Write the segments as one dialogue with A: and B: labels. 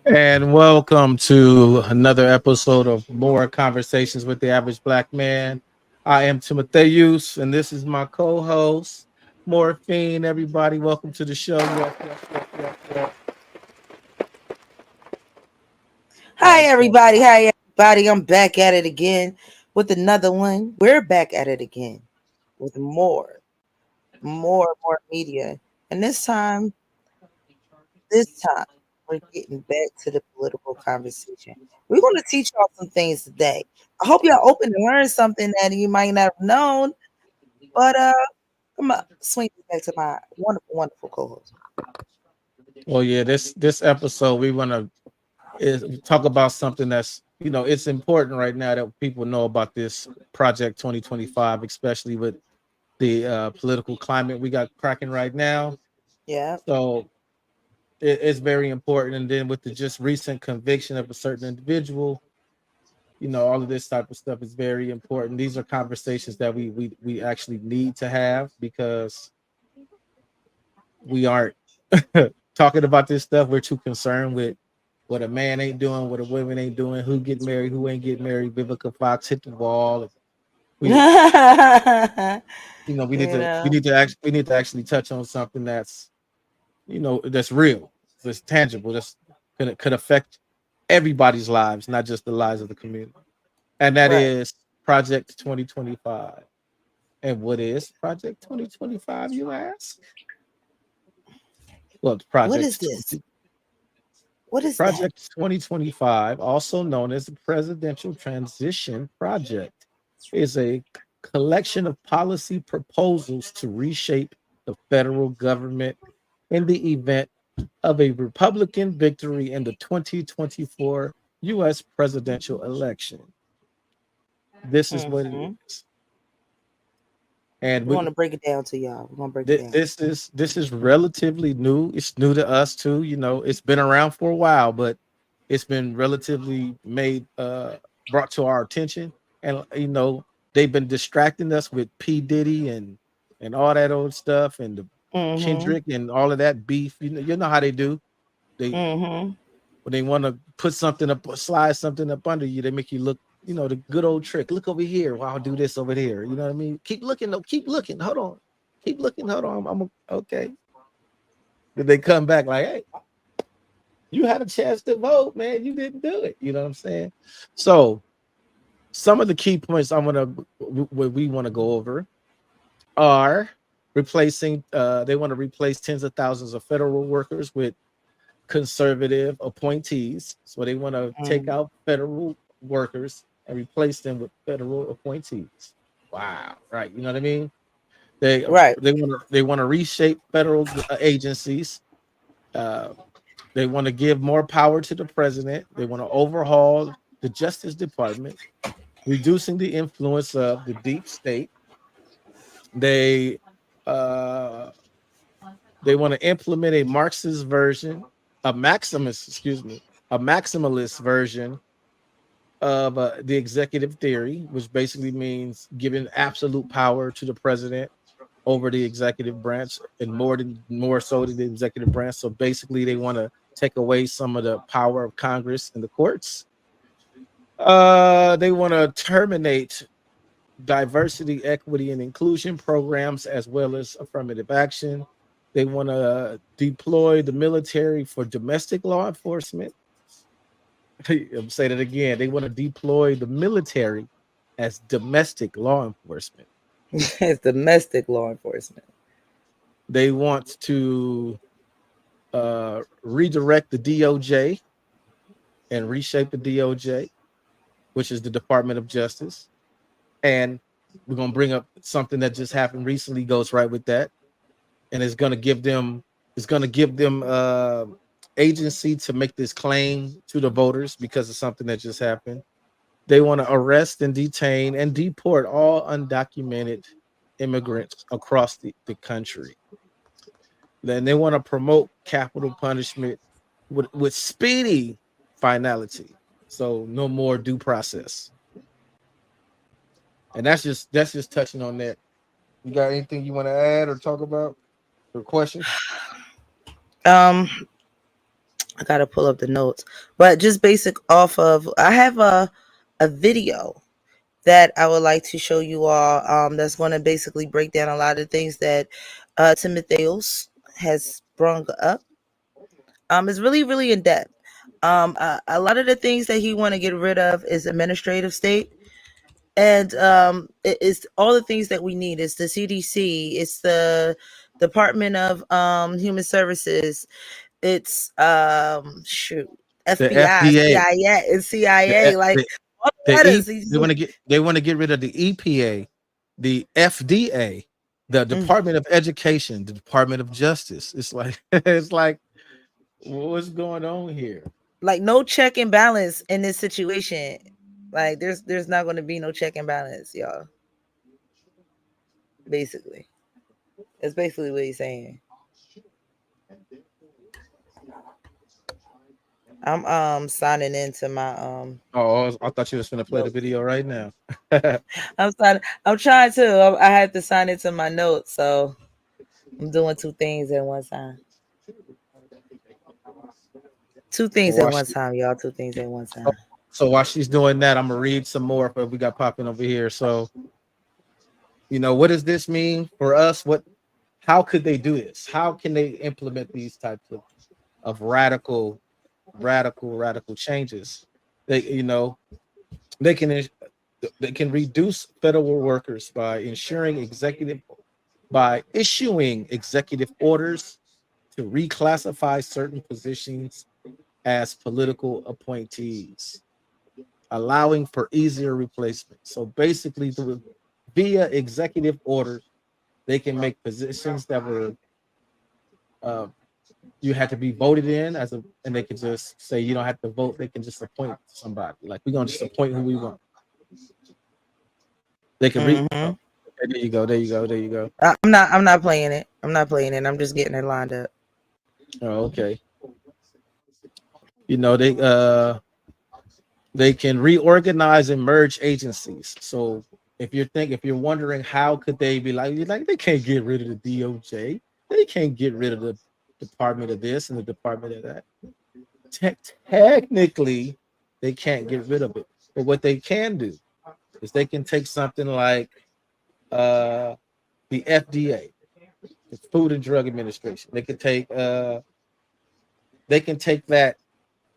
A: And welcome to another episode of More Conversations with the Average Black Man. I am Timotheus, and this is my co-host, Morphine. Everybody, welcome to the show. Yes, yes, yes, yes, yes. All
B: Hi
A: right, so
B: everybody. Hi everybody. I'm back at it again with another one. We're back at it again with more media. And this time, we're getting back to the political conversation. We're going to teach y'all some things today. I hope y'all open to learn something that you might not have known. But I'm gonna swing it back to my wonderful, wonderful co-host.
A: well, yeah, this episode we want to talk about something that's it's important right now that people know about this Project 2025, especially with the political climate we got cracking right now.
B: Yeah.
A: So it's very important. And then with the just recent conviction of a certain individual, all of this type of stuff is very important. These are conversations that we actually need to have because we aren't talking about this stuff. We're too concerned with what a man ain't doing, what a woman ain't doing, who get married, who ain't get married. Vivica Fox hit the wall. We we need
B: you
A: to
B: know,
A: we need to actually touch on something that's that's real, that's tangible, that's could affect everybody's lives, not just the lives of the community. And that
B: right.
A: is Project 2025. And what is Project 2025, you ask? Well,
B: What is this? What is that?
A: Project 2025, also known as the Presidential Transition Project, is a collection of policy proposals to reshape the federal government in the event of a Republican victory in the 2024 U.S. presidential election. This is what it
B: Hmm.
A: is. And
B: We want to break it down to y'all. We're gonna break it down.
A: this is relatively new. It's new to us too. It's been around for a while, but it's been relatively made brought to our attention. And they've been distracting us with P Diddy and all that old stuff and the
B: Mm-hmm.
A: Kendrick and all of that beef. You know how they do. They
B: Mm-hmm.
A: When they want to put something up, slide something up under you, they make you look, the good old trick. Look over here. Well, I'll do this over here. You know what I mean? Keep looking, though. Keep looking. Hold on. Keep looking. Hold on. Okay. Then they come back like, hey, you had a chance to vote, man. You didn't do it. You know what I'm saying? So some of the key points what we want to go over are replacing. They want to replace tens of thousands of federal workers with conservative appointees. So they want to take
B: Mm.
A: out federal workers and replace them with federal appointees. Wow, right? You know what I mean? They
B: Right.
A: they want to reshape federal agencies. Uh, they want to give more power to the president. They want to overhaul the Justice Department, reducing the influence of the deep state. They uh, they want to implement a Marxist version, a Maximus, excuse me, a maximalist version of the executive theory, which basically means giving absolute power to the president over the executive branch and more so than the executive branch. So basically, they want to take away some of the power of Congress and the courts. They want to terminate diversity, equity, and inclusion programs as well as affirmative action. They want to deploy the military for domestic law enforcement. I'm saying it again. They want to deploy the military as domestic law enforcement.
B: It's domestic law enforcement.
A: They want to redirect the DOJ and reshape the DOJ, which is the Department of Justice. And we're going to bring up something that just happened recently, goes right with that. And it's going to give them agency to make this claim to the voters because of something that just happened. They want to arrest and detain and deport all undocumented immigrants across the country. Then they want to promote capital punishment with speedy finality. So no more due process. And that's just touching on that. You got anything you want to add or talk about or questions?
B: Um, I gotta pull up the notes, but just basic off of. I have a video that I would like to show you all. That's going to basically break down a lot of things that Timotheus has brung up. It's really really in depth. A lot of the things that he want to get rid of is administrative state, and it's all the things that we need. It's the CDC, it's the Department of Human Services, it's shoot,
A: The
B: FBI,
A: FDA,
B: CIA, and
A: the
B: CIA. Like
A: the,
B: all the
A: the
B: letters.
A: E they want to get rid of the EPA, the FDA, the
B: Mm.
A: Department of Education, the Department of Justice. It's like it's like what's going on here?
B: Like no check and balance in this situation. Like there's not going to be no check and balance, y'all. Basically, that's basically what he's saying. I'm signing into my
A: Oh, I thought you was gonna play the
B: note.
A: video right now.
B: I'm signing. I'm trying to. I had to sign into my notes, so I'm doing two things at one time. Two things at
A: While
B: one
A: she,
B: time, y'all. Two things at one
A: oh,
B: time.
A: so while she's doing that, I'm gonna read some more. But we got popping over here. So what does this mean for us? How could they do this? How can they implement these types of radical changes? They they can they can reduce federal workers by issuing executive orders to reclassify certain positions as political appointees, allowing for easier replacement. So basically, via executive orders, they can make positions that were uh, you had to be voted in and they can just say you don't have to vote. They can just appoint somebody. Like we're gonna just appoint who we want. They can read.
B: Mm-hmm.
A: Oh, okay, there you go. There you go. There you go.
B: I'm not. I'm not playing it. I'm not playing it. I'm just getting it lined up.
A: Oh, okay. They can reorganize and merge agencies. So if you're wondering how could they be like, you're like they can't get rid of the DOJ, they can't get rid of the department of this and the department of that. Technically, they can't get rid of it. But what they can do is they can take something like uh, the FDA, the Food and Drug Administration. They can take that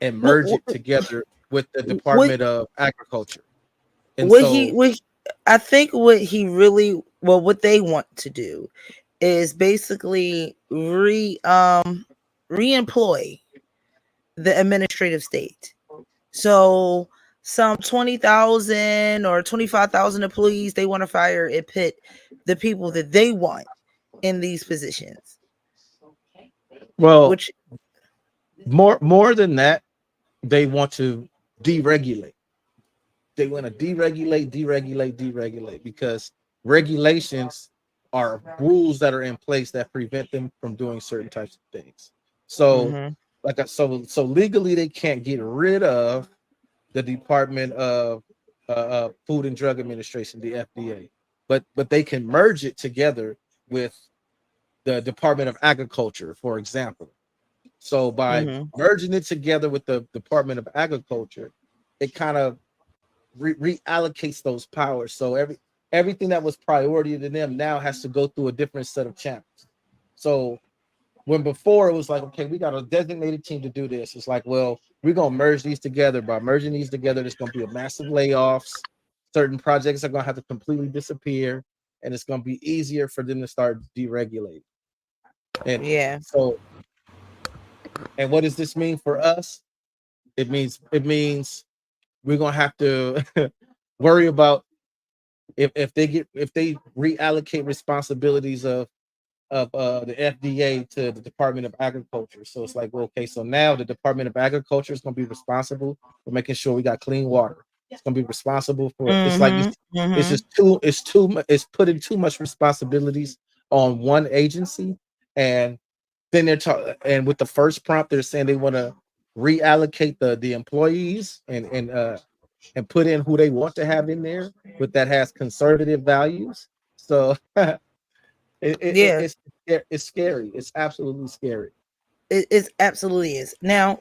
A: and
B: What
A: merge it together with the
B: what
A: Department of Agriculture. And
B: what he
A: so,
B: what I think what he really what they want to do is basically reemploy the administrative state. So some 20,000 or 25,000 employees they want to fire and put the people that they want in these positions.
A: well,
B: Which
A: more than that, they want to deregulate. They want to deregulate because regulations are rules that are in place that prevent them from doing certain types of things. So,
B: mhm,
A: so legally they can't get rid of the Department of Food and Drug Administration, the FDA, but they can merge it together with the Department of Agriculture, for example. So by
B: mhm,
A: merging it together with the Department of Agriculture, it kind of reallocates those powers. So everything that was priority to them now has to go through a different set of channels. So when before it was like, okay, we got a designated team to do this. It's like, well, we're gonna merge these together. By merging these together, there's gonna be a massive layoffs. Certain projects are gonna have to completely disappear, and it's gonna be easier for them to start deregulating. And
B: yeah.
A: so, and what does this mean for us? It means we're gonna have to worry about if they reallocate responsibilities of the FDA to the Department of Agriculture. So it's like, well, okay, so now the Department of Agriculture is going to be responsible for making sure we got clean water. It's going to be responsible for. It's like
B: Mhm,
A: it's
B: mhm.
A: just it's putting too much responsibilities on one agency, and then and with the first prompt, they're saying they want to reallocate the employees and put in who they want to have in there, but that has conservative values. So it, it,
B: Yeah.
A: it's it's scary. It's absolutely scary.
B: It absolutely is. Now,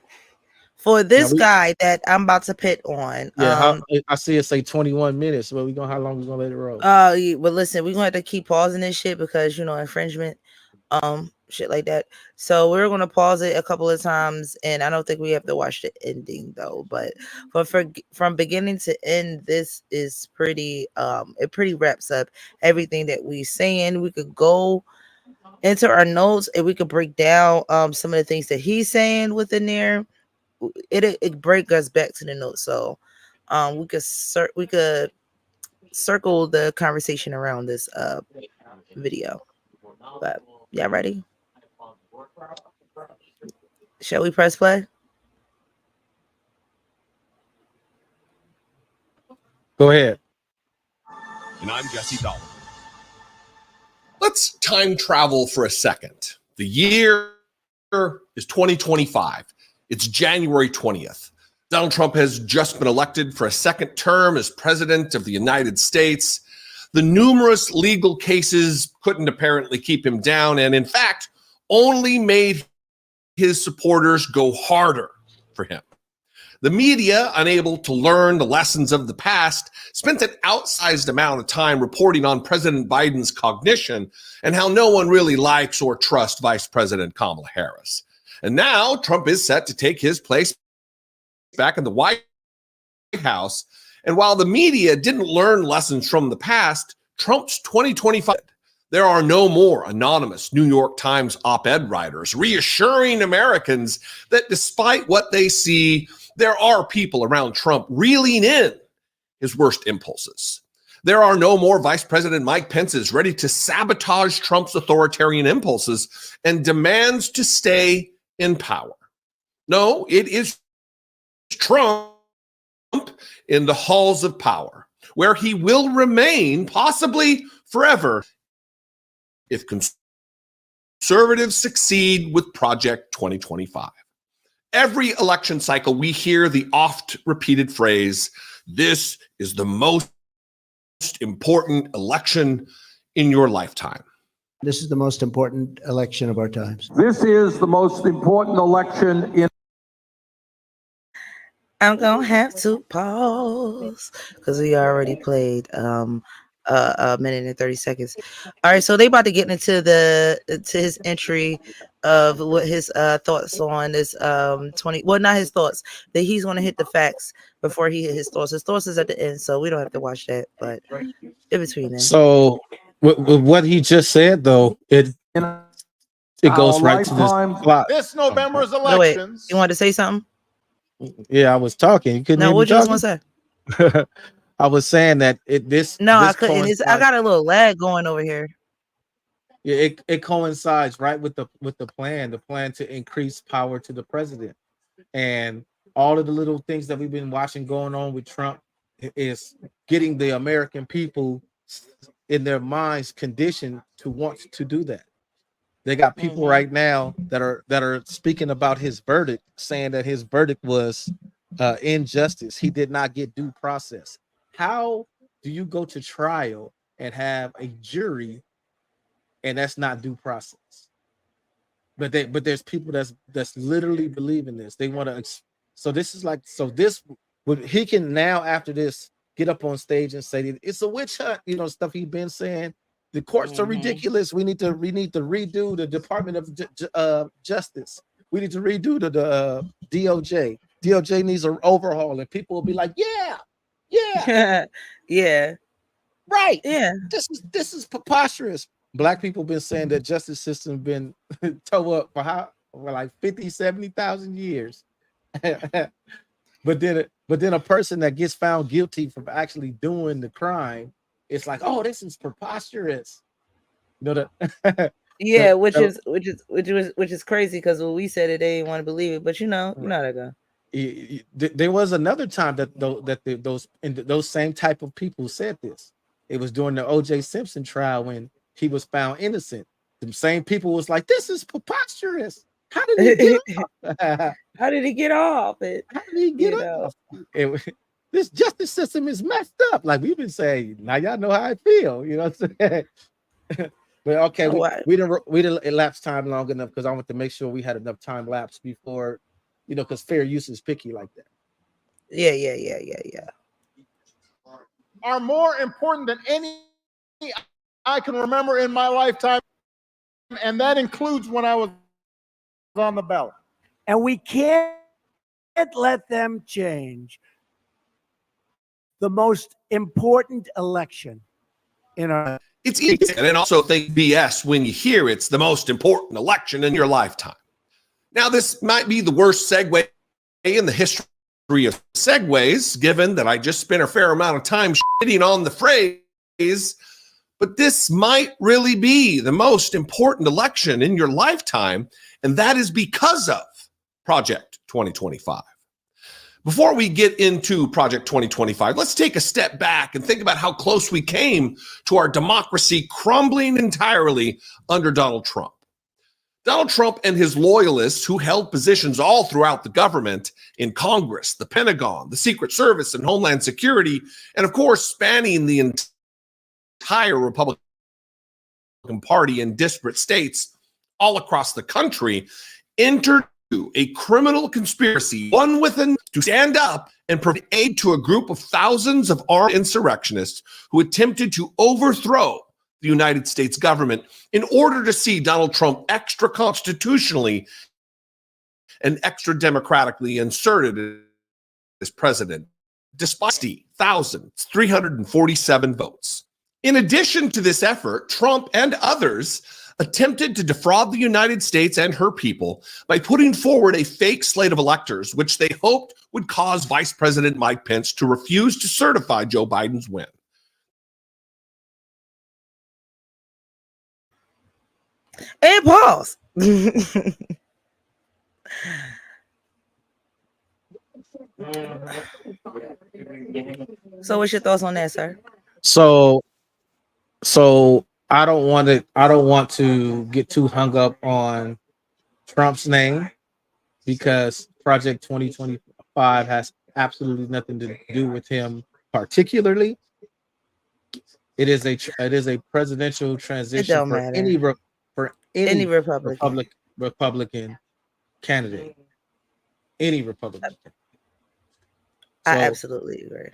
B: for
A: Now
B: this
A: we,
B: guy that I'm about to pit on,
A: yeah, I see it say 21 minutes. Well, we gonna how long we gonna let it roll?
B: well, listen, we're gonna have to keep pausing this shit because infringement, shit like that. So we're gonna pause it a couple of times, and I don't think we have to watch the ending though. But from beginning to end, this is pretty. It pretty wraps up everything that we saying. We could go into our notes and we could break down some of the things that he's saying within there. It break us back to the notes, so we could circle the conversation around this video. But yeah, ready? Shall we press play?
A: Go ahead.
C: And I'm Jesse Dollar. Let's time travel for a second. The year is 2025. It's January 20th. Donald Trump has just been elected for a second term as president of the United States. The numerous legal cases couldn't apparently keep him down, and in fact, only made his supporters go harder for him. The media, unable to learn the lessons of the past, spent an outsized amount of time reporting on President Biden's cognition and how no one really likes or trusts Vice President Kamala Harris. And now Trump is set to take his place back in the White House. And while the media didn't learn lessons from the past, Trump's 2025, there are no more anonymous New York Times op-ed writers reassuring Americans that despite what they see, there are people around Trump reeling in his worst impulses. There are no more Vice President Mike Pence's ready to sabotage Trump's authoritarian impulses and demands to stay in power. No, it is Trump in the halls of power, where he will remain, possibly forever, if conservatives succeed with Project 2025. Every election cycle, we hear the oft repeated phrase, this is the most important election in your lifetime.
D: This is the most important election of our times.
E: This is the most important election in.
B: I'm gonna have to pause because we already played a minute and 30 seconds. All right, so they about to get into his entry of what his thoughts on this 20, well, not his thoughts, that he's gonna hit the facts before he hit his thoughts. His thoughts is at the end, so we don't have to watch that, but in between them.
A: So with what he just said, though, it goes right to this plot.
F: This November's
B: No, wait,
F: elections.
B: you wanted to say something?
A: Yeah, I was talking. You couldn't
B: No,
A: hear me
B: what you was
A: talking?
B: gonna say?
A: I was saying that this.
B: No,
A: this
B: I couldn't. I got a little lag going over here.
A: Yeah, it coincides right with the plan to increase power to the president, and all of the little things that we've been watching going on with Trump is getting the American people in their minds conditioned to want to do that. They got people right now that are speaking about his verdict, saying that his verdict was injustice. He did not get due process. How do you go to trial and have a jury and that's not due process? But there's people that's literally believing this. They want to. So this is like, so this he can now after this get up on stage and say it's a witch hunt. Stuff he's been saying. The courts are ridiculous. We need to redo the Department of Justice. We need to redo the DOJ. DOJ needs an overhaul, and people will be like, yeah,
B: yeah,
A: right,
B: yeah.
A: This is preposterous. Black people been saying that justice system been toe up for like 50, 70,000 years. But then a person that gets found guilty from actually doing the crime, it's like, oh, this is preposterous.
B: Yeah, which is crazy because when we said it, they didn't want to believe it. But you know how that go.
A: There was another time that those same type of people said this. It was during the O.J. Simpson trial when he was found innocent. The same people was like, "This is preposterous. How did he get off?
B: How did he get off?
A: How did he get off? This justice system is messed up." Like we've been saying, now y'all know how I feel. You know what I'm saying? Well, okay,
B: What?
A: we didn't elapse time long enough because I want to make sure we had enough time lapse before, because fair use is picky like that.
B: Yeah.
F: Are more important than any I can remember in my lifetime, and that includes when I was on the ballot.
G: And we can't let them change the most important election in our.
C: It's easy. And also think BS when you hear it's the most important election in your lifetime. Now, this might be the worst segue in the history of segues, given that I just spent a fair amount of time shitting on the phrase, but this might really be the most important election in your lifetime, and that is because of Project 2025. Before we get into Project 2025, let's take a step back and think about how close we came to our democracy crumbling entirely under Donald Trump. Donald Trump and his loyalists, who held positions all throughout the government, in Congress, the Pentagon, the Secret Service, and Homeland Security, and of course, spanning the entire Republican Party in disparate states all across the country, entered a criminal conspiracy, one within, to stand up and provide aid to a group of thousands of armed insurrectionists who attempted to overthrow the United States government in order to see Donald Trump extra constitutionally and extra democratically inserted as president, despite 60,347 votes. In addition to this effort, Trump and others attempted to defraud the United States and her people by putting forward a fake slate of electors, which they hoped would cause Vice President Mike Pence to refuse to certify Joe Biden's win.
B: And pause. So, what's your thoughts on that, sir?
A: So I don't want to get too hung up on Trump's name because Project 2025 has absolutely nothing to do with him particularly. It is a presidential transition for
B: matter.
A: any
B: Republican.
A: Republican candidate. Any Republican.
B: I absolutely agree.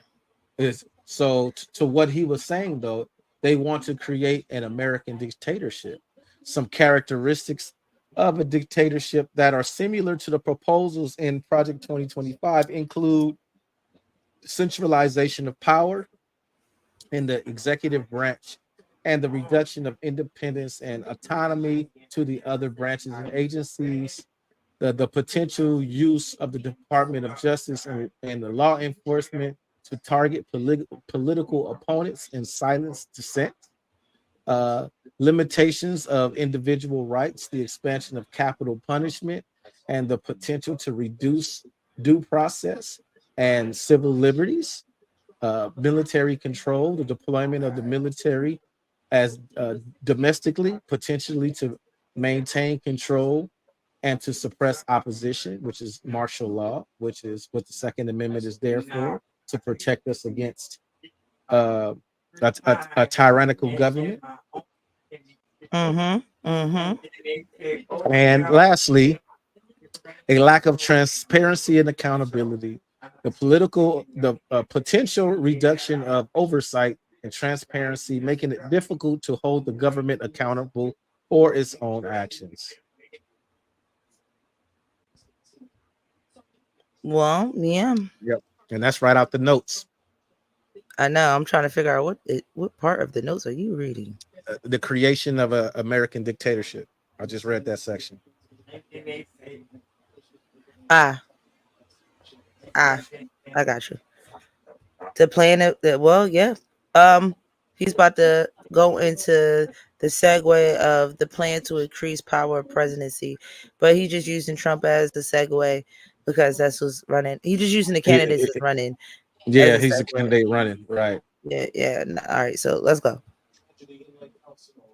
A: To what he was saying though, they want to create an American dictatorship. Some characteristics of a dictatorship that are similar to the proposals in Project 2025 include centralization of power in the executive branch and the reduction of independence and autonomy to the other branches and agencies, the potential use of the Department of Justice and the law enforcement to target political opponents and silence dissent, limitations of individual rights, the expansion of capital punishment, and the potential to reduce due process and civil liberties, military control, the deployment of the military as domestically, potentially to maintain control and to suppress opposition, which is martial law, which is what the Second Amendment is there for, to protect us against a tyrannical government. And lastly, a lack of transparency and accountability, the potential reduction of oversight and transparency, making it difficult to hold the government accountable for its own actions.
B: Well, yeah.
A: Yep. And that's right out the notes.
B: I know. I'm trying to figure out what part of the notes are you reading?
A: The creation of an American dictatorship. I just read that section.
B: I got you. The plan of the yeah. He's about to go into the segue of the plan to increase power of presidency, but he's just using Trump as the segue because that's who's running. He's just using the candidates that's running.
A: Yeah, he's the candidate running, right?
B: Yeah. All right, so let's go.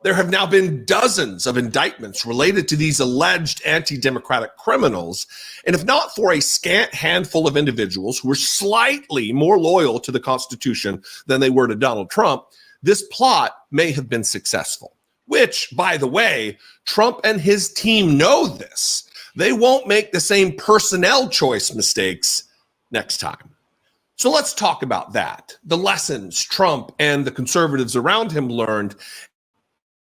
C: There have now been dozens of indictments related to these alleged anti-democratic criminals, and if not for a scant handful of individuals who were slightly more loyal to the Constitution than they were to Donald Trump, this plot may have been successful. which, by the way, Trump and his team know this. They won't make the same personnel choice mistakes next time. So let's talk about that, the lessons Trump and the conservatives around him learned,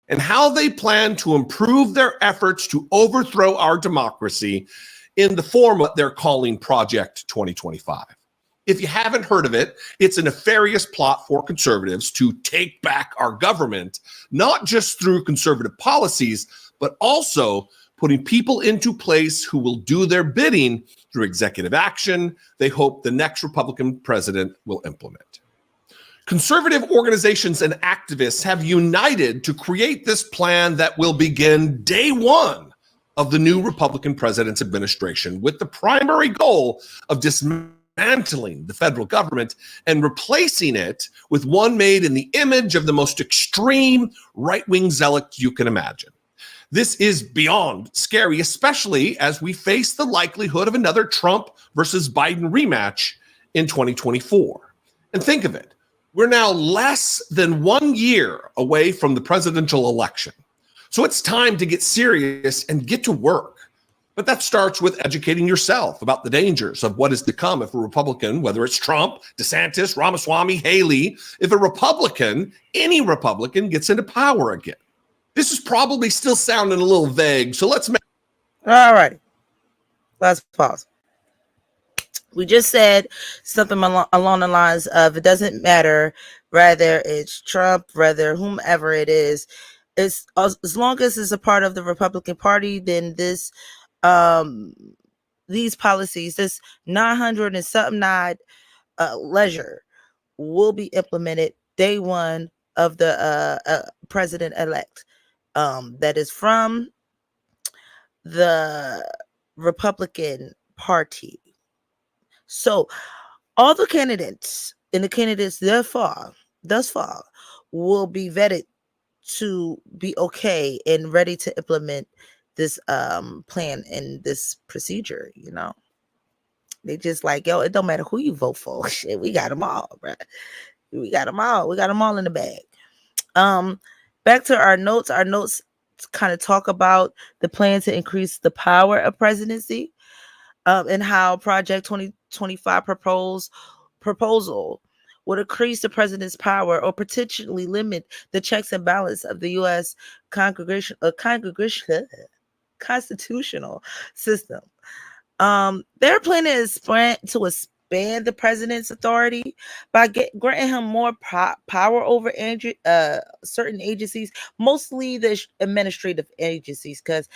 C: and how they plan to improve their efforts to overthrow our democracy in the form of what they're calling Project 2025. If you haven't heard of it, it's a nefarious plot for conservatives to take back our government, not just through conservative policies, but also putting people into place who will do their bidding through executive action they hope the next Republican president will implement. Conservative organizations and activists have united to create this plan that will begin day one of the new Republican president's administration, with the primary goal of dismantling the federal government and replacing it with one made in the image of the most extreme right-wing zealot you can imagine. This is beyond scary, especially as we face the likelihood of another Trump versus Biden rematch in 2024. And think of it, we're now less than 1 year away from the presidential election. So it's time to get serious and get to work. But that starts with educating yourself about the dangers of what is to come if a Republican, whether it's Trump, DeSantis, Ramaswamy, Haley, if a Republican, any Republican, gets into power again. This is probably still sounding a little vague, so let's make...
B: All right. Let's pause. We just said something along the lines of, it doesn't matter whether it's Trump, whether whomever it is, it's as long as it's a part of the Republican Party, then this these policies, this 900 and something leisure will be implemented day one of the president-elect. That is from the Republican Party. So all the candidates and the candidates thus far will be vetted to be okay and ready to implement this plan and this procedure. You know, they just like, yo, it don't matter who you vote for. Shit, we got them all, right? We got them all. We got them all in the bag. Back to our notes. Our notes kind of talk about the plan to increase the power of presidency, and how Project 2025 proposal would increase the president's power or potentially limit the checks and balance of the U.S. constitutional system. Their plan is to expand the president's authority by granting him more power over certain agencies, mostly the administrative agencies, because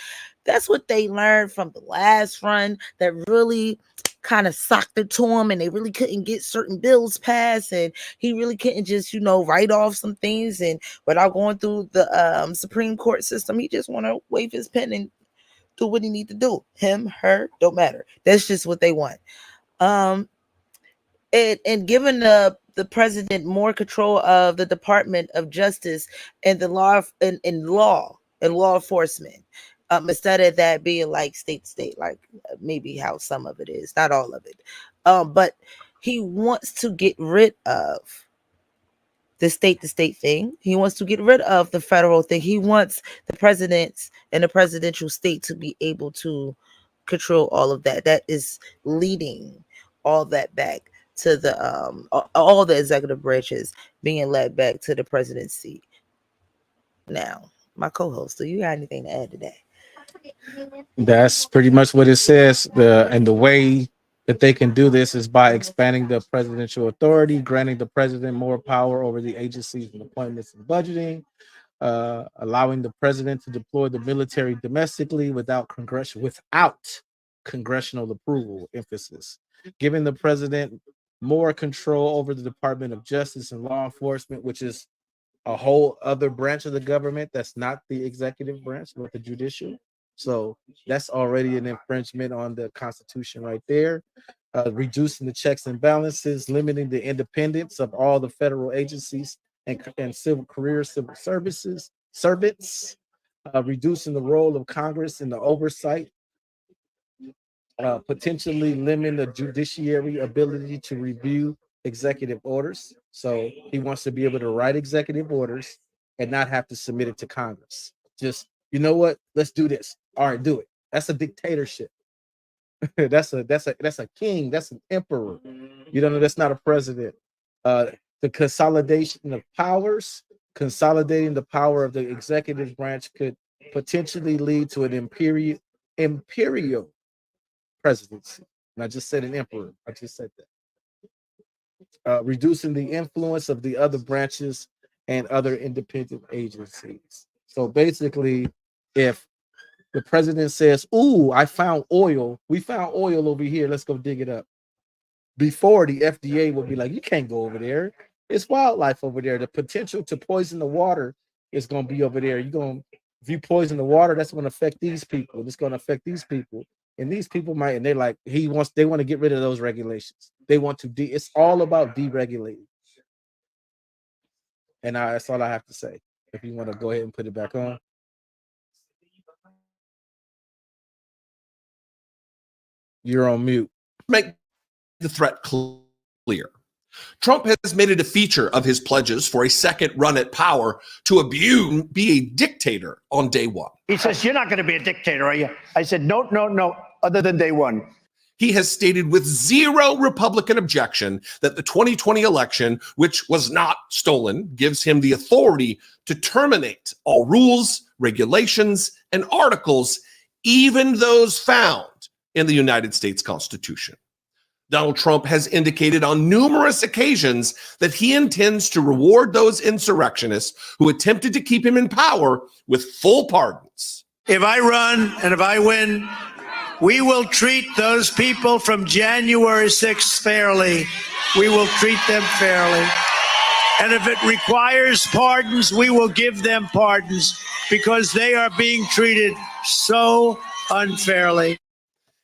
B: that's what they learned from the last run that really kind of socked it to him, and they really couldn't get certain bills passed, and he really couldn't just, write off some things and without going through the Supreme Court system. He just want to wave his pen and do what he need to do. Him, her, don't matter. That's just what they want. And giving the president more control of the Department of Justice and the law enforcement, instead of that being like state to state, like maybe how some of it is, not all of it. But he wants to get rid of the state to state thing. He wants to get rid of the federal thing. He wants the presidents and the presidential state to be able to control all of that. That is leading all that back to the all the executive branches being led back to the presidency. Now, my co-host, do you got anything to add to that?
A: That's pretty much what it says. The way that they can do this is by expanding the presidential authority, granting the president more power over the agencies and appointments and budgeting, allowing the president to deploy the military domestically without congressional approval, emphasis, giving the president more control over the Department of Justice and law enforcement, which is a whole other branch of the government that's not the executive branch, but the judicial. So that's already an infringement on the Constitution right there. Reducing the checks and balances, limiting the independence of all the federal agencies and civil services servants, reducing the role of Congress in the oversight, potentially limiting the judiciary ability to review executive orders. So he wants to be able to write executive orders and not have to submit it to Congress. Just, you know what? Let's do this. All right, do it. That's a dictatorship. that's a king. That's an emperor. You don't know, that's not a president. The consolidation of powers, consolidating the power of the executive branch could potentially lead to an imperial presidency. And I just said an emperor. I just said that. Reducing the influence of the other branches and other independent agencies. So basically, if the president says, "Ooh, I found oil. We found oil over here. Let's go dig it up." Before, the FDA would be like, "You can't go over there. It's wildlife over there. The potential to poison the water is going to be over there. If you poison the water, that's going to affect these people. It's going to affect these people, and these people might." And they're like, they want to get rid of those regulations. They want to it's all about deregulating. And that's all I have to say. If you want to go ahead and put it back on. You're on mute.
C: Make the threat clear. Trump has made it a feature of his pledges for a second run at power to be a dictator on day one.
H: He says, "You're not going to be a dictator, are you?" I said, no, other than day one.
C: He has stated with zero Republican objection that the 2020 election, which was not stolen, gives him the authority to terminate all rules, regulations, and articles, even those found in the United States Constitution. Donald Trump has indicated on numerous occasions that he intends to reward those insurrectionists who attempted to keep him in power with full pardons.
H: If I run and if I win, we will treat those people from January 6th fairly. We will treat them fairly. And if it requires pardons, we will give them pardons because they are being treated so unfairly.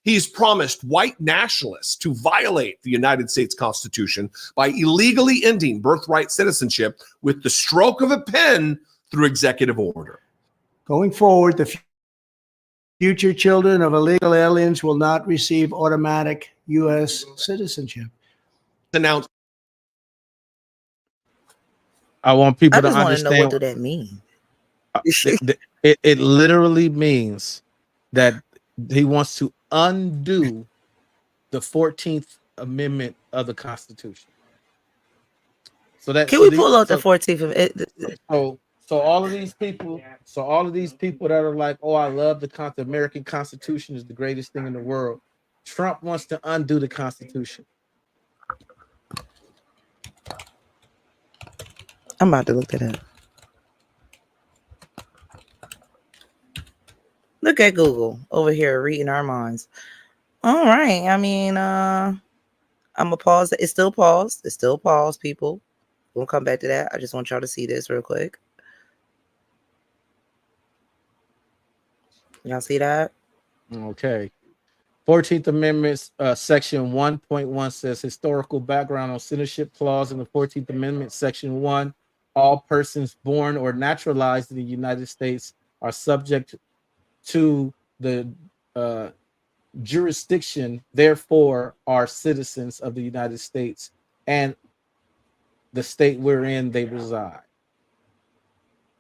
C: He's promised white nationalists to violate the United States Constitution by illegally ending birthright citizenship with the stroke of a pen through executive order.
D: Going forward, the future children of illegal aliens will not receive automatic U.S. citizenship.
C: Announced.
A: I want people to
B: I just want to know, what
A: understand.
B: do that mean?
A: It literally means that he wants to undo the 14th Amendment of the Constitution. So that
B: Can we pull out the 14th of it?
A: So all of these people that are like, "Oh, I love the American Constitution is the greatest thing in the world." Trump wants to undo the Constitution.
B: I'm about to look that up. Look at Google over here reading our minds. All right. I mean, I'm gonna pause. It's still paused. It's still paused, people. We'll come back to that. I just want y'all to see this real quick. Y'all see that?
A: Okay. 14th Amendment, Section 1.1 says historical background on citizenship clause in the 14th Amendment, Section 1. All persons born or naturalized in the United States are subject to the jurisdiction, therefore are citizens of the United States and the state wherein they reside.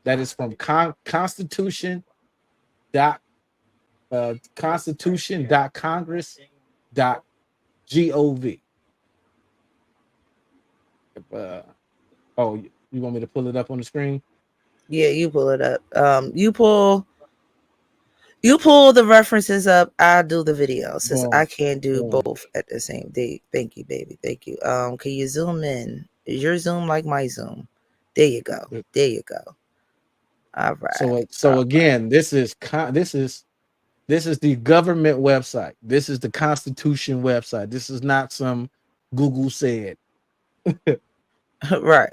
A: That is from constitution.congress.gov. You want me to pull it up on the screen?
B: Yeah, you pull it up. You pull the references up. I do the video since I can't do both at the same day. Thank you, baby. Thank you. Can you zoom in? Is your Zoom like my Zoom? There you go. There you go. All right.
A: So again, this is the government website. This is the Constitution website. This is not some Google said.
B: Right.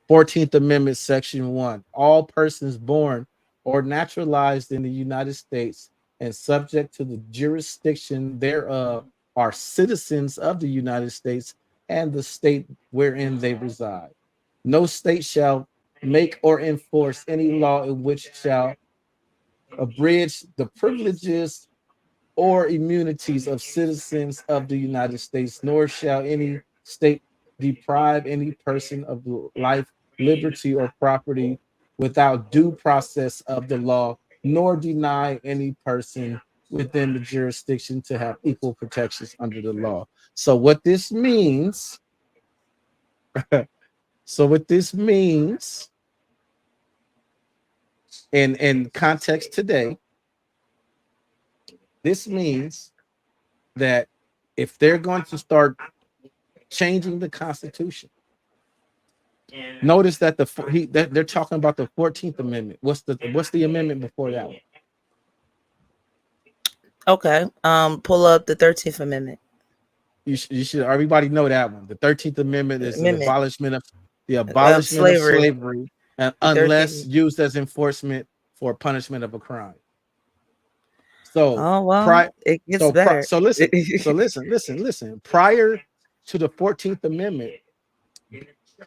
A: 14th Amendment, Section 1. All persons born or naturalized in the United States and subject to the jurisdiction thereof are citizens of the United States and the state wherein they reside. No state shall make or enforce any law in which shall abridge the privileges or immunities of citizens of the United States, nor shall any state deprive any person of life, liberty, or property without due process of the law, nor deny any person within the jurisdiction to have equal protections under the law. So what this means, in context today, this means that if they're going to start changing the Constitution, notice that that they're talking about the 14th Amendment. What's the amendment before that one?
B: Okay. Pull up the 13th Amendment.
A: You should everybody know that one. The 13th Amendment is the
B: Amendment
A: abolishment of
B: slavery.
A: slavery, and
B: The
A: unless
B: 13th.
A: used as enforcement for punishment of a crime. So
B: Oh well, it gets better.
A: so listen. Prior to the 14th Amendment,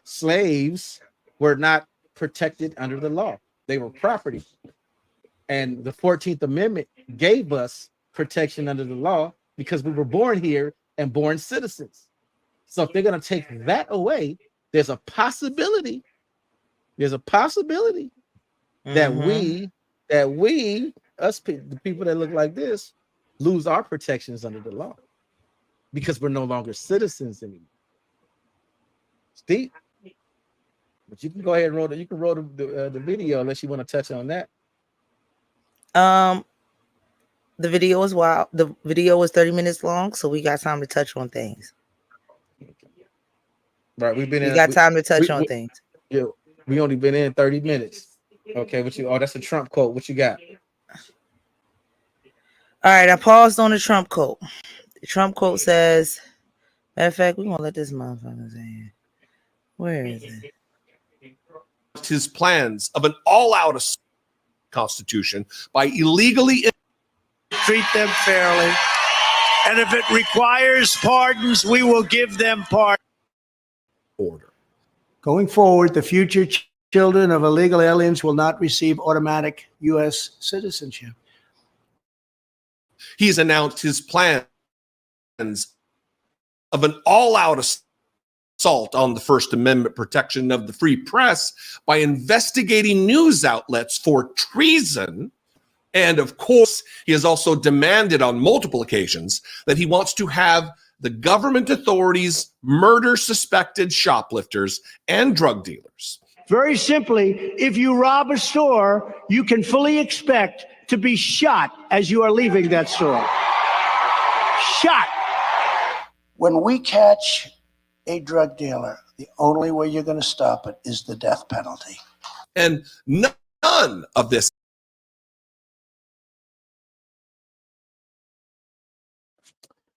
A: slaves were not protected under the law. They were property. And the 14th Amendment gave us protection under the law because we were born here and born citizens. So if they're going to take that away, there's a possibility that we the people that look like this, lose our protections under the law because we're no longer citizens anymore. It's deep. But you can go ahead and roll the video unless you want to touch on that.
B: The video is wild. The video was 30 minutes long, so we got time to touch on things.
A: Right,
B: time to touch on things.
A: Yeah, we only been in 30 minutes. Okay, what you? Oh, that's a Trump quote. What you got?
B: All right, I paused on the Trump quote. The Trump quote says, matter of fact, we're gonna let this motherfucker say, where is it?
C: His plans of an all-out constitution by illegally
H: Treat them fairly. And if it requires pardons, we will give them pardons.
C: order.
D: Going forward, the future children of illegal aliens will not receive automatic U.S. citizenship.
C: He's announced his plans of an all-out assault on the First Amendment protection of the free press by investigating news outlets for treason. And of course, he has also demanded on multiple occasions that he wants to have the government authorities murder suspected shoplifters and drug dealers.
H: Very simply, if you rob a store, you can fully expect to be shot as you are leaving that store. Shot.
I: When we catch a drug dealer, the only way you're going to stop it is the death penalty.
C: And none of this.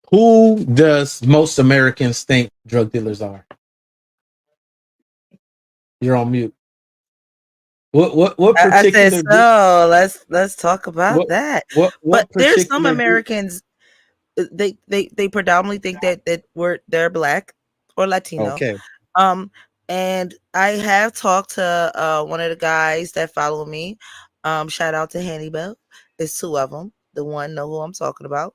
A: Who does most Americans think drug dealers are? You're on mute. What particular?
B: I said so. Let's talk about that.
A: What
B: there's some
A: particular
B: Americans. They predominantly think that they're black or Latino.
A: Okay.
B: And I have talked to one of the guys that follow me. Shout out to Hannibal. It's two of them. The one know who I'm talking about.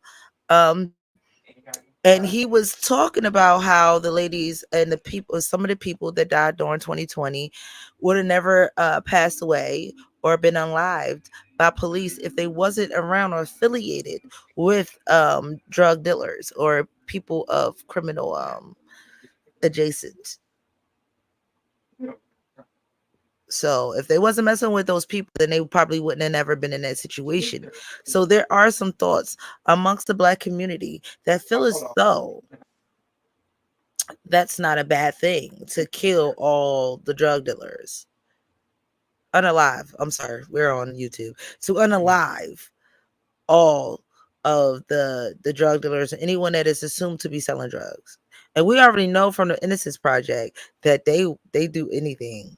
B: And he was talking about how the ladies and the people, some of the people that died during 2020 would have never passed away or been unlived by police if they wasn't around or affiliated with drug dealers or people of criminal adjacent. So if they wasn't messing with those people, then they probably wouldn't have never been in that situation. So there are some thoughts amongst the black community that feel as though that's not a bad thing to kill all the drug dealers. Unalive. I'm sorry, we're on YouTube. To unalive all of the drug dealers and anyone that is assumed to be selling drugs. And we already know from the Innocence Project that they do anything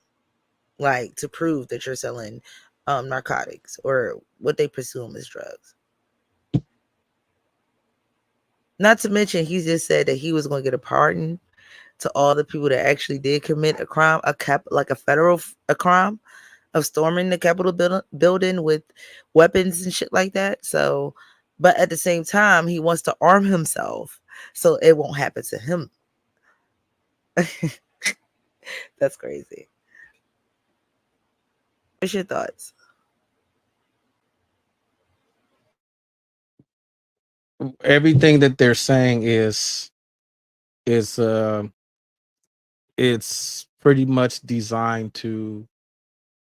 B: like to prove that you're selling narcotics or what they presume is drugs. Not to mention, he just said that he was going to get a pardon to all the people that actually did commit a crime, a crime of storming the Capitol building with weapons and shit like that. So, but at the same time, he wants to arm himself so it won't happen to him. That's crazy. What's your thoughts?
A: Everything that they're saying is it's pretty much designed to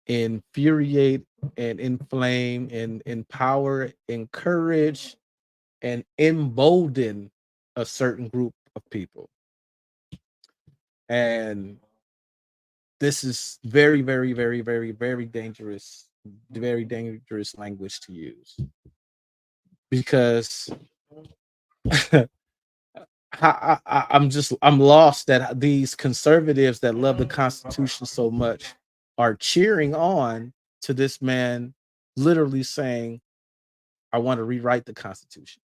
A: infuriate and inflame and empower, encourage, and embolden a certain group of people. And this is very, very, very, very, very dangerous language to use because I'm lost that these conservatives that love the Constitution so much are cheering on to this man literally saying, I want to rewrite the Constitution.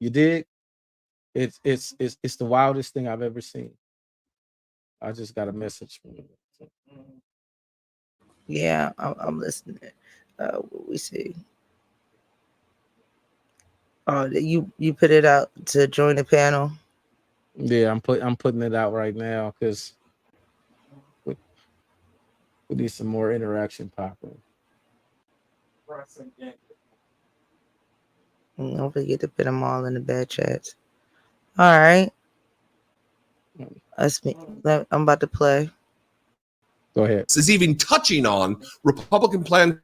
A: You dig? It's the wildest thing I've ever seen. I just got a message from him.
B: Yeah, I'm listening. What we see. Oh, you put it out to join the panel.
A: Yeah, I'm putting it out right now because we need some more interaction popping.
B: Don't forget to put them all in the bad chats. All right, that's me. I'm about to play.
A: Go ahead.
C: This is even touching on Republican plans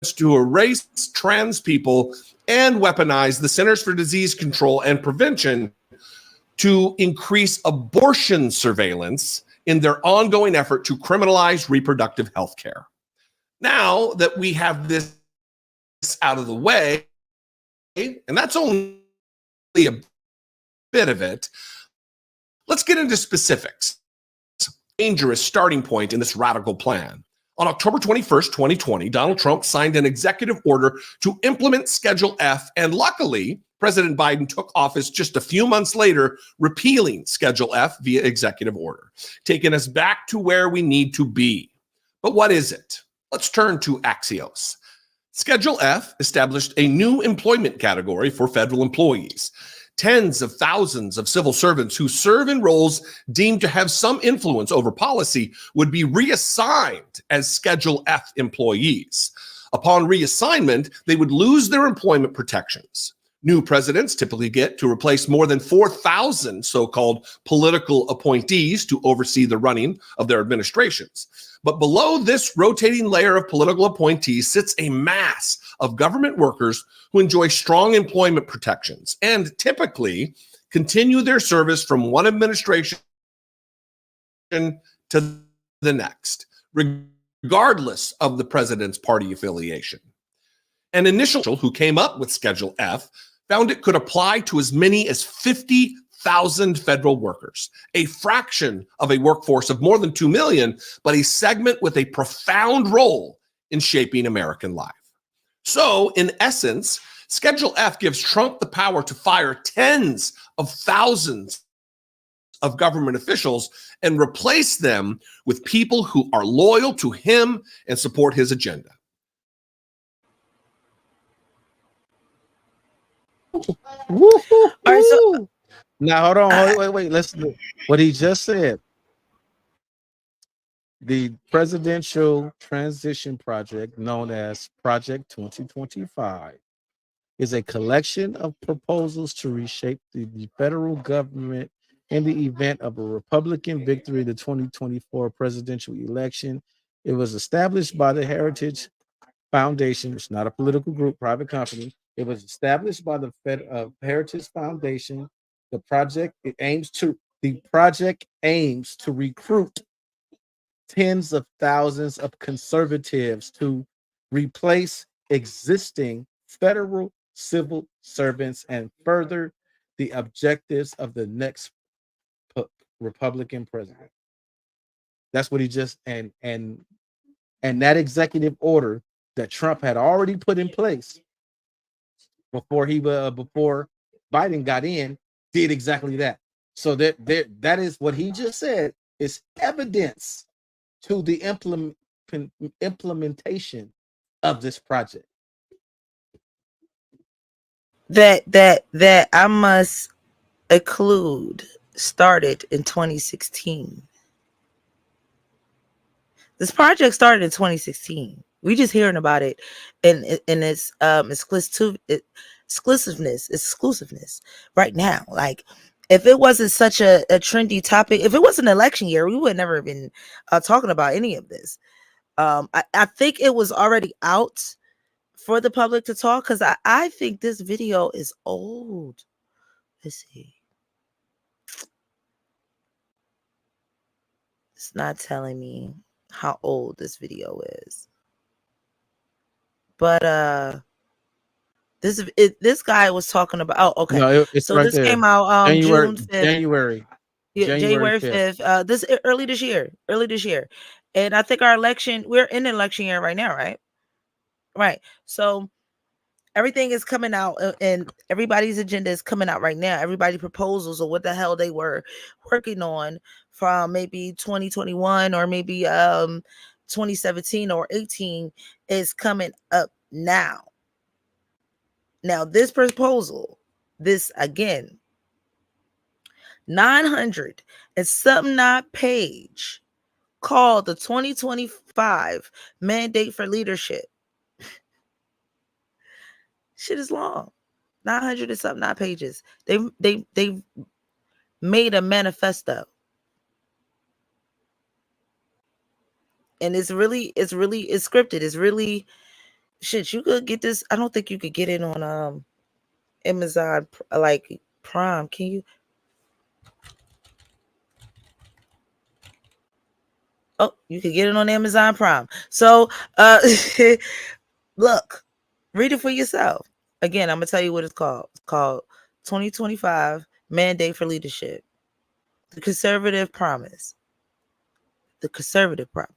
C: to erase trans people and weaponize the Centers for Disease Control and Prevention to increase abortion surveillance in their ongoing effort to criminalize reproductive health care. Now that we have this out of the way, and that's only a bit of it, let's get into specifics. Dangerous starting point in this radical plan. On October 21st, 2020, Donald Trump signed an executive order to implement Schedule F, and luckily, President Biden took office just a few months later, repealing Schedule F via executive order, taking us back to where we need to be. But what is it? Let's turn to Axios. Schedule F established a new employment category for federal employees. Tens of thousands of civil servants who serve in roles deemed to have some influence over policy would be reassigned as Schedule F employees. Upon reassignment, they would lose their employment protections. New presidents typically get to replace more than 4,000 so-called political appointees to oversee the running of their administrations. But below this rotating layer of political appointees sits a mass of government workers who enjoy strong employment protections and typically continue their service from one administration to the next, regardless of the president's party affiliation. An initial who came up with Schedule F found it could apply to as many as 50,000 federal workers, a fraction of a workforce of more than 2 million, but a segment with a profound role in shaping American life. So, in essence, Schedule F gives Trump the power to fire tens of thousands of government officials and replace them with people who are loyal to him and support his agenda.
B: All right, so
A: Now hold on, wait. Let's do what he just said. The presidential transition project, known as Project 2025, is a collection of proposals to reshape the federal government in the event of a Republican victory in the 2024 presidential election. It was established by the Heritage Foundation. It's not a political group, private company. It was established by the Heritage Foundation. The project aims to recruit tens of thousands of conservatives to replace existing federal civil servants and further the objectives of the next Republican president. That's what he just and that executive order that Trump had already put in place before before Biden got in did exactly that. So that is what he just said is evidence to the implementation of this project.
B: That I must include started in 2016. This project started in 2016. We just hearing about it, and its exclusiveness right now. Like, if it wasn't such a trendy topic, if it was an election year, we would never have been talking about any of this. I think it was already out for the public to talk, because I think this video is old. Let's see. It's not telling me how old this video is. But this guy was talking about, oh, okay.
A: No, it's
B: So
A: right
B: this
A: there.
B: came out
A: January,
B: June 5th.
A: January,
B: Yeah,
A: January
B: January
A: 5th.
B: 5th. This early this year. And I think our election, we're in an election year right now, right? Right. So everything is coming out, and everybody's agenda is coming out right now. Everybody's proposals or what the hell they were working on from maybe 2021 or maybe 2017 or 18 is coming up now. Now, this proposal, this again, 900 and something odd page, called the 2025 Mandate for Leadership. Shit is long. 900 and something odd pages. They made a manifesto. And it's scripted. It's really shit. You could get this. I don't think you could get it on Amazon like Prime. Can you? Oh, you could get it on Amazon Prime. So look, read it for yourself. Again, I'm gonna tell you what it's called. It's called 2025 Mandate for Leadership. The Conservative Promise. The Conservative Promise.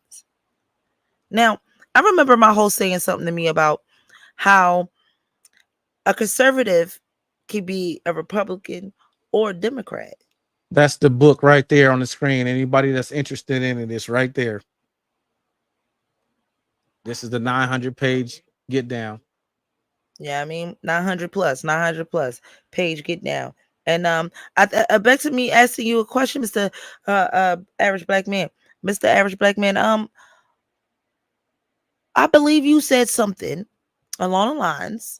B: Now, I remember my host saying something to me about how a conservative could be a Republican or a Democrat.
A: That's the book right there on the screen. Anybody that's interested in it, it's right there. This is the 900-page get down.
B: Yeah, I mean 900 plus page get down. And I beg to me asking you a question, Mr. Average Black Man. Mr. Average Black Man, I believe you said something along the lines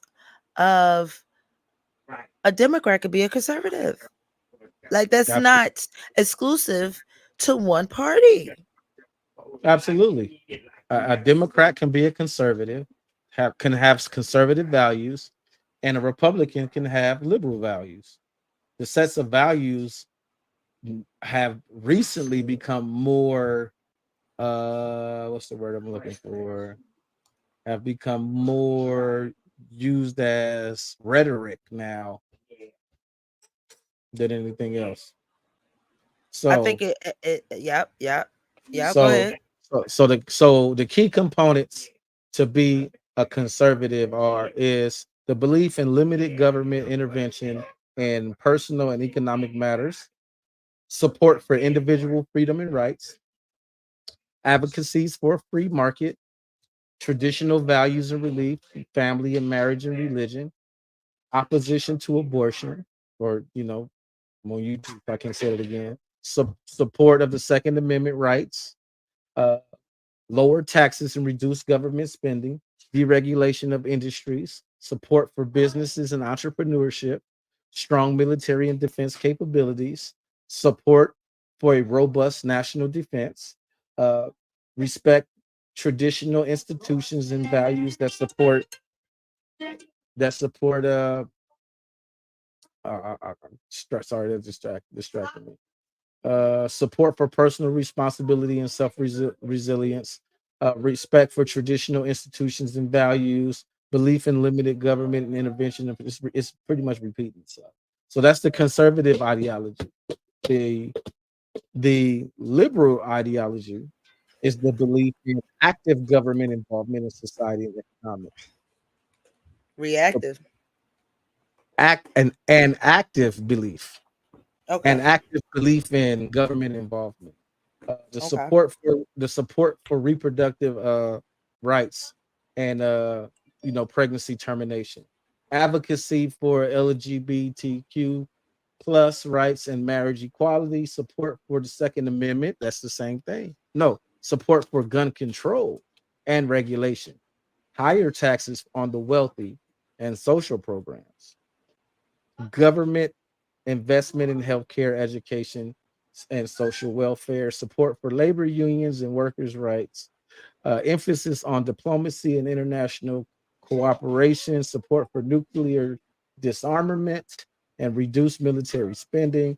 B: of a Democrat could be a conservative. Like, that's not exclusive to one party.
A: Absolutely. A Democrat can be a conservative, can have conservative values, and a Republican can have liberal values. The sets of values have recently become more what's the word I'm looking for? Have become more used as rhetoric now than anything else. So
B: I think yep. Go
A: so
B: ahead.
A: so the key components to be a conservative is the belief in limited government intervention in personal and economic matters, support for individual freedom and rights, advocacies for a free market, traditional values and relief, family and marriage and religion, opposition to abortion, or when you if I can say it again, support of the Second Amendment rights, uh, lower taxes and reduce government spending, deregulation of industries, support for businesses and entrepreneurship, strong military and defense capabilities, support for a robust national defense, uh, respect traditional institutions and values that support sorry, that distracted me. Support for personal responsibility and self-resilience, respect for traditional institutions and values, belief in limited government and intervention. It's pretty much repeating itself. So that's the conservative ideology. The liberal ideology is the belief in active government involvement in society and economics.
B: Reactive.
A: An active belief.
B: Okay.
A: An active belief in government involvement, the
B: Okay.
A: support for reproductive rights and pregnancy termination, advocacy for LGBTQ plus rights and marriage equality, support for the Second Amendment. That's the same thing. No, support for gun control and regulation, higher taxes on the wealthy, and social programs, government investment in healthcare, education, and social welfare, support for labor unions and workers' rights, emphasis on diplomacy and international cooperation, support for nuclear disarmament, and reduce military spending.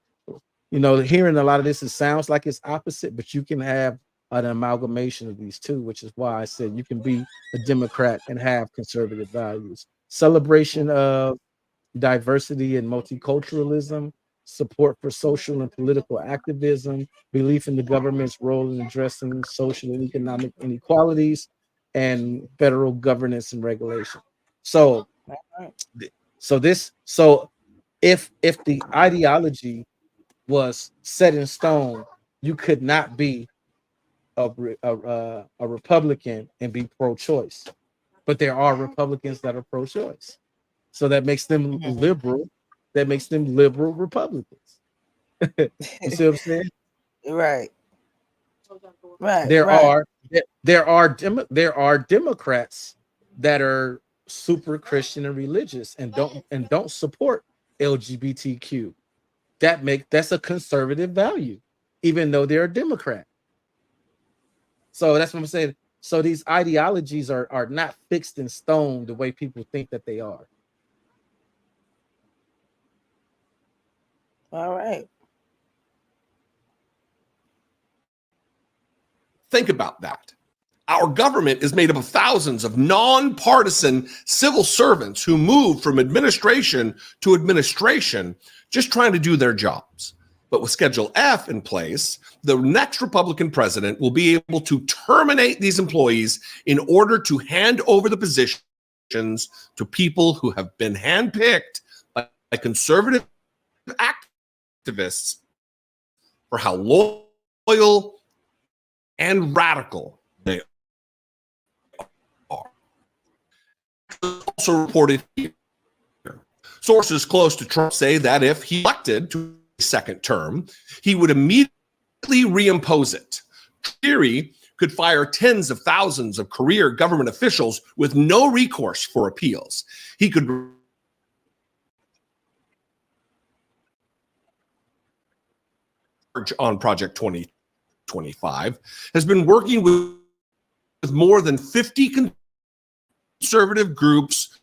A: You know, hearing a lot of this, it sounds like it's opposite, but you can have an amalgamation of these two, which is why I said you can be a Democrat and have conservative values. Celebration of diversity and multiculturalism, support for social and political activism, belief in the government's role in addressing social and economic inequalities, and federal governance and regulation. So, so if the ideology was set in stone, you could not be a Republican and be pro-choice. But there are Republicans that are pro-choice. So that makes them liberal. That makes them liberal Republicans. You see what I'm saying?
B: Right. Right.
A: There are Democrats that are super Christian and religious and don't support LGBTQ. That's a conservative value, even though they're a Democrat. So that's what I'm saying. So these ideologies are not fixed in stone the way people think that they are.
B: All right.
C: Think about that. Our government is made up of thousands of nonpartisan civil servants who move from administration to administration just trying to do their jobs. But with Schedule F in place, the next Republican president will be able to terminate these employees in order to hand over the positions to people who have been handpicked by conservative activists for how loyal and radical they are. Also reported here, sources close to Trump say that if he elected to a second term, he would immediately reimpose it. Theory could fire tens of thousands of career government officials with no recourse for appeals. He could on Project 2025 has been working with more than 50 conservative groups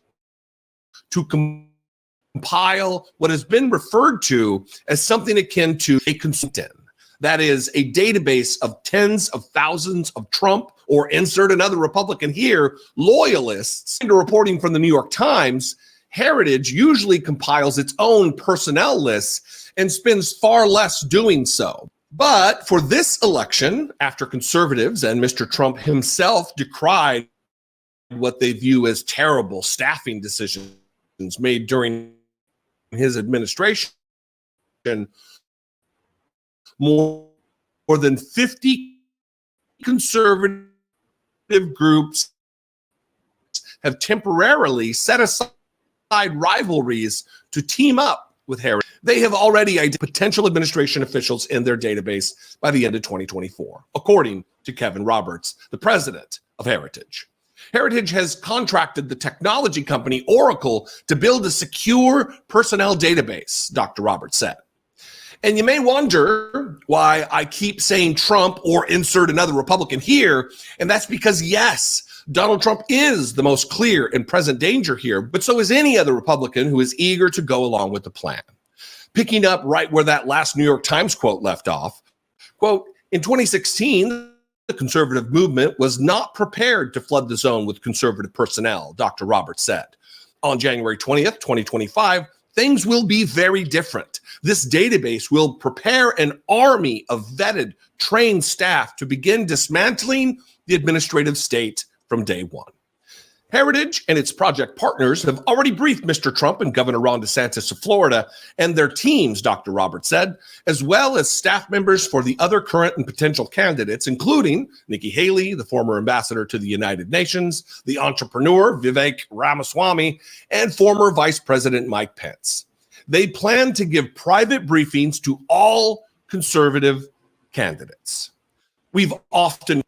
C: to compile what has been referred to as something akin to a consultant. That is a database of tens of thousands of Trump, or insert another Republican here, loyalists. Into reporting from the New York Times, Heritage usually compiles its own personnel lists and spends far less doing so. But for this election, after conservatives and Mr. Trump himself decried what they view as terrible staffing decisions made during his administration, more than 50 conservative groups have temporarily set aside rivalries to team up with Heritage. They have already identified potential administration officials in their database by the end of 2024, according to Kevin Roberts, the president of Heritage. Heritage has contracted the technology company Oracle to build a secure personnel database, Dr. Roberts said. And you may wonder why I keep saying Trump or insert another Republican here. And that's because, yes, Donald Trump is the most clear and present danger here, but so is any other Republican who is eager to go along with the plan. Picking up right where that last New York Times quote left off, quote, in 2016, the conservative movement was not prepared to flood the zone with conservative personnel, Dr. Roberts said. On January 20th, 2025, things will be very different. This database will prepare an army of vetted, trained staff to begin dismantling the administrative state from day one. Heritage and its project partners have already briefed Mr. Trump and Governor Ron DeSantis of Florida and their teams, Dr. Roberts said, as well as staff members for the other current and potential candidates, including Nikki Haley, the former ambassador to the United Nations, the entrepreneur Vivek Ramaswamy, and former Vice President Mike Pence. They plan to give private briefings to all conservative candidates. We've often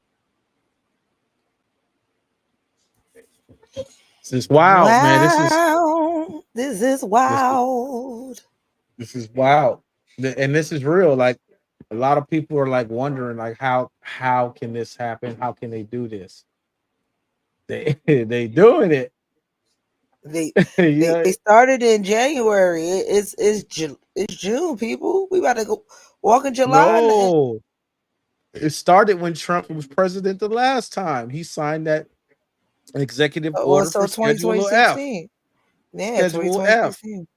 A: This is wild, man.
B: Wow. This is
A: This
B: wild.
A: this is wild, and this is real. Like a lot of people are like wondering, like how can this happen? How can they do this? They doing it.
B: They
A: Yeah.
B: they started in January. It's June, people. We about to go walk in July.
A: No, it started when Trump was president the last time. He signed that executive
B: Well,
A: order
B: so
A: for
B: 2020,
A: Schedule F.
B: 16. Yeah,
A: Schedule
B: 2020,
A: F.
B: 16.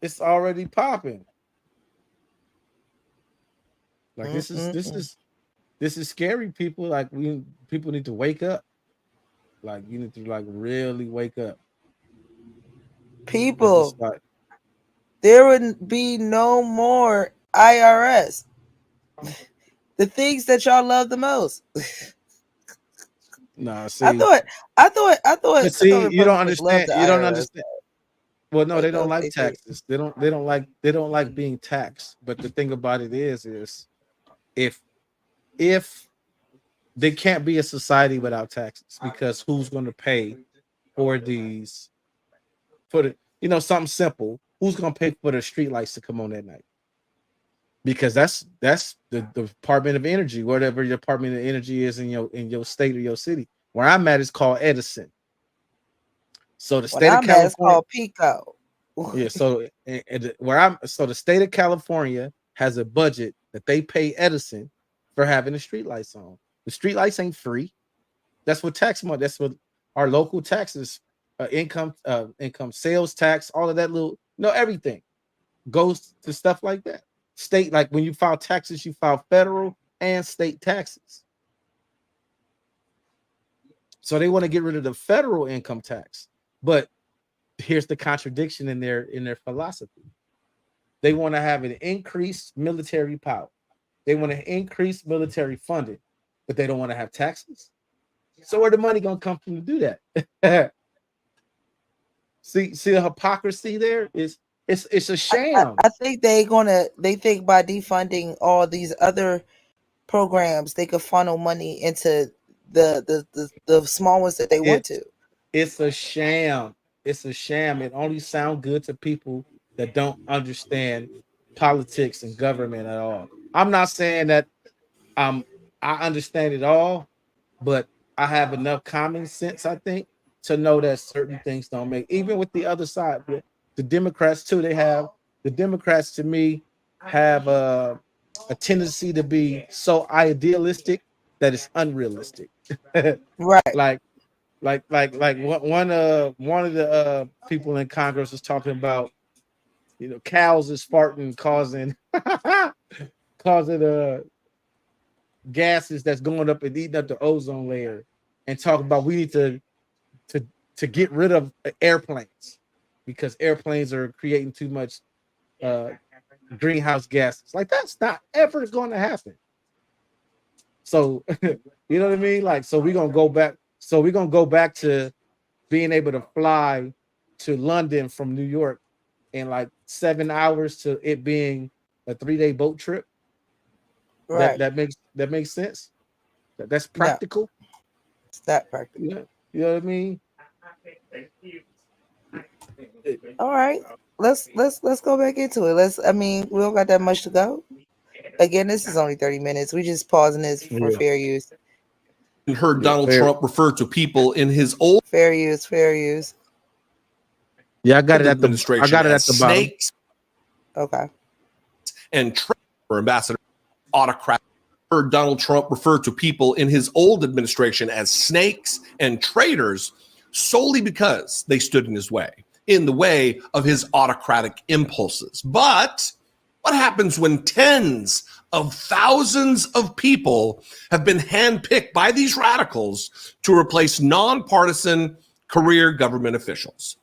A: It's already popping. Like
B: Mm-mm-mm.
A: this is scary, people. Like people need to wake up. Like you need to like really wake up. It's just
B: People,
A: like
B: there would be no more IRS. The things that y'all love the most.
A: nah.
B: I
A: See,
B: thought, I thought, I thought,
A: but
B: I thought
A: see, you don't
B: Republicans loved
A: understand.
B: the
A: You don't
B: IRS.
A: understand. Well, no, they
B: But
A: don't like
B: okay, see.
A: taxes. They don't like being taxed. But the thing about it is if if they can't be a society without taxes, because who's going to pay for these for the something simple? Who's going to pay for the street lights to come on at night? Because that's the Department of Energy, whatever your Department of Energy is in your state or your city. Where I'm at is called Edison. So the
B: When
A: state of
B: I'm at, it's
A: California,
B: called Pico.
A: yeah. So the state of California has a budget that they pay Edison for having the street lights on. The street lights ain't free. That's what tax money. That's what our local taxes, income sales tax, all of that everything goes to stuff like that. State, like when you file taxes, you file federal and state taxes. So they want to get rid of the federal income tax, but here's the contradiction in their philosophy. They want to have an increased military power. They want to increase military funding, but they don't want to have taxes. So where the money gonna come from to do that? see the hypocrisy there is it's a sham.
B: I think they think by defunding all these other programs, they could funnel money into the small ones that they want
A: It's
B: to.
A: it's a sham. It's a sham. It only sounds good to people that don't understand politics and government at all. I'm not saying that I understand it all, but I have enough common sense, I think, to know that certain things don't make, even with the other side. The Democrats too, the Democrats to me have a tendency to be so idealistic that it's unrealistic.
B: Right.
A: like one of the people in Congress was talking about, cows is farting, causing gases that's going up and eating up the ozone layer, and talk about we need to to get rid of airplanes because airplanes are creating too much uh greenhouse gases. Like that's not ever going to happen. So you know what I mean? Like, so we're gonna go back. So we're gonna go back to being able to fly to London from New York in like 7 hours to it being a 3-day boat trip.
B: Right.
A: That makes sense. That's
B: No,
A: practical.
B: it's that practical.
A: You know what I mean?
B: All right. Let's go back into it. I mean, we don't got that much to go. Again, this is only 30 minutes. We just pausing this for
A: Yeah.
B: fair use.
C: Heard Donald Trump refer to people in his old
B: Fair use.
A: Yeah, I got it at the
C: as
A: bottom.
C: snakes
B: Okay.
C: and for Ambassador autocrat. Heard Donald Trump refer to people in his old administration as snakes and traitors solely because they stood in the way of his autocratic impulses. But what happens when tens of thousands of people have been handpicked by these radicals to replace nonpartisan career government officials?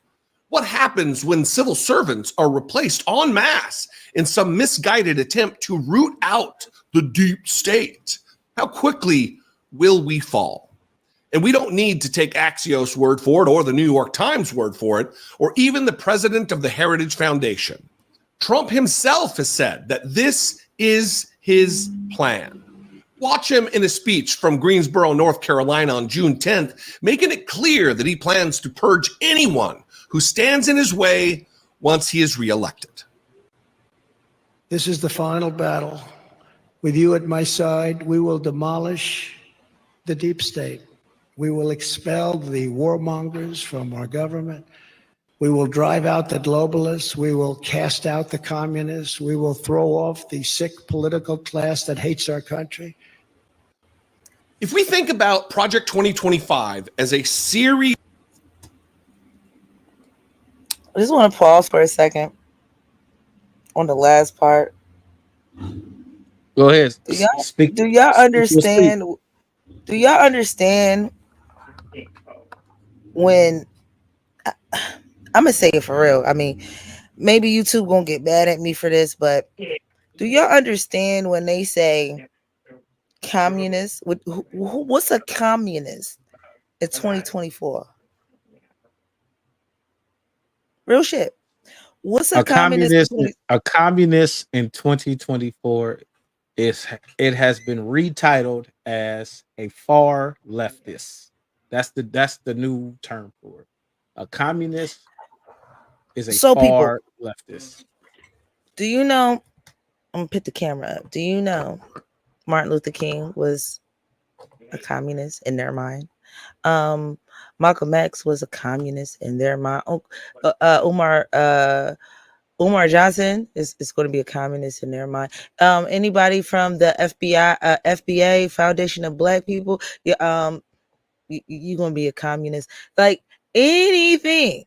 C: What happens when civil servants are replaced en masse in some misguided attempt to root out the deep state? How quickly will we fall? And we don't need to take Axios' word for it or the New York Times' word for it, or even the president of the Heritage Foundation. Trump himself has said that this is his plan. Watch him in a speech from Greensboro, North Carolina on June 10th, making it clear that he plans to purge anyone who stands in his way once he is reelected.
D: This is the final battle. With you at my side, we will demolish the deep state. We will expel the warmongers from our government. We will drive out the globalists. We will cast out the communists. We will throw off the sick political class that hates our country.
C: If we think about Project 2025 as a series,
B: I just want to pause for a second on the last part.
A: Go ahead.
B: Speak. Do y'all understand? Do y'all understand when I'm gonna say it for real? I mean, maybe YouTube gonna get mad at me for this, but do y'all understand when they say communist? What's a communist in 2024? Real shit. What's a communist?
A: A communist in 2024 it has been retitled as a far leftist. That's the new term for it. A communist is a far leftist.
B: Do you know? I'm gonna put the camera up. Do you know Martin Luther King was a communist in their mind? Malcolm X was a communist in their mind. Umar Johnson is going to be a communist in their mind. Anybody from the FBA Foundation of Black People, you're going to be a communist. Like anything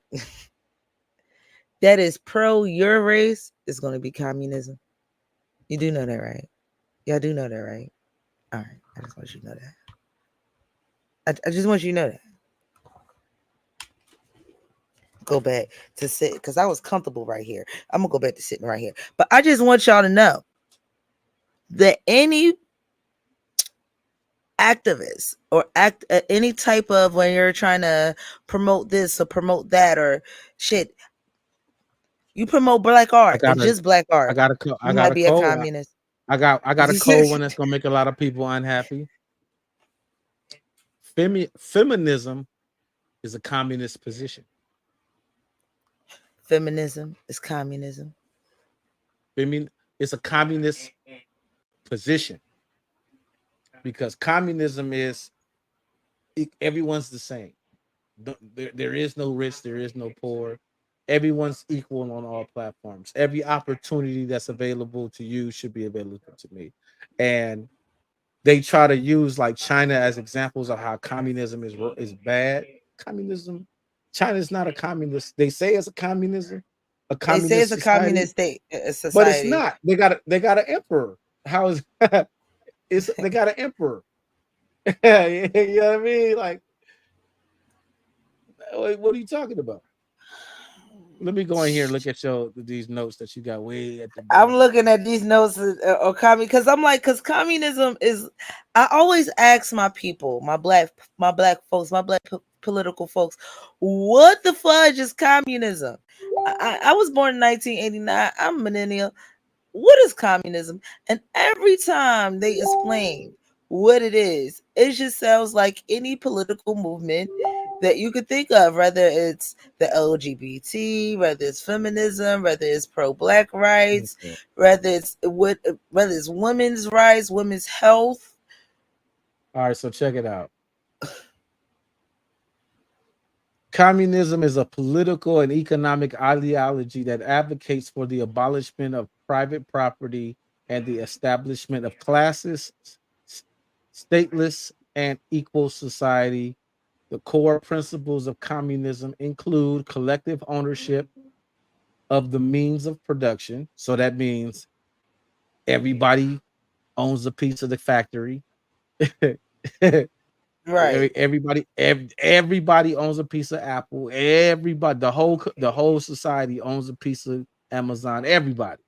B: that is pro your race is going to be communism. You do know that, right? Y'all do know that, right? All right. I just want you to know that. I just want you to know that. Go back to sit because I was comfortable right here. I'm gonna go back to sitting right here. But I just want y'all to know that any activist or any type of when you're trying to promote this or promote that or shit, you promote black art and just black art.
A: I got a
B: communist.
A: I got a cold one that's gonna make a lot of people unhappy. Feminism is a communist position.
B: Feminism is communism.
A: It's a communist position because communism is everyone's the same. There is no rich, there is no poor. Everyone's equal on all platforms. Every opportunity that's available to you should be available to me. And they try to use like China as examples of how communism is bad. China is not a communist. They say it's a communism,
B: they say it's a
A: society,
B: communist state society,
A: but it's not. They got an emperor. How is they got an emperor? You know what I mean? Like, what are you talking about? Let me go in here and look at these notes that you got way at the bottom.
B: I'm looking at these notes or because I'm like, because communism is. I always ask my people, my black folks, my black political folks, what the fudge is communism? I was born in 1989. I'm a millennial. What is communism? And every time they explain what it is, it just sounds like any political movement that you could think of, whether it's the LGBT, whether it's feminism, whether it's pro-black rights, whether it's women's rights, women's health.
A: All right, so check it out. Communism is a political and economic ideology that advocates for the abolishment of private property and the establishment of classes, stateless, and equal society. The core principles of communism include collective ownership of the means of production. So that means everybody owns a piece of the factory.
B: Right.
A: Everybody owns a piece of Apple. Everybody, the whole society owns a piece of Amazon. Everybody.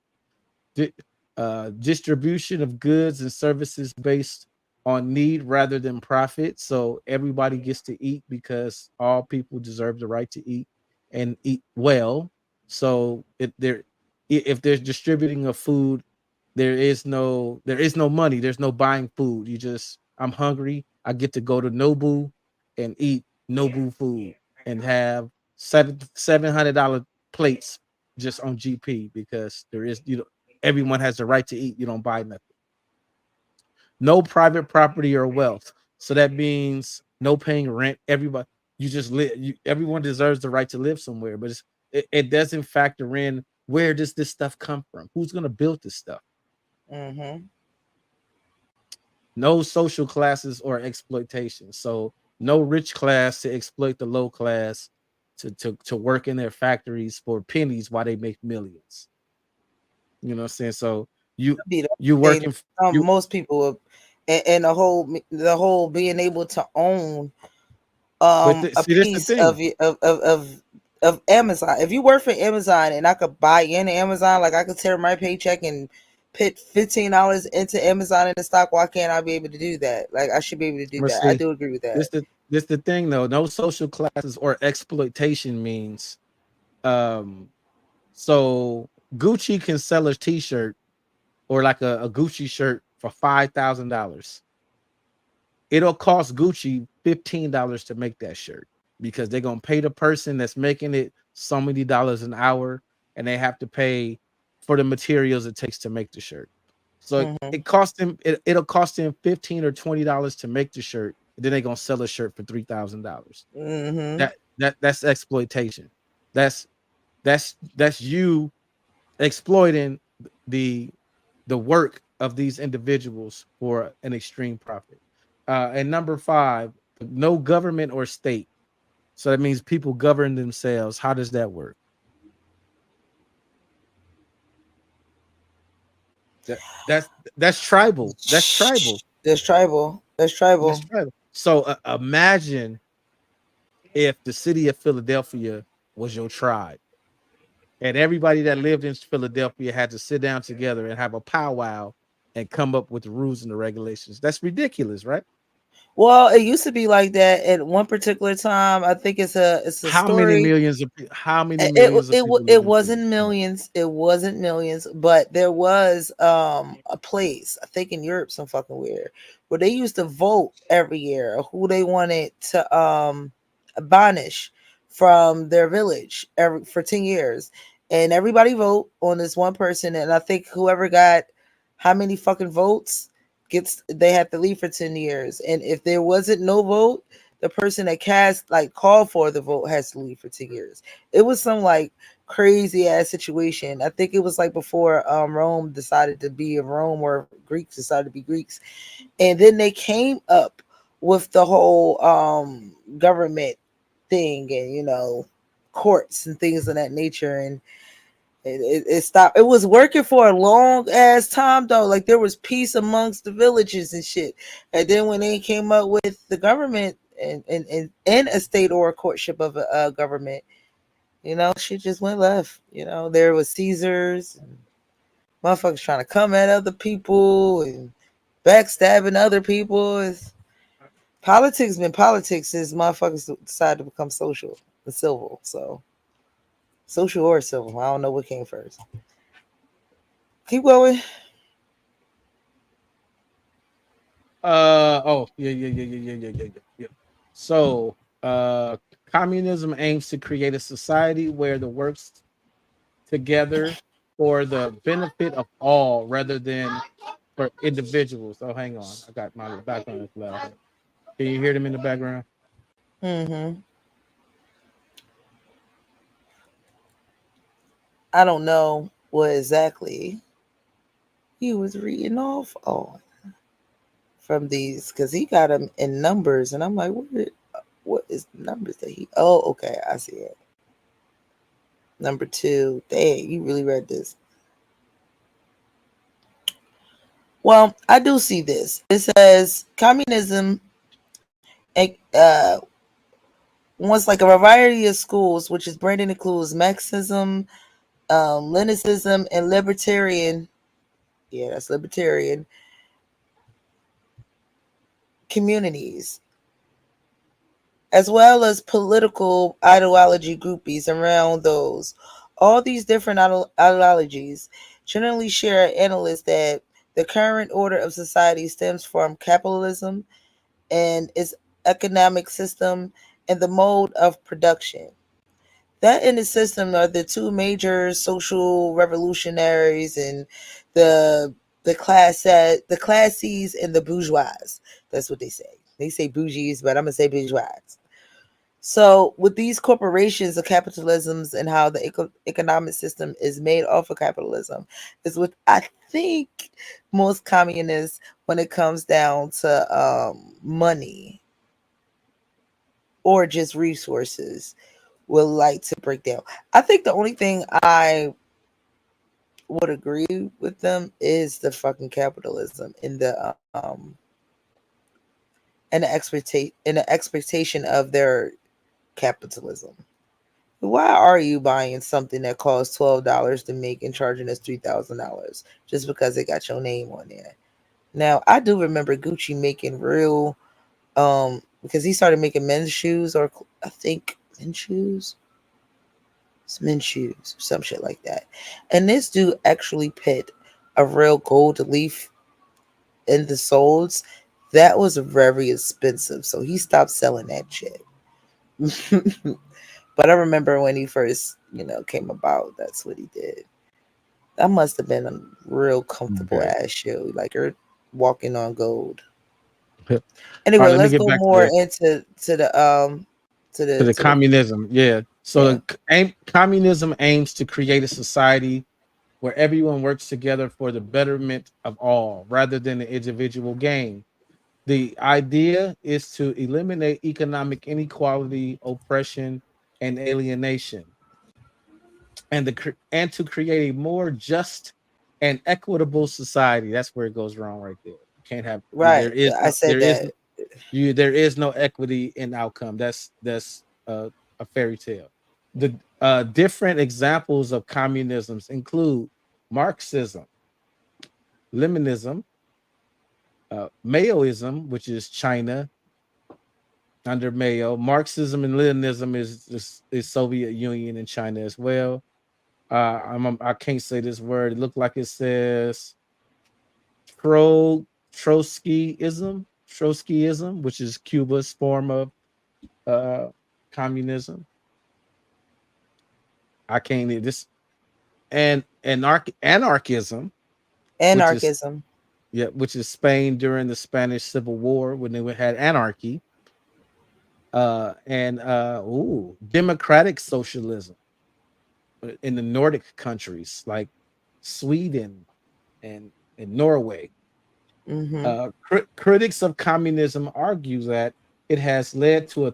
A: Distribution of goods and services based on need rather than profit. So everybody gets to eat because all people deserve the right to eat and eat well. So if they're distributing a food There is no money. There's no buying food. You just, I'm hungry. I get to go to Nobu and eat Nobu food and have $700 plates just on GP, because there is, everyone has the right to eat. You don't buy nothing. No private property or wealth. So that means no paying rent. Everybody, you just live. Everyone deserves the right to live somewhere, but it doesn't factor in, where does this stuff come from? Who's gonna build this stuff?
B: Mm-hmm.
A: No social classes or exploitation. So no rich class to exploit the low class to work in their factories for pennies while they make millions. You know what I'm saying? So you
B: Be the
A: you
B: thing.
A: working you
B: Most people, and the whole being able to own a
A: see, that's the
B: piece of
A: thing.
B: y- of Amazon. If you work for Amazon and I could buy in Amazon, like I could tear my paycheck and put $15 into Amazon in the stock, why can't I be able to do that? Like I should be able to do
A: But
B: that. I
A: see,
B: do agree with
A: this
B: that.
A: the this the thing though. No social classes or exploitation means, um so Gucci can sell a t-shirt, or like a Gucci shirt, for $5,000. It'll cost Gucci $15 to make that shirt, because they're gonna pay the person that's making it so many dollars an hour, and they have to pay for the materials it takes to make the shirt. So
B: Mm-hmm.
A: it costs them, it'll cost them $15 or $20 to make the shirt, and then they're gonna sell a shirt for $3,000.
B: Mm-hmm.
A: That's exploitation. That's that's you exploiting the the work of these individuals for an extreme profit. And number five, no government or state. So that means people govern themselves. How does that work? That's tribal. That's tribal.
B: That's tribal. That's
A: That's
B: tribal.
A: tribal. So imagine if the city of Philadelphia was your tribe, and everybody that lived in Philadelphia had to sit down together and have a powwow and come up with the rules and the regulations. That's ridiculous, right?
B: Well, it used to be like that at one particular time. I think it's a story.
A: How many
B: It
A: millions of people live
B: it
A: in Philly?
B: wasn't millions. It wasn't millions, but there was a place, I think in Europe, some fucking weird, where they used to vote every year who they wanted to banish from their village every for 10 years. And everybody vote on this one person, and I think whoever got how many fucking votes gets, they have to leave for 10 years. And if there wasn't no vote, the person that cast, like, called for the vote has to leave for 10 years. It was some like crazy ass situation. I think it was like before Rome decided to be a Rome, or Greeks decided to be Greeks. And then they came up with the whole government thing, and courts and things of that nature. And it stopped. It was working for a long ass time though. Like there was peace amongst the villages and shit. And then when they came up with the government and a state or a courtship of a government, shit just went left. There was Caesars and motherfuckers trying to come at other people and backstabbing other people. Politics been politics since motherfuckers decided to become social and civil. So social or civil, I don't know what came first. Keep going.
A: Oh, yeah. So communism aims to create a society where the works together for the benefit of all rather than for individuals. Oh, hang on. I got my background loud. Can you hear them in the background?
B: Mm-hmm. I don't know what exactly he was reading off on from these, because he got them in numbers, and I'm like, what is the numbers that he? Oh, okay, I see it. Number two. Dang, you really read this. Well, I do see this. It says communism uh, wants like a variety of schools, which is branding includes Marxism, Leninism, and libertarian. Yeah, that's libertarian communities, as well as political ideology groupies around those. All these different ideologies generally share analysts that the current order of society stems from capitalism and its economic system and the mode of production. That in the system are the two major social revolutionaries and the the classies and the bourgeois. That's what they say. They say bougies, but I'm gonna say bourgeois. So with these corporations, the capitalisms and how the economic system is made off of capitalism is what I think most communists, when it comes down to money or just resources, will like to break down. I think the only thing I would agree with them is the fucking capitalism and the expectation of their capitalism. Why are you buying something that costs $12 to make and charging us $3,000 just because it got your name on there? Now I do remember Gucci making real because he started making men's shoes, or I think men's shoes, men's shoes, some shit like that. And this dude actually put a real gold leaf in the soles. That was very expensive, so he stopped selling that shit. But I remember when he first, came about, that's what he did. That must have been a real comfortable
A: Okay.
B: ass shoe. Like you're walking on gold.
A: All right,
B: Anyway,
A: let me
B: let's
A: get
B: go
A: back to
B: more
A: the
B: into to the
A: communism. Yeah. So
B: yeah.
A: communism aims to create a society where everyone works together for the betterment of all rather than the individual gain. The idea is to eliminate economic inequality, oppression, and alienation, and to create a more just and equitable society. That's where it goes wrong right there. You can't have
B: Right. I said that.
A: there is no equity in outcome. That's a fairy tale. The different examples of communisms include Marxism, Leninism, Maoism, which is China under Mao. Marxism and Leninism is Soviet Union and China as well. I can't say this word. It looked like it says Trotskyism, which is Cuba's form of uh, communism. I can't this and anarchism, which is
B: Anarchism.
A: yeah, which is Spain during the Spanish Civil War when they had anarchy. And democratic socialism in the Nordic countries like Sweden and Norway.
B: Mm-hmm.
A: Critics of communism argue that it has led to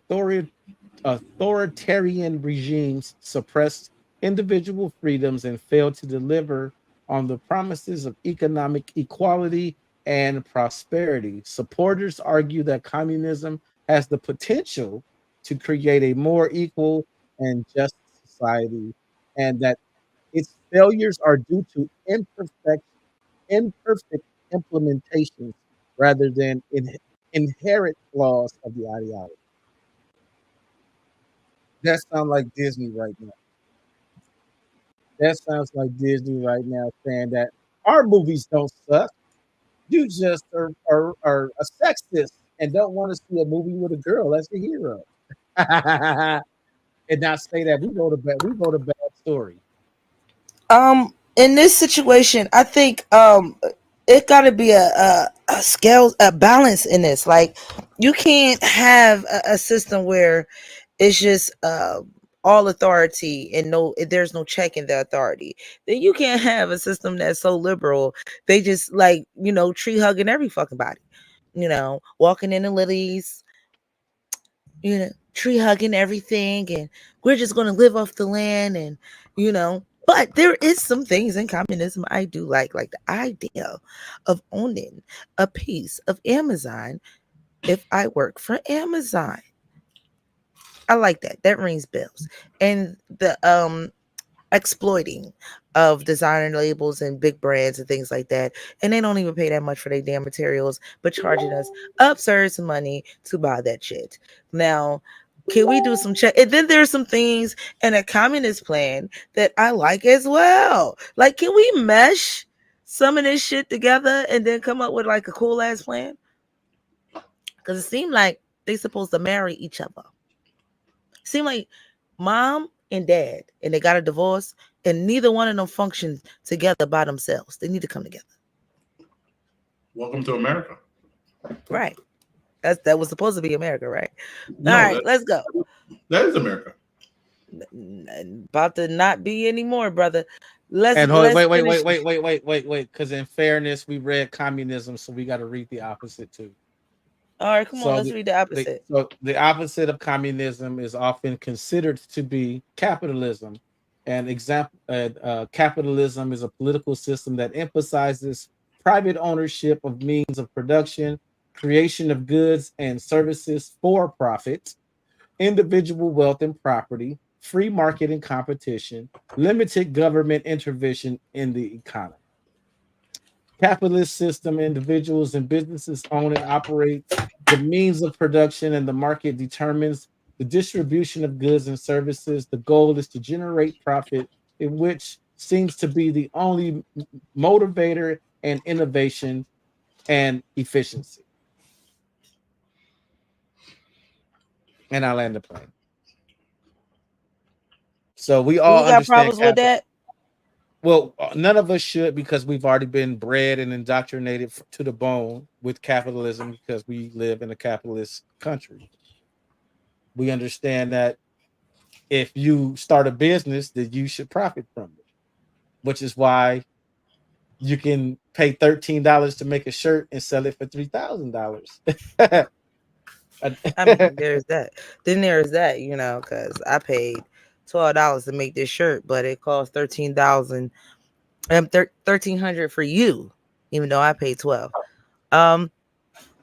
A: authoritarian regimes, suppressed individual freedoms, and failed to deliver on the promises of economic equality and prosperity. Supporters argue that communism has the potential to create a more equal and just society, and that its failures are due to imperfect implementations rather than inherent flaws of the ideology. That sounds like Disney right now. That sounds like Disney right now saying that our movies don't suck. You just are a sexist and don't want to see a movie with a girl as the hero. And not say that we wrote a bad story.
B: In this situation, I think it got to be a scale, a balance in this. Like you can't have a system where it's just all authority and there's no check in the authority. Then you can't have a system that's so liberal they just like tree hugging every fucking body, walking in the lilies, tree hugging everything, and we're just going to live off the land, and but there is some things in communism I do like the idea of owning a piece of Amazon. If I work for Amazon, I like that. That rings bells. And the exploiting of designer labels and big brands and things like that. And they don't even pay that much for their damn materials, but charging us absurd money to buy that shit. Now, Can we do some check? And then there's some things in a communist plan that I like as well. Like, can we mesh some of this shit together and then come up with like a cool ass plan? Because it seemed like they supposed to marry each other. It seemed like mom and dad, and they got a divorce, and neither one of them functions together by themselves. They need to come together.
J: Welcome to America.
B: Right. That was supposed to be America, right?
J: No,
B: All right, let's go.
J: That is America.
B: About to not be anymore, brother. Let's
A: wait. Because in fairness, we read communism, so we got to read the opposite too.
B: All right, come on, let's read the opposite.
A: So the opposite of communism is often considered to be capitalism. An example, capitalism is a political system that emphasizes private ownership of means of production, creation of goods and services for profit, individual wealth and property, free market and competition, limited government intervention in the economy. Capitalist system, individuals and businesses own and operate the means of production, and the market determines the distribution of goods and services. The goal is to generate profit, in which seems to be the only motivator and innovation and efficiency. And I land the plane. So we all
B: got
A: understand
B: problems with that.
A: Well, none of us should, because we've already been bred and indoctrinated to the bone with capitalism, because we live in a capitalist country. We understand that if you start a business, that you should profit from it, which is why you can pay $13 to make a shirt and sell it for $3,000.
B: I mean, there's that. Then there's that, because I paid $12 to make this shirt, but it cost $13,100 for you, even though I paid $12.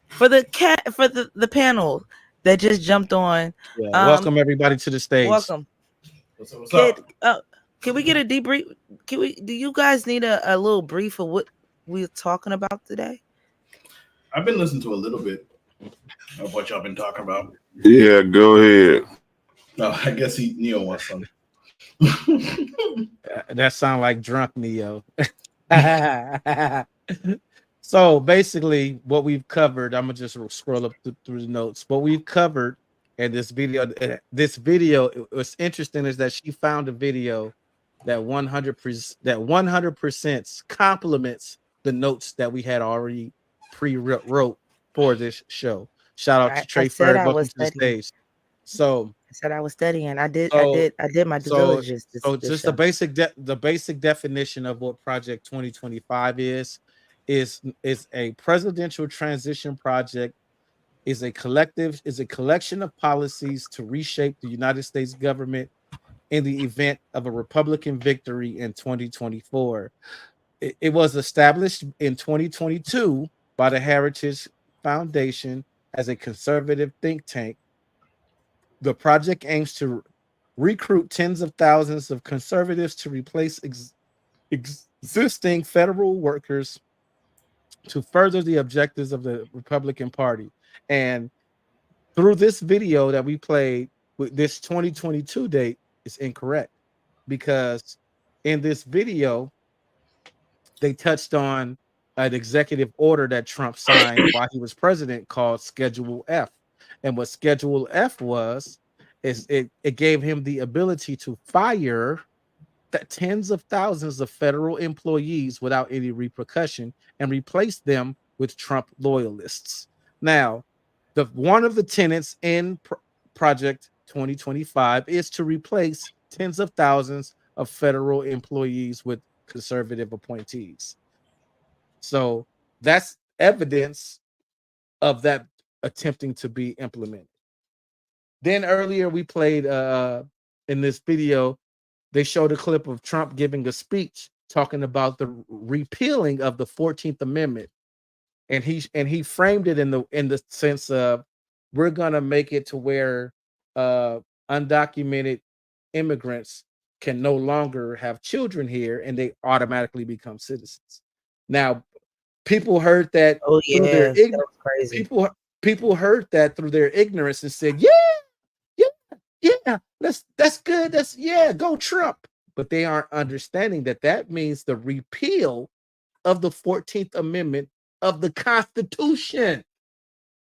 B: For the panel that just jumped on.
A: Welcome everybody to the stage.
B: Welcome.
J: What's up?
B: Can we get a debrief? Do you guys need a little brief of what we're talking about today?
J: I've been listening to a little bit of what y'all been talking about.
K: Yeah, go ahead.
J: No, I guess Neo wants something.
A: That sound like drunk Neo. So basically, what we've covered, I'm gonna just scroll up through the notes. What we've covered in this video, what's interesting is that she found a video that 100% complements the notes that we had already pre-wrote for this show. Shout out to Trey Ferd, welcome to the stage. So
B: I said I was studying. I did my due diligence.
A: So just the basic definition of what Project 2025 is a presidential transition project, is a collection of policies to reshape the United States government in the event of a Republican victory in 2024. It was established in 2022 by the Heritage Foundation as a conservative think tank. The project aims to recruit tens of thousands of conservatives to replace existing federal workers to further the objectives of the Republican Party. And through this video that we played, with this 2022 date is incorrect, because in this video they touched on an executive order that Trump signed while he was president called Schedule F. And what Schedule F was is it gave him the ability to fire tens of thousands of federal employees without any repercussion and replace them with Trump loyalists. Now, one of the tenets in Project 2025 is to replace tens of thousands of federal employees with conservative appointees. So that's evidence of that attempting to be implemented. Then earlier we played in this video, they showed a clip of Trump giving a speech talking about the repealing of the 14th Amendment. And he framed it in the sense of, we're gonna make it to where undocumented immigrants can no longer have children here and they automatically become citizens. Now, people heard that through their ignorance. People heard that through their ignorance and said, yeah, Yeah, that's good. That's go Trump. But they aren't understanding that that means the repeal of the 14th Amendment of the Constitution,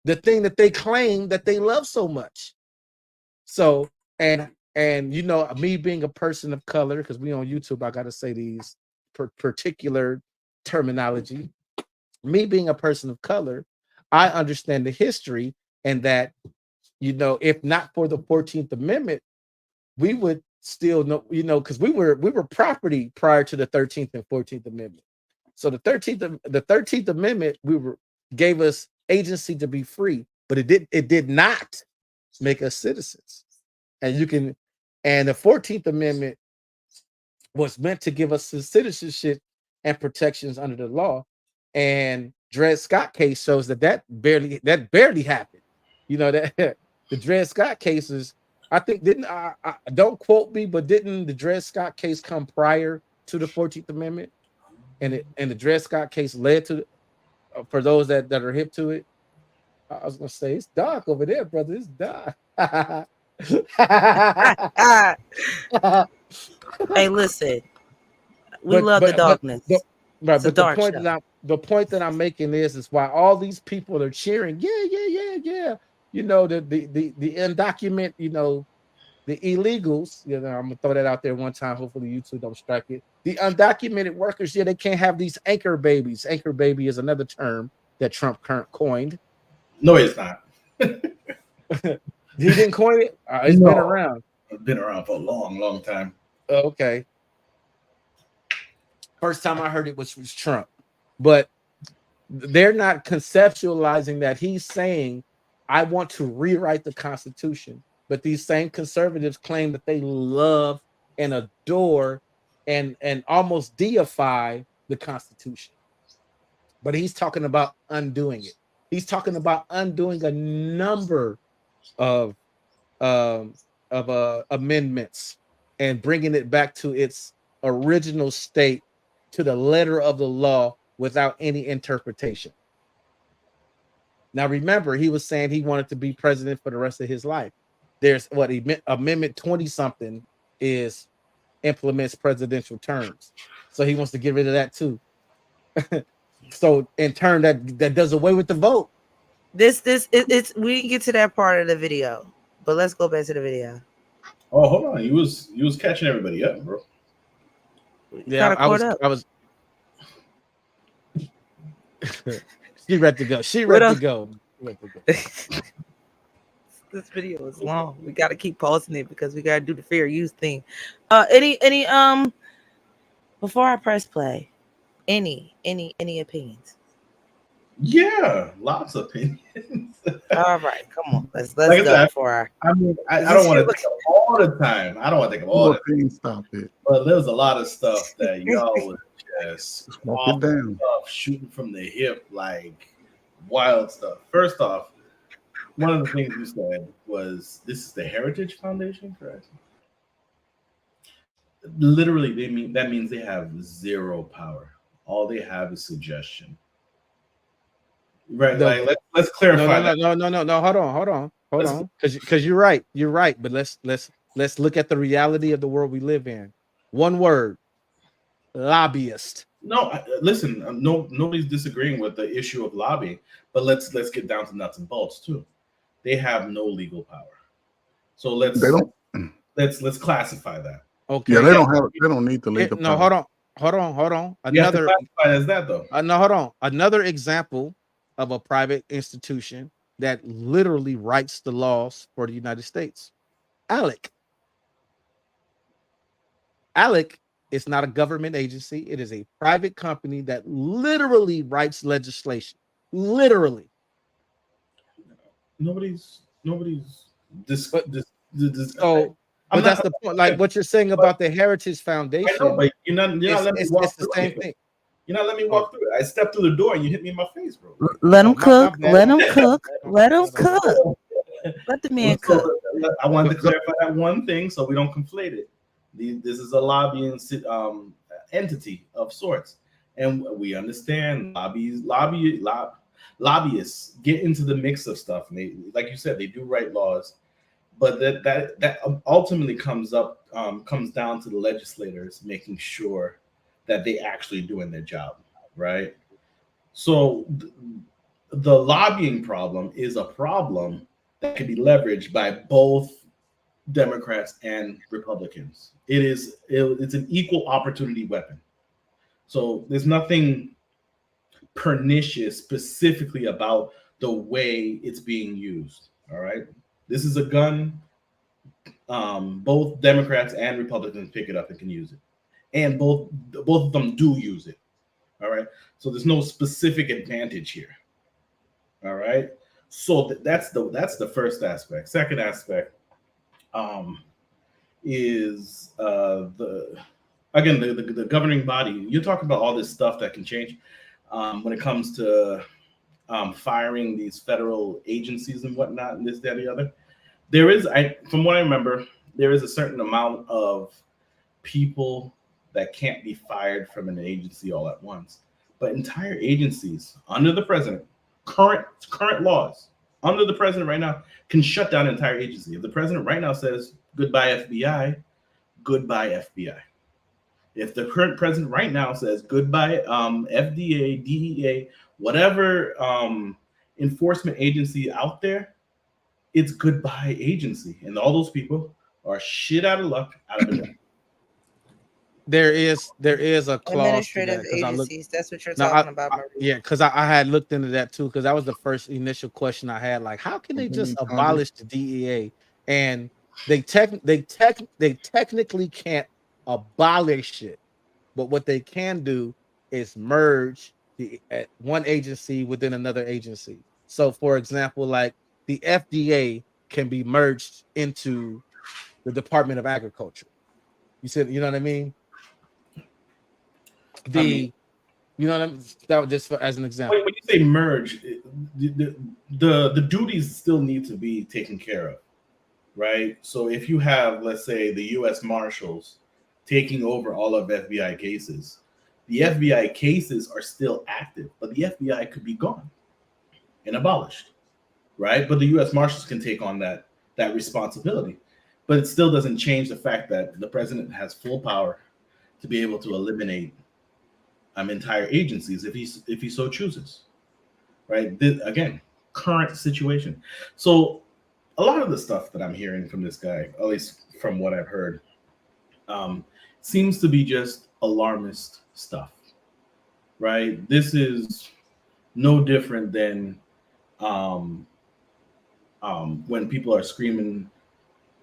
A: the thing that they claim that they love so much. So, and you know, me being a person of color, because we on YouTube, I got to say these particular terminology. Me being a person of color, I understand the history, and that, you know, if not for the 14th Amendment, we would still know, you know, because we were property prior to the 13th and 14th Amendment. So the 13th Amendment gave us agency to be free, but it did not make us citizens. And the 14th Amendment was meant to give us citizenship and protections under the law. And Dred Scott case shows that barely happened. You know, that the Dred Scott cases, I think, didn't I don't quote me, but didn't the Dred Scott case come prior to the 14th Amendment? And the Dred Scott case led to, for those that are hip to it. I was gonna say it's dark over there, brother. It's dark.
B: Hey, listen, we love the darkness.
A: But
B: the
A: point that I'm making is why all these people are cheering. Yeah. You know, the undocumented, you know, the illegals. You know, I'm gonna throw that out there one time. Hopefully, YouTube don't strike it. The undocumented workers. Yeah, they can't have these anchor babies. Anchor baby is another term that Trump coined.
J: No, it's not.
A: He didn't coin it. It's been around.
J: It's been around for a long time.
A: Okay. First time I heard it was Trump, but they're not conceptualizing that he's saying, I want to rewrite the Constitution. But these same conservatives claim that they love and adore and almost deify the Constitution. But he's talking about undoing it. He's talking about undoing a number of amendments and bringing it back to its original state, to the letter of the law, without any interpretation. Now, remember, he was saying he wanted to be president for the rest of his life. There's Amendment 20 something is implements presidential terms. So he wants to get rid of that too. So in turn, that does away with the vote.
B: It's we didn't get to that part of the video, but let's go back to the video.
J: Oh, hold on. You was catching everybody up, bro.
A: Yeah, I was. She ready to go. She ready to go.
B: This video is long. We got to keep pausing it because we got to do the fair use thing. Any before I press play, any opinions?
J: Yeah, lots of opinions.
B: All right, come on. Let's like go for
J: I mean, I don't want to take up all the time. I don't want to take up all the time.
L: Stop it.
J: But there's a lot of stuff that y'all was just
L: walk it down.
J: Stuff, shooting from the hip, like wild stuff. First off, one of the things you said was this is the Heritage Foundation, correct? Literally, that means they have zero power. All they have is suggestion. Right, like let's clarify.
A: No. Hold on. Because you're right. But let's look at the reality of the world we live in. One word: lobbyist.
J: No, listen. Nobody's disagreeing with the issue of lobbying, but let's get down to nuts and bolts too. They have no legal power, so let's classify that.
L: Okay. Yeah, they don't need the legal power.
A: No, hold on. Another
J: classify as that though.
A: No, hold on. Another example of a private institution that literally writes the laws for the United States. ALEC is not a government agency. It is a private company that literally writes legislation. Literally.
J: Nobody's
A: but that's the point. Like what you're saying about the Heritage Foundation.
J: I know, but you're not letting me walk through
A: the same thing.
J: You're not letting me walk through it. I stepped through the door and you hit me in my face, bro.
B: Let him cook. Let him cook. Let him cook. Let the man cook.
J: I wanted to clarify that one thing so we don't conflate it. This is a lobbying entity of sorts, and we understand lobbyists get into the mix of stuff. And they, like you said, they do write laws, But that ultimately comes down to the legislators making sure that they actually doing their job, right? So the lobbying problem is a problem that can be leveraged by both Democrats and Republicans. It's an equal opportunity weapon. So there's nothing pernicious specifically about the way it's being used. All right, this is a gun. Both Democrats and Republicans pick it up and can use it, and both of them do use it. All right, so there's no specific advantage here. All right, so that's the first aspect. Second aspect is the governing body. You're talking about all this stuff that can change when it comes to firing these federal agencies and whatnot, and this, that, and the other. There is, from what I remember, there is a certain amount of people that can't be fired from an agency all at once. But entire agencies under the president, current laws under the president right now, can shut down an entire agency. If the president right now says goodbye FBI, goodbye FBI. If the current president right now says goodbye FDA, DEA, whatever enforcement agency out there, it's goodbye agency, and all those people are shit out of luck, out of a job.
A: There is a clause
B: Administrative agencies. That's what you're talking about, Marie.
A: Yeah, because I had looked into that too, because that was the first initial question I had. Like, how can they just abolish the DEA? And they technically can't abolish it, but what they can do is merge one agency within another agency. So, for example, like the FDA can be merged into the Department of Agriculture. You know what I mean? You know what I mean? That was just as an example.
J: When you say merge, the duties still need to be taken care of, right? So if you have, let's say, the U.S. Marshals taking over all of FBI cases, the FBI cases are still active, but the FBI could be gone and abolished, right? But the U.S. Marshals can take on that responsibility, but it still doesn't change the fact that the president has full power to be able to eliminate entire agencies if he so chooses, right? Again, current situation. So a lot of the stuff that I'm hearing from this guy, at least from what I've heard, seems to be just alarmist stuff, right? This is no different than when people are screaming,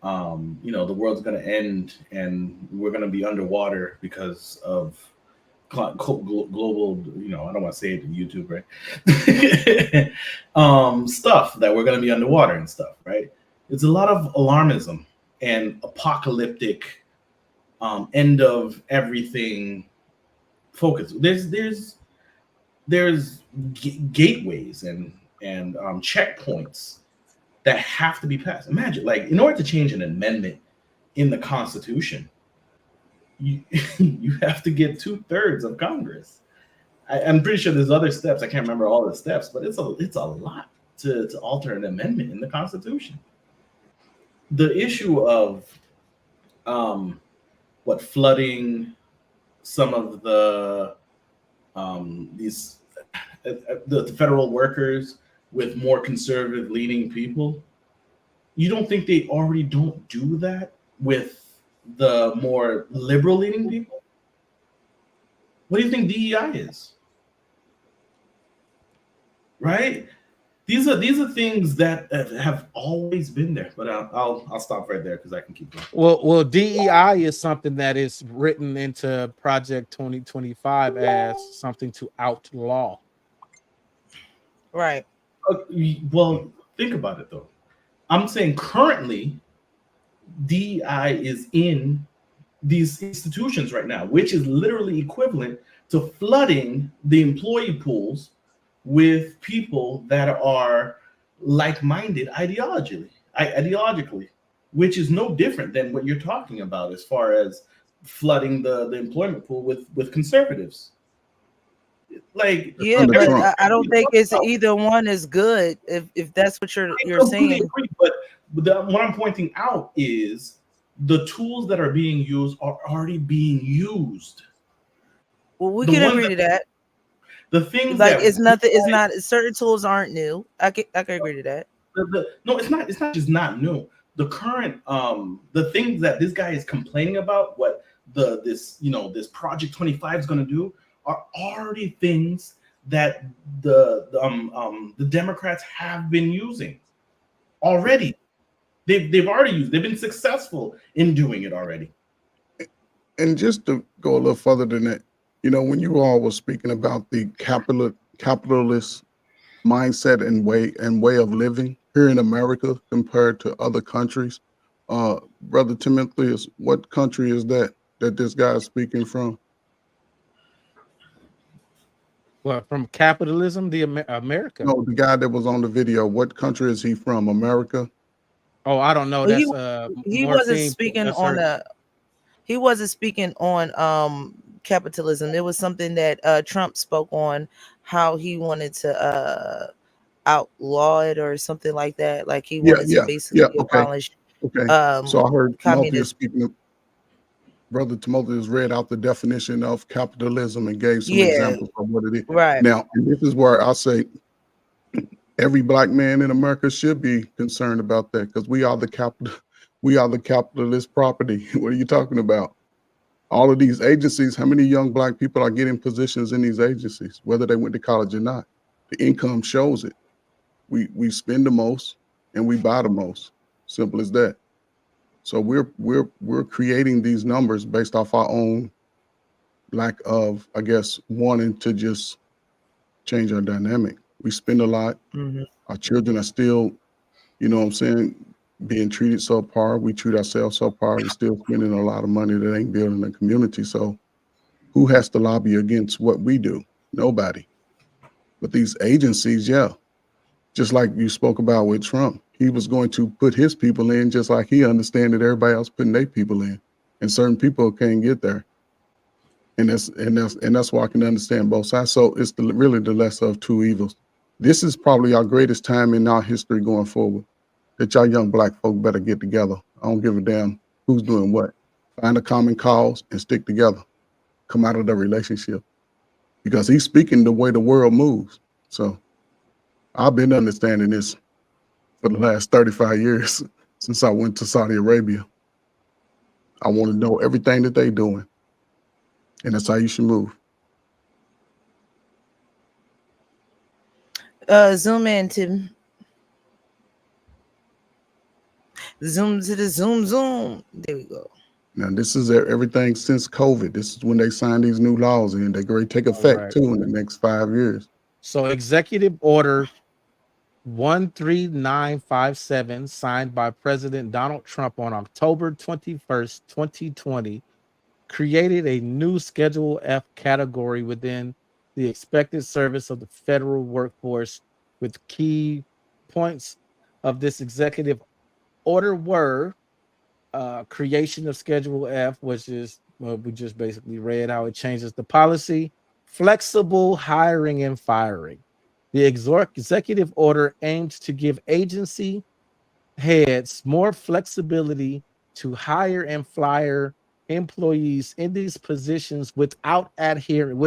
J: the world's going to end and we're going to be underwater because of global, I don't want to say it to YouTube, right? Stuff that we're going to be underwater and stuff, right? It's a lot of alarmism and apocalyptic, end of everything focus. There's gateways and checkpoints that have to be passed. Imagine, like, in order to change an amendment in the Constitution, you have to get 2/3 of Congress. I'm pretty sure there's other steps. I can't remember all the steps, but it's a lot to alter an amendment in the Constitution. The issue of flooding some of the federal workers with more conservative leaning people. You don't think they already don't do that with the more liberal leaning people? What do you think DEI is? Right? These are things that have always been there. But I'll stop right there because I can keep going.
A: Well, DEI is something that is written into Project 2025 as something to outlaw.
B: Right.
J: Well, think about it though. I'm saying currently DEI is in these institutions right now, which is literally equivalent to flooding the employee pools with people that are like-minded ideologically, which is no different than what you're talking about as far as flooding the employment pool with conservatives. Like,
B: Yeah,
L: Under
B: but
L: Trump.
B: I don't think it's either one is good if that's what you're
J: completely
B: saying.
J: agree, but what I'm pointing out is the tools that are being used are already being used.
B: Well, we
J: The
B: can
J: ones
B: agree to that.
J: the things
B: Like
J: that
B: it's nothing. It's not. Certain tools aren't new. I can agree to that.
J: no, it's not just not new. The current the things that this guy is complaining about, what this Project 25 is going to do, are already things that the Democrats have been using already. They've already used. They've been successful in doing it already.
L: And just to go a little further than that, you know, when you all were speaking about the capitalist mindset and way of living here in America compared to other countries, Brother Timothy, what country is that this guy is speaking from?
A: Well, from capitalism, the America.
L: No, the guy that was on the video. What country is he from? America?
A: Oh, I don't know.
B: Well,
A: That's
B: he wasn't
A: Morphine.
B: speaking
A: That's
B: on
A: her.
B: he wasn't speaking on capitalism. It was something that Trump spoke on, how he wanted to outlaw it or something like that. Like he
L: Yeah,
B: wanted to
L: yeah, yeah.
B: basically
L: Okay,
B: abolish
L: okay. So I heard Timothy
B: communism.
L: speaking. Brother Timothy has read out the definition of capitalism and gave some
B: Yeah,
L: examples of what it is.
B: right.
L: Now, and this is where I say every black man in America should be concerned about that because we are the capitalist property. What are you talking about? All of these agencies, how many young black people are getting positions in these agencies, whether they went to college or not? The income shows it. We spend the most and we buy the most. Simple as that. So we're creating these numbers based off our own lack of, I guess, wanting to just change our dynamic. We spend a lot.
B: Mhm.
L: Our children are still, you know what I'm saying, being treated subpar. We treat ourselves subpar. We're still spending a lot of money that ain't building a community. So who has to lobby against what we do? Nobody. But these agencies, yeah, just like you spoke about with Trump, he was going to put his people in just like he understand that everybody else putting their people in. And certain people can't get there. And that's why I can understand both sides. So it's really the lesser of two evils. This is probably our greatest time in our history going forward. That y'all young black folk better get together. I don't give a damn who's doing what. Find a common cause and stick together. Come out of the relationship. Because he's speaking the way the world moves. So I've been understanding this for the last 35 years since I went to Saudi Arabia. I want to know everything that they're doing. And that's how you should move.
B: Zoom in, Tim. Zoom to the zoom. There we go.
L: Now, this is everything since COVID. This is when they signed these new laws and they're going to take effect
A: Right.
L: too in the next 5 years.
A: So Executive Order 13957, signed by President Donald Trump on October 21st, 2020, created a new Schedule F category within the expected service of the federal workforce, with key points of this executive order were creation of Schedule F, which is, well, we just basically read how it changes the policy, flexible hiring and firing. The executive order aims to give agency heads more flexibility to hire and fire employees in these positions without adhering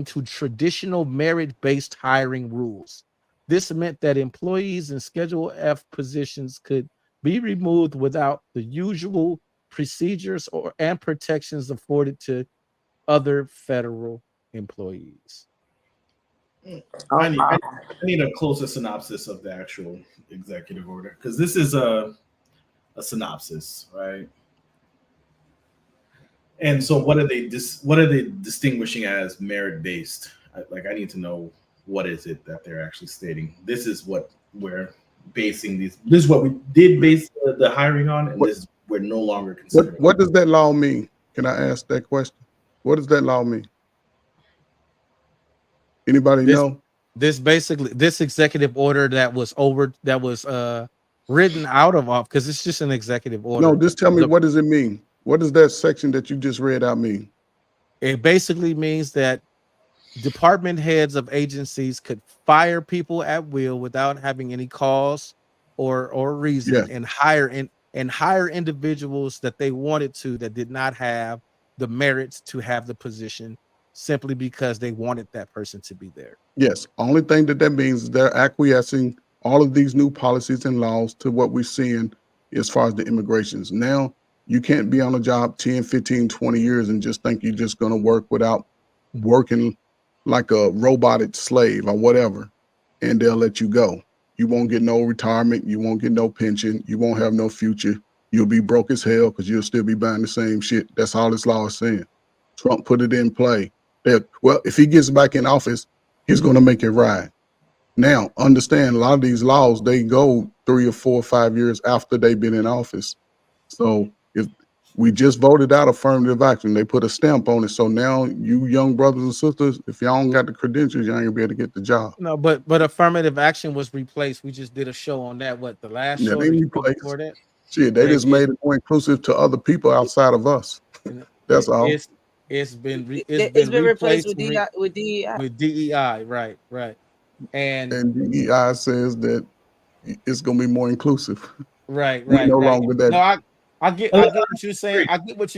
A: to traditional merit-based hiring rules. This meant that employees in Schedule F positions could be removed without the usual procedures and protections afforded to other federal employees.
J: I need a closer synopsis of the actual executive order because this is a synopsis, right? And so, what are they distinguishing as merit based? I need to know what is it that they're actually stating. This is what we're basing these. This is what we did base the hiring on, and this we're no longer considering.
L: What does that law mean? Can I ask that question? What does that law mean? Anybody know?
A: This basically, this executive order that was written out of off, because it's just an executive order.
L: No, just tell me, what does it mean? What does that section that you just read out mean?
A: It basically means that department heads of agencies could fire people at will without having any cause or reason,
L: Yeah.
A: and hire individuals that they wanted to, that did not have the merits to have the position, simply because they wanted that person to be there.
L: Yes. Only thing that means is they're acquiescing all of these new policies and laws to what we're seeing as far as the immigrations. Now, you can't be on a job 10, 15, 20 years and just think you're just going to work without working like a robotic slave or whatever, and they'll let you go. You won't get no retirement. You won't get no pension. You won't have no future. You'll be broke as hell because you'll still be buying the same shit. That's all this law is saying. Trump put it in play. That, well, if he gets back in office, he's going to make it right. Now, understand, a lot of these laws, they go 3 or 4 or 5 years after they've been in office. So if we just voted out affirmative action, they put a stamp on it. So now you young brothers and sisters, if y'all don't got the credentials, you ain't gonna be able to get the job.
A: No, but affirmative action was replaced. We just did a show on that. What, the last
L: Yeah,
A: show,
L: they
A: or the show
L: replaced.
A: before that?
L: Shit, they just made it more inclusive to other people outside of us. That's all.
A: It's been
B: It's been replaced with
A: DEI.
B: DEI.
A: With DEI, right. And
L: DEI says that it's gonna be more inclusive.
A: right.
L: We no longer that.
A: No, I get what you're saying. I get what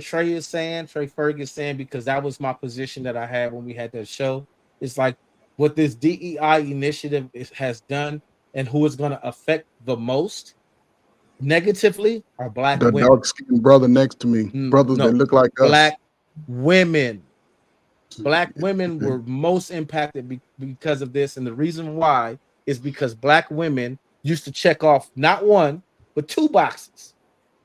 A: Trey is saying. Trey Ferg is saying, because that was my position that I had when we had that show. It's like what this DEI initiative has done, and who is going to affect the most negatively are black
L: The
A: women.
L: dark-skinned brother next to me, brothers that look like us.
A: Black women. Black women were most impacted because of this, and the reason why is because black women used to check off not one but 2 boxes.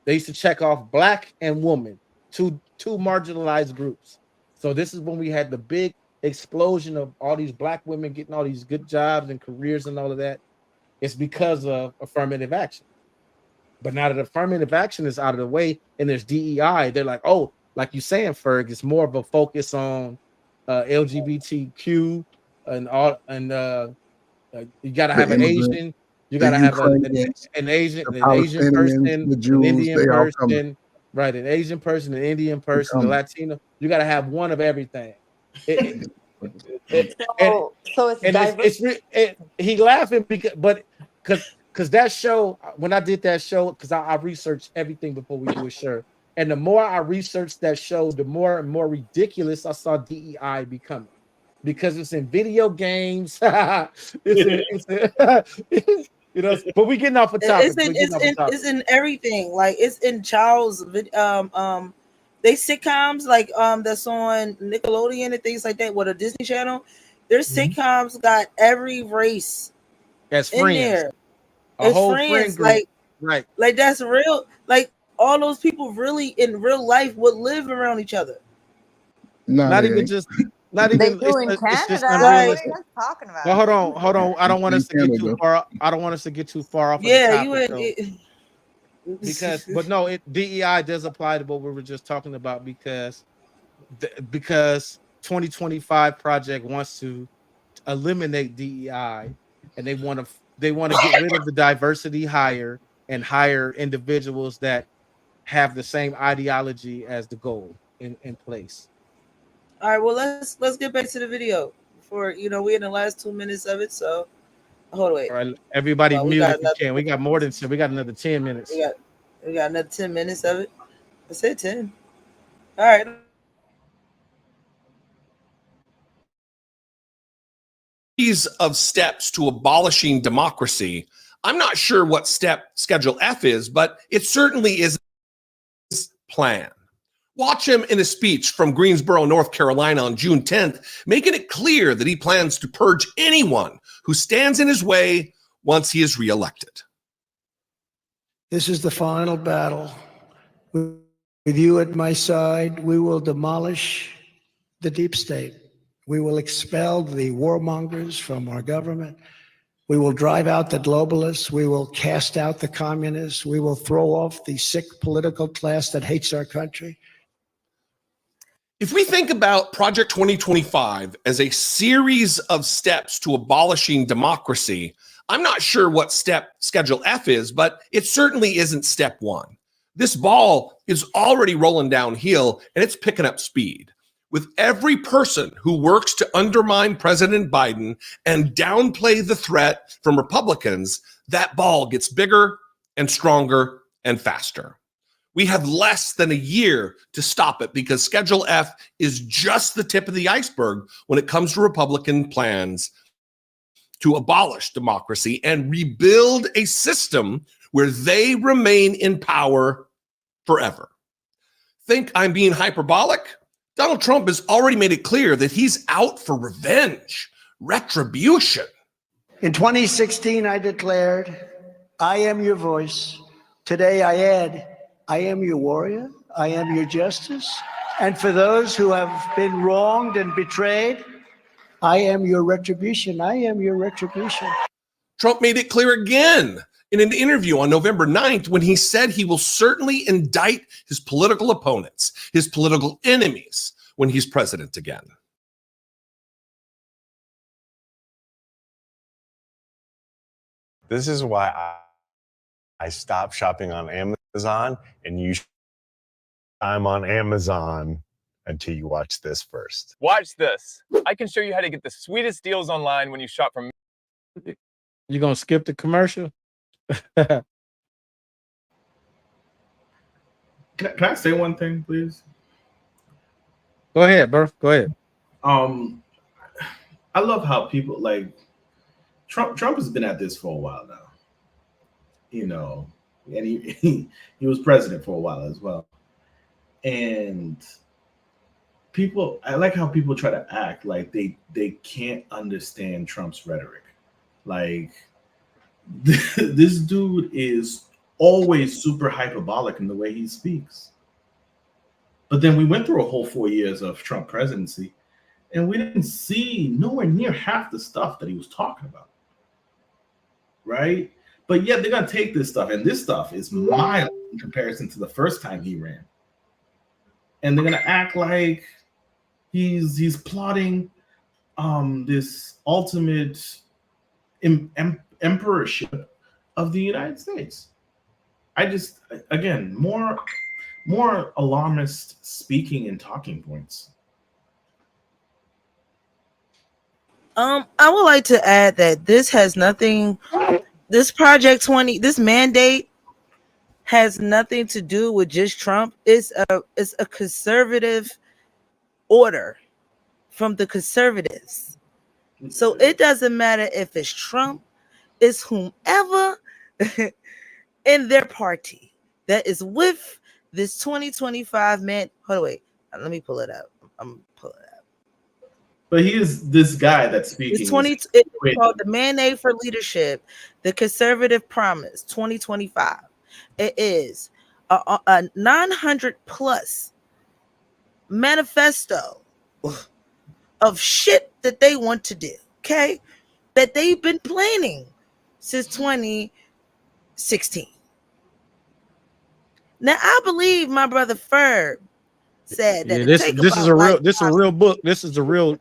A: They used to check off black and woman, two marginalized groups. So this is when we had the big explosion of all these black women getting all these good jobs and careers and all of that. It's because of affirmative action. But now that affirmative action is out of the way and there's DEI, they're like, oh, like you saying, Ferg, it's more of a focus on LGBTQ and all, and you got to have an Asian, you got to have an Asian person,
L: the Jews,
A: an Indian
L: they all come.
A: person, right? An Asian person, an Indian person, a Latino. You got to have one of everything.
M: So it's diverse.
A: He laughing because that show, when I did that show, because I researched everything before we do a show, and the more I researched that show, the more and more ridiculous I saw DEI becoming, because it's in video games. You know, but we getting off a topic.
B: It's in everything. Like, it's in Charles. They sitcoms like that's on Nickelodeon and things like that. What, a Disney Channel? Their sitcoms got every race
A: as
B: in
A: friends.
B: there.
A: A whole friend group.
B: Like that's real. Like, all those people really in real life would live around each other.
A: Not even.
M: They do in Canada. What are you talking about?
A: Well, hold on. I don't want us to get too far. I don't want us to get too far off.
B: Yeah,
A: of the topic, but no, DEI does apply to what we were just talking about, because 2025 project wants to eliminate DEI, and they want to get rid of the diversity hire and hire individuals that have the same ideology as the goal in place.
B: All right, well, let's get back to the video. Before, we're in the last 2 minutes of it, so hold on.
A: All right, everybody mute if you can. We got more than 10. We got another 10 minutes.
B: We got another 10 minutes of it. I said 10. All right.
C: Of steps to abolishing democracy. I'm not sure what step Schedule F is, but it certainly is his plan. Watch him in a speech from Greensboro, North Carolina on June 10th, making it clear that he plans to purge anyone who stands in his way once he is reelected.
D: This is the final battle. With you at my side, we will demolish the deep state. We will expel the warmongers from our government. We will drive out the globalists. We will cast out the communists. We will throw off the sick political class that hates our country.
C: If we think about Project 2025 as a series of steps to abolishing democracy, I'm not sure what step Schedule F is, but it certainly isn't step 1. This ball is already rolling downhill and it's picking up speed. With every person who works to undermine President Biden and downplay the threat from Republicans, that ball gets bigger and stronger and faster. We have less than a year to stop it because Schedule F is just the tip of the iceberg when it comes to Republican plans to abolish democracy and rebuild a system where they remain in power forever. Think I'm being hyperbolic? Donald Trump has already made it clear that he's out for revenge, retribution.
D: In 2016, I declared, I am your voice. Today I add, I am your warrior. I am your justice. And for those who have been wronged and betrayed, I am your retribution. I am your retribution.
C: Trump made it clear again in an interview on November 9th when he said he will certainly indict his political opponents, his political enemies, when he's president again.
N: This is why I stopped shopping on Amazon, and I'm on Amazon until you watch this first.
O: Watch this. I can show you how to get the sweetest deals online when you shop from.
A: You gonna skip the commercial?
J: Can I say one thing, please?
A: Go ahead, bro. Go ahead.
J: I love how people like Trump has been at this for a while now. You know, and he was president for a while as well. And people, I like how people try to act like they can't understand Trump's rhetoric. Like this dude is always super hyperbolic in the way he speaks. But then we went through a whole 4 years of Trump presidency, and we didn't see nowhere near half the stuff that he was talking about. Right? But yet they're gonna take this stuff, and this stuff is mild in comparison to the first time he ran. And they're gonna act like he's plotting this ultimate emperorship of the United States. I just, again, more alarmist speaking and talking points.
B: I would like to add that this has nothing. This Project 20, this mandate has nothing to do with just Trump. It's a conservative order from the conservatives. So it doesn't matter if it's Trump, it's whomever in their party that is with this 2025 man. Hold on, wait. Let me pull it up. I'm pulling it up.
J: But he is this guy that's speaking.
B: It's called the Mandate for Leadership, the Conservative Promise 2025. It is a 900 plus manifesto of shit that they want to do, okay? That they've been planning since 2016. Now, I believe my brother Ferb said that
A: this is a real book. This is a real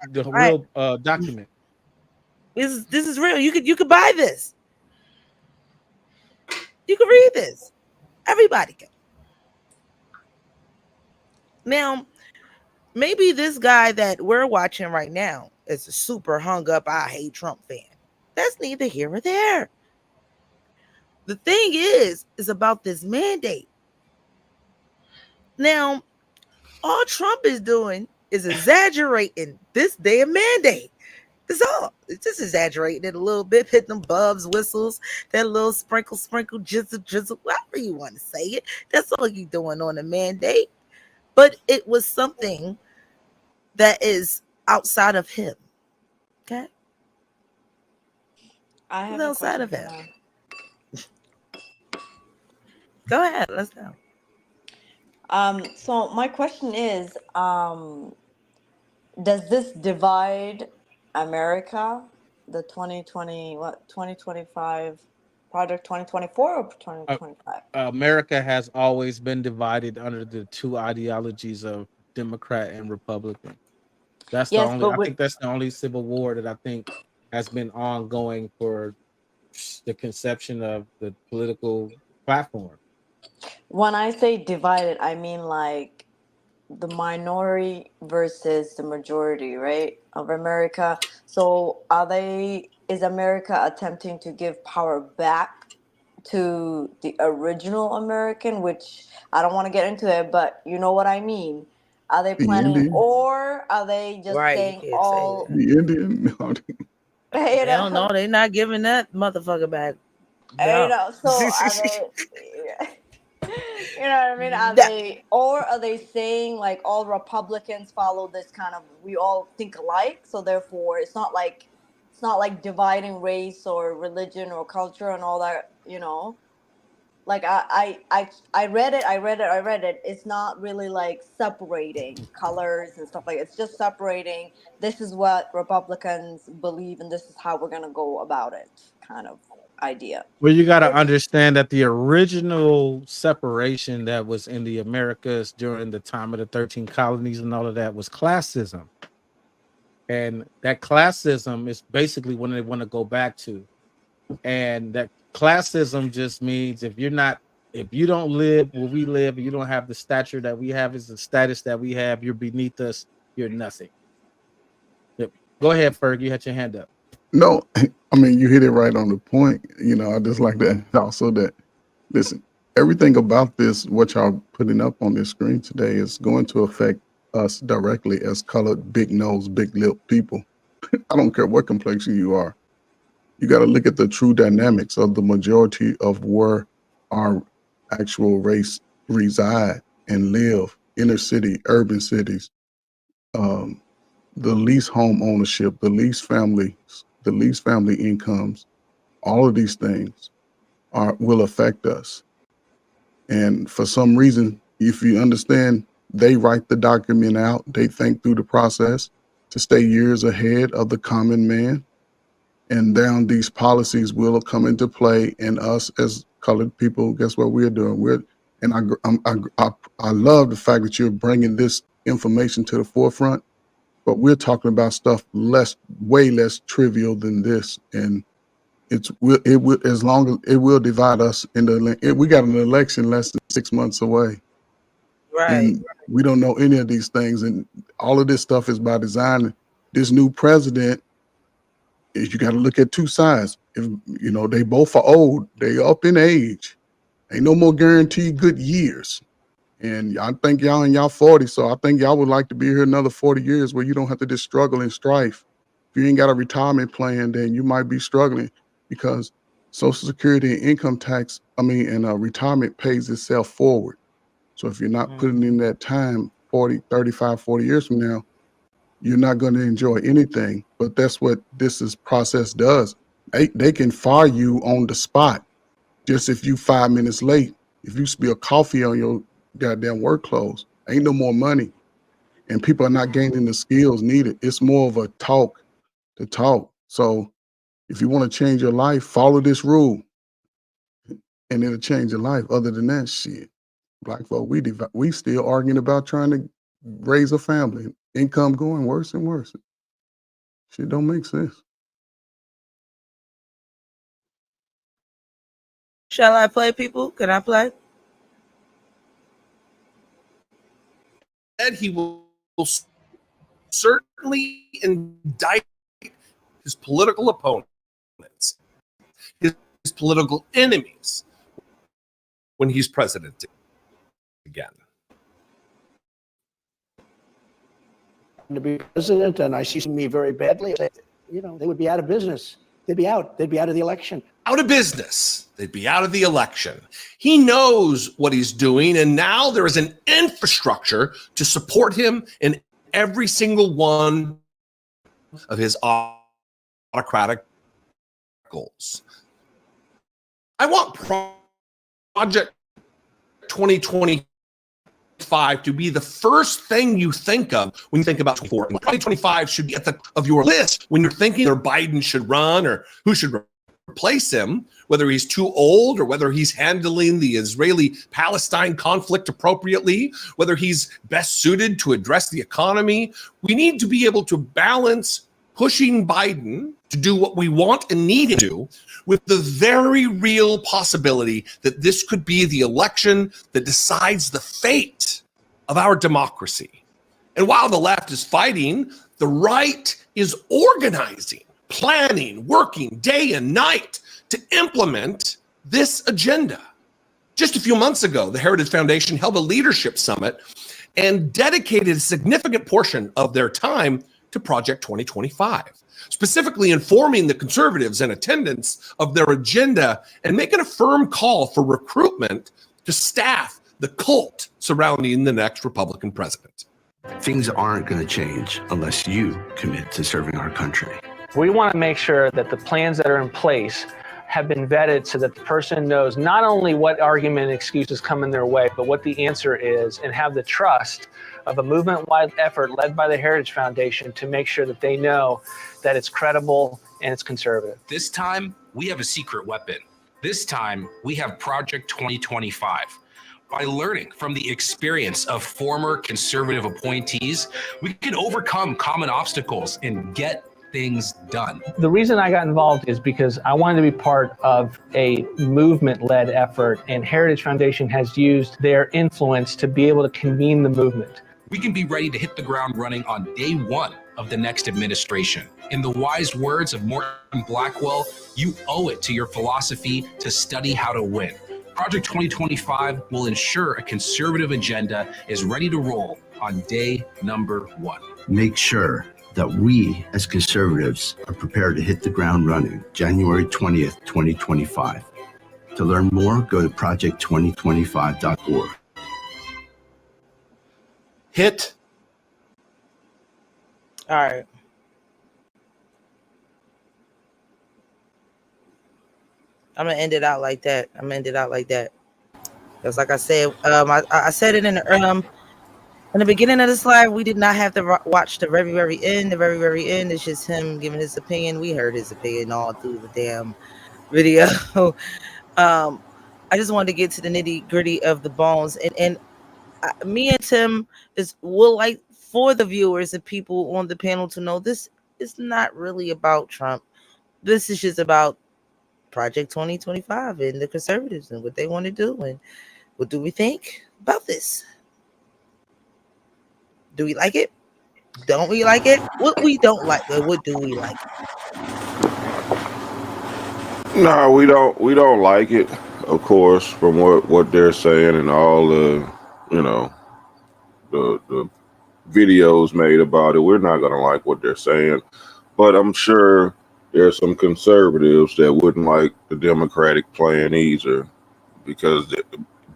A: document.
B: This is real. You could buy this. You can read this. Everybody can. Now, maybe this guy that we're watching right now is a super hung up, I hate Trump fan. That's neither here or there. The thing is about this mandate. Now, all Trump is doing is exaggerating this damn mandate. That's all. It's just exaggerating it a little bit, hitting them bubs, whistles, that little sprinkle, drizzle, whatever you want to say it. That's all you doing on the mandate. But it was something that is outside of him. Okay?
M: I have
B: outside of him. Go ahead. Let's go.
M: So my question is, does this divide America, the 2025 project 2024 or 2025?
A: America has always been divided under the two ideologies of Democrat and Republican. That's the only. I think that's the only civil war that I think has been ongoing for the conception of the political platform.
M: When I say divided, I mean like the minority versus the majority, right, of America. So is America attempting to give power back to the original American, which I don't want to get into it, but you know what I mean. Are they
L: The
M: planning,
L: Indian,
M: or are they just
B: Right, you
M: saying
B: can't say
M: all,
B: that.
L: the Indian. No,
M: you
B: They don't know.
M: know,
B: They not giving that motherfucker back.
M: you
B: No.
M: know, so are they, you know what I mean? Are
B: That-
M: they, or are they saying like all Republicans follow this kind of, we all think alike, so therefore it's not like dividing race or religion or culture and all that, you know? Like I read it, I read it. It's not really like separating colors and stuff like it's just separating this is what Republicans believe and this is how we're gonna go about it kind of idea.
A: Well, you got to
M: Which
A: understand that the original separation that was in the Americas during the time of the 13 colonies and all of that was classism. And that classism is basically what they want to go back to. And that classism just means if you don't live where we live, you don't have the stature that we have, is the status that we have, you're beneath us, you're nothing. Yep. Go ahead, Ferg. You had your hand up.
L: no, I mean you hit it right on the point. I just like that also that listen, everything about this, what y'all putting up on this screen today, is going to affect us directly as colored, big nose, big lip people. I don't care what complexion you are. You got to look at the true dynamics of the majority of where our actual race reside and live, inner city, urban cities, um, the least home ownership, the least family incomes, all of these things will affect us. And for some reason, if you understand, they write the document out, they think through the process to stay years ahead of the common man. And down these policies will come into play. And us as colored people, guess what we're doing? I love the fact that you're bringing this information to the forefront, but we're talking about stuff way less trivial than this. And it will, as long as it will divide us we got an election less than 6 months away,
B: Right.
L: and we don't know any of these things. And all of this stuff is by design. This new president, is you got to look at two sides. If they both are old, they up in age. Ain't no more guaranteed good years. And I think y'all in y'all 40s, so I think y'all would like to be here another 40 years where you don't have to just struggle and strife. If you ain't got a retirement plan, then you might be struggling because Social Security and income tax, and retirement pays itself forward. So if you're not putting in that time 40, 35, 40 years from now, you're not going to enjoy anything. But that's what process does. They can fire you on the spot just if you 5 minutes late. If you spill coffee on your goddamn work clothes, ain't no more money. And people are not gaining the skills needed. It's more of a talk to talk. So if you want to change your life, follow this rule and it'll change your life. Other than that, shit, black folk, we still arguing about trying to raise a family. Income going worse and worse. Shit don't make sense.
B: Shall I play, people? Can I play?
C: And he will certainly indict his political opponents, his political enemies, when he's president again.
D: To be president, and I see me very badly, they would be out of business. They'd be out. They'd be out of the election.
C: Out of business. They'd be out of the election. He knows what he's doing, and now there is an infrastructure to support him in every single one of his autocratic goals. I want Project 2025 to be the first thing you think of when you think about 2025 should be at the top of your list when you're thinking whether Biden should run or who should replace him, whether he's too old or whether he's handling the Israeli-Palestine conflict appropriately, whether he's best suited to address the economy. We need to be able to balance pushing Biden to do what we want and need him to do with the very real possibility that this could be the election that decides the fate of our democracy. And while the left is fighting, the right is organizing, planning, working day and night to implement this agenda. Just a few months ago, the Heritage Foundation held a leadership summit and dedicated a significant portion of their time to Project 2025, specifically informing the conservatives in attendance of their agenda and making a firm call for recruitment to staff the cult surrounding the next Republican president.
P: Things aren't going to change unless you commit to serving our country.
Q: We want to make sure that the plans that are in place have been vetted so that the person knows not only what argument and excuses come in their way, but what the answer is, and have the trust of a movement-wide effort led by the Heritage Foundation to make sure that they know that it's credible and it's conservative.
R: This time, we have a secret weapon. This time, we have Project 2025. By learning from the experience of former conservative appointees, we can overcome common obstacles and get things done.
Q: The reason I got involved is because I wanted to be part of a movement-led effort, and Heritage Foundation has used their influence to be able to convene the movement.
R: We can be ready to hit the ground running on day one of the next administration. In the wise words of Morton Blackwell, you owe it to your philosophy to study how to win. Project 2025 will ensure a conservative agenda is ready to roll on day number one.
P: Make sure that we as conservatives are prepared to hit the ground running January 20th, 2025. To learn more, go to project2025.org.
C: Hit.
B: All right. I'm gonna end it out like that. Because like I said, I said it in the beginning of this live, we did not have to watch the very, very end. The very, very end is just him giving his opinion. We heard his opinion all through the damn video. I just wanted to get to the nitty gritty of the bones, and me and Tim will like for the viewers and people on the panel to know this is not really about Trump. This is just about Project 2025 and the conservatives and what they want to do and what do we think about this. Do we like it? Don't we like it? What we don't like, but what do we like?
K: No, we don't like it, of course, from what they're saying and all the the videos made about it. We're not gonna like what they're saying, but I'm sure there's some conservatives that wouldn't like the Democratic plan either, because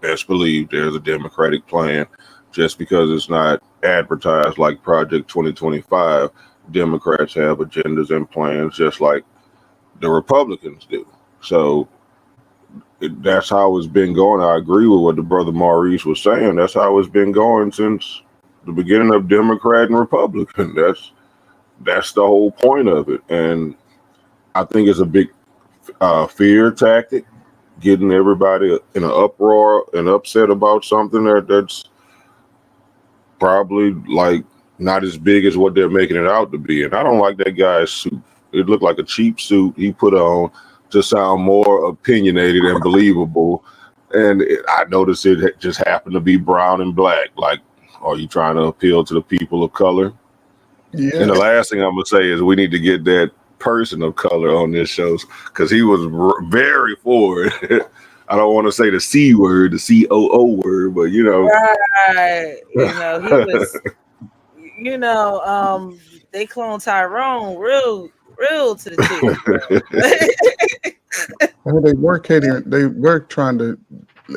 K: best believe there's a Democratic plan. Just because it's not advertised like Project 2025, Democrats have agendas and plans just like the Republicans do. So that's how it's been going. I agree with what the brother Maurice was saying. That's how it's been going since the beginning of Democrat and Republican. That's the whole point of it. And I think it's a big fear tactic, getting everybody in an uproar and upset about something that's probably like not as big as what they're making it out to be. And I don't like that guy's suit. It looked like a cheap suit he put on to sound more opinionated and believable. And I noticed it just happened to be brown and black. Like, are you trying to appeal to the people of color?
L: Yeah.
K: And the last thing I'm gonna say is we need to get that person of color on this show, because he was very forward. I don't want to say the C word, the COO word, but
B: right. He was, they cloned Tyrone real to the team.
L: Well, they were catering. They were trying to.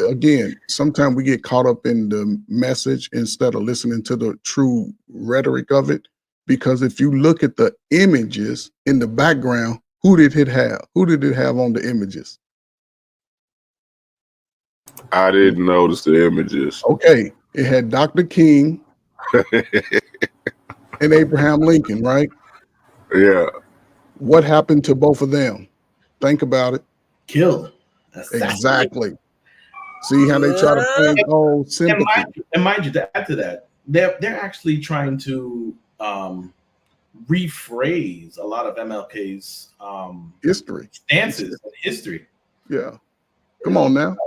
L: Again, sometimes we get caught up in the message instead of listening to the true rhetoric of it. Because if you look at the images in the background, who did it have? Who did it have on the images?
K: I didn't notice the images.
L: Okay, it had Dr. King and Abraham Lincoln, right?
K: Yeah.
L: What happened to both of them? Think about it.
J: Killed.
L: Exactly. See how they try to play all sympathy.
J: And mind you, to add to that, they're actually trying to rephrase a lot of MLK's
L: history,
J: stances, and history.
L: Yeah. Come on now.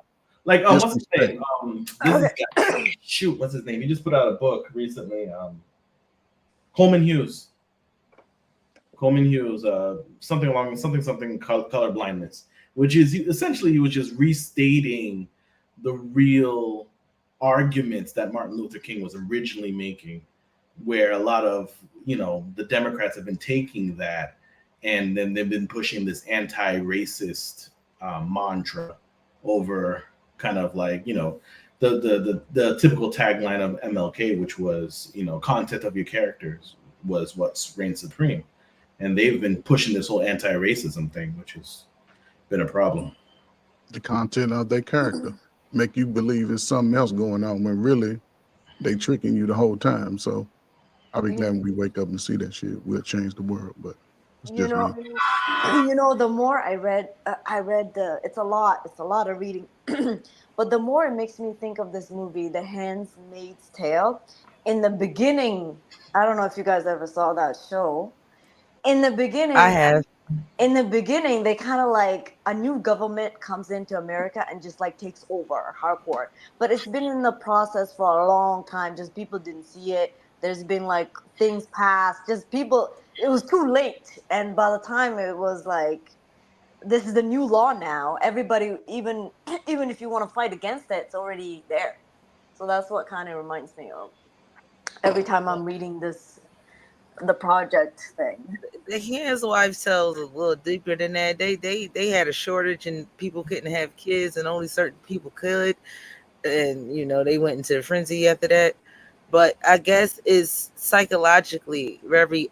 J: Like, what's his
L: Disrespect.
J: name? This guy, shoot, what's his name? He just put out a book recently. Coleman Hughes. Something along something color blindness, which is essentially he was just restating the real arguments that Martin Luther King was originally making, where a lot of the Democrats have been taking that, and then they've been pushing this anti-racist mantra over kind of like the typical tagline of MLK, which was content of your characters was what reigned supreme. And they've been pushing this whole anti-racism thing, which has been a problem.
L: The content of their character make you believe it's something else going on when really they tricking you the whole time. So I'll be glad when we wake up and see that shit. We'll change the world, but it's
M: You
L: just me.
M: know, the more I read it's a lot of reading, but the more it makes me think of this movie, The Handmaid's Tale. In the beginning, I don't know if you guys ever saw that show. In the beginning,
B: I have.
M: In the beginning, they kind of like a new government comes into America and just like takes over hardcore. But it's been in the process for a long time. Just people didn't see it. There's been like things passed. Just people. It was too late. And by the time it was like, this is the new law now. Everybody, even if you want to fight against it, it's already there. So that's what kind of reminds me of every time I'm reading the project thing.
B: The Hands Wives tells a little deeper than that. They had a shortage and people couldn't have kids, and only certain people could, and they went into a frenzy after that. But I guess it's psychologically very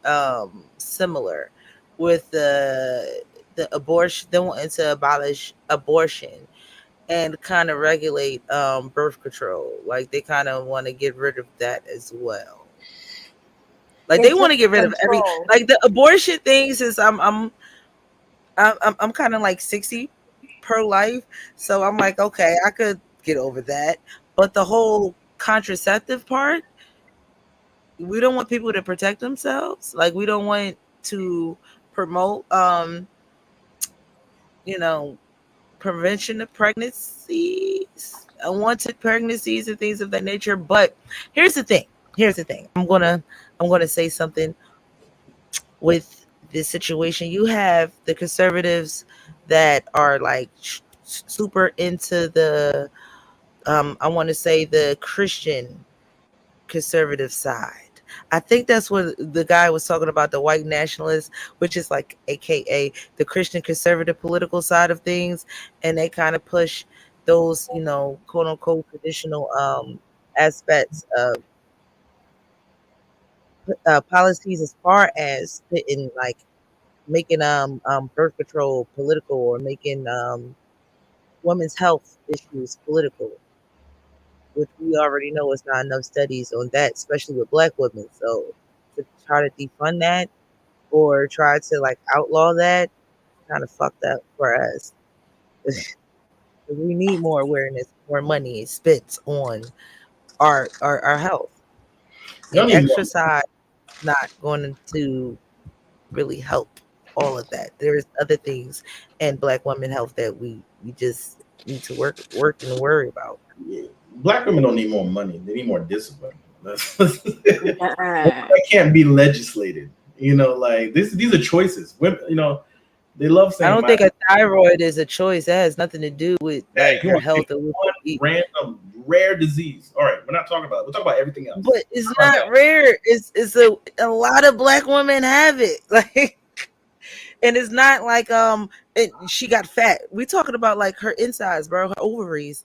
B: similar with the abortion. They wanted to abolish abortion and kind of regulate birth control. Like they kind of want to get rid of that as well. Like they want to get rid of like the abortion thing. Since I'm kind of like 60 pro-life, so I'm like, okay, I could get over that. But the whole contraceptive part, we don't want people to protect themselves. Like we don't want to promote prevention of pregnancies, unwanted pregnancies and things of that nature. But here's the thing. I'm gonna say something with this situation. You have the conservatives that are like super into the I want to say the Christian conservative side. I think that's what the guy was talking about, the white nationalists, which is like AKA the Christian conservative political side of things. And they kind of push those, quote unquote traditional aspects of policies as far as putting like making birth control political or making women's health issues political, which we already know is not enough studies on that, especially with Black women. So to try to defund that or try to like outlaw that, kind of fucked up for us. We need more awareness, more money spent on our health. And exercise not going to really help all of that. There's other things in Black women health that we just need to work and worry about.
J: Black women don't need more money; they need more discipline. That can't be legislated. Like these are choices. Women, they love saying.
B: I don't think a thyroid is a choice. That has nothing to do with like your health or what you eat.
J: Random rare disease. All right, we're not talking about it. We're talking about everything else.
B: But it's not rare. It's a lot of Black women have it. Like, and it's not like she got fat. We talking about like her insides, bro, her ovaries.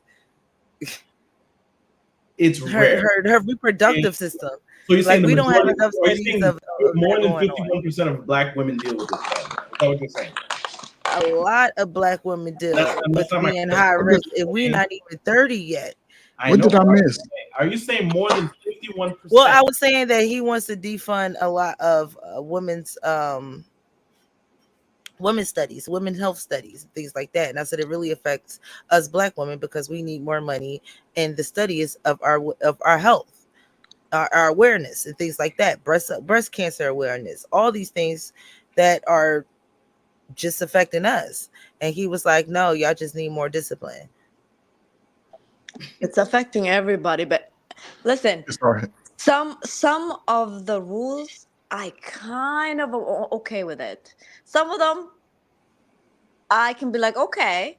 J: It's rare.
B: Her reproductive system.
J: So you're saying
B: like we don't have enough studies of
J: more than 51% of Black women deal with this problem. Is that what you're saying?
B: A lot of Black women deal with being high risk, and we're not even 30 yet.
L: What did I miss?
J: Are you saying more than 51%?
B: Well, I was saying that he wants to defund a lot of women's studies, women's health studies, things like that. And I said it really affects us Black women because we need more money in the studies of our health, our awareness, and things like that. Breast cancer awareness, all these things that are just affecting us. And he was like, no, y'all just need more discipline.
M: It's affecting everybody. But listen,
L: It's all right.
M: some of the rules I kind of okay with it. Some of them I can be like, okay.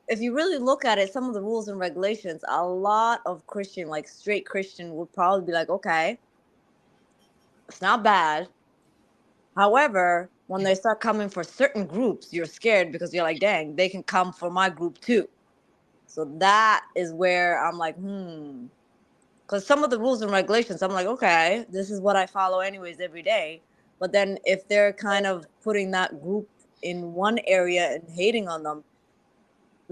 M: If you really look at it, some of the rules and regulations, a lot of Christian, like straight Christian, would probably be like, okay, it's not bad. However, when they start coming for certain groups, you're scared because you're like, dang, they can come for my group too. So that is where I'm like, because some of the rules and regulations, I'm like, okay, this is what I follow anyways every day. But then if they're kind of putting that group in one area and hating on them,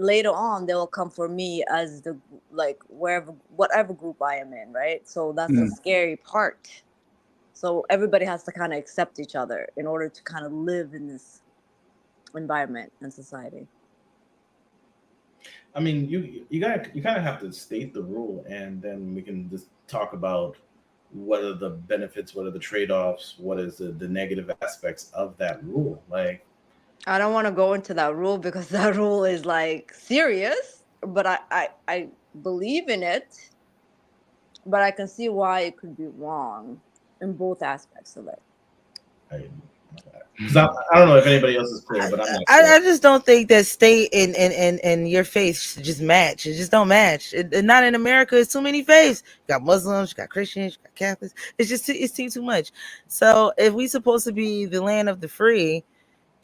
M: later on they will come for me as the like wherever whatever group I am in, right? So that's the scary part. So everybody has to kind of accept each other in order to kind of live in this environment and society.
J: I mean, you kind of have to state the rule, and then we can just talk about what are the benefits, what are the trade-offs, what is the negative aspects of that rule. Like,
M: I don't want to go into that rule because that rule is like serious, but I believe in it, but I can see why it could be wrong in both aspects of it.
J: because I don't know if anybody else is clear, but I'm not clear.
B: I just don't think that state and your faith should just match. It just don't match. Not in America. It's too many faiths. You got Muslims, you got Christians, you got Catholics. It's just it's too much. So if we supposed to be the land of the free,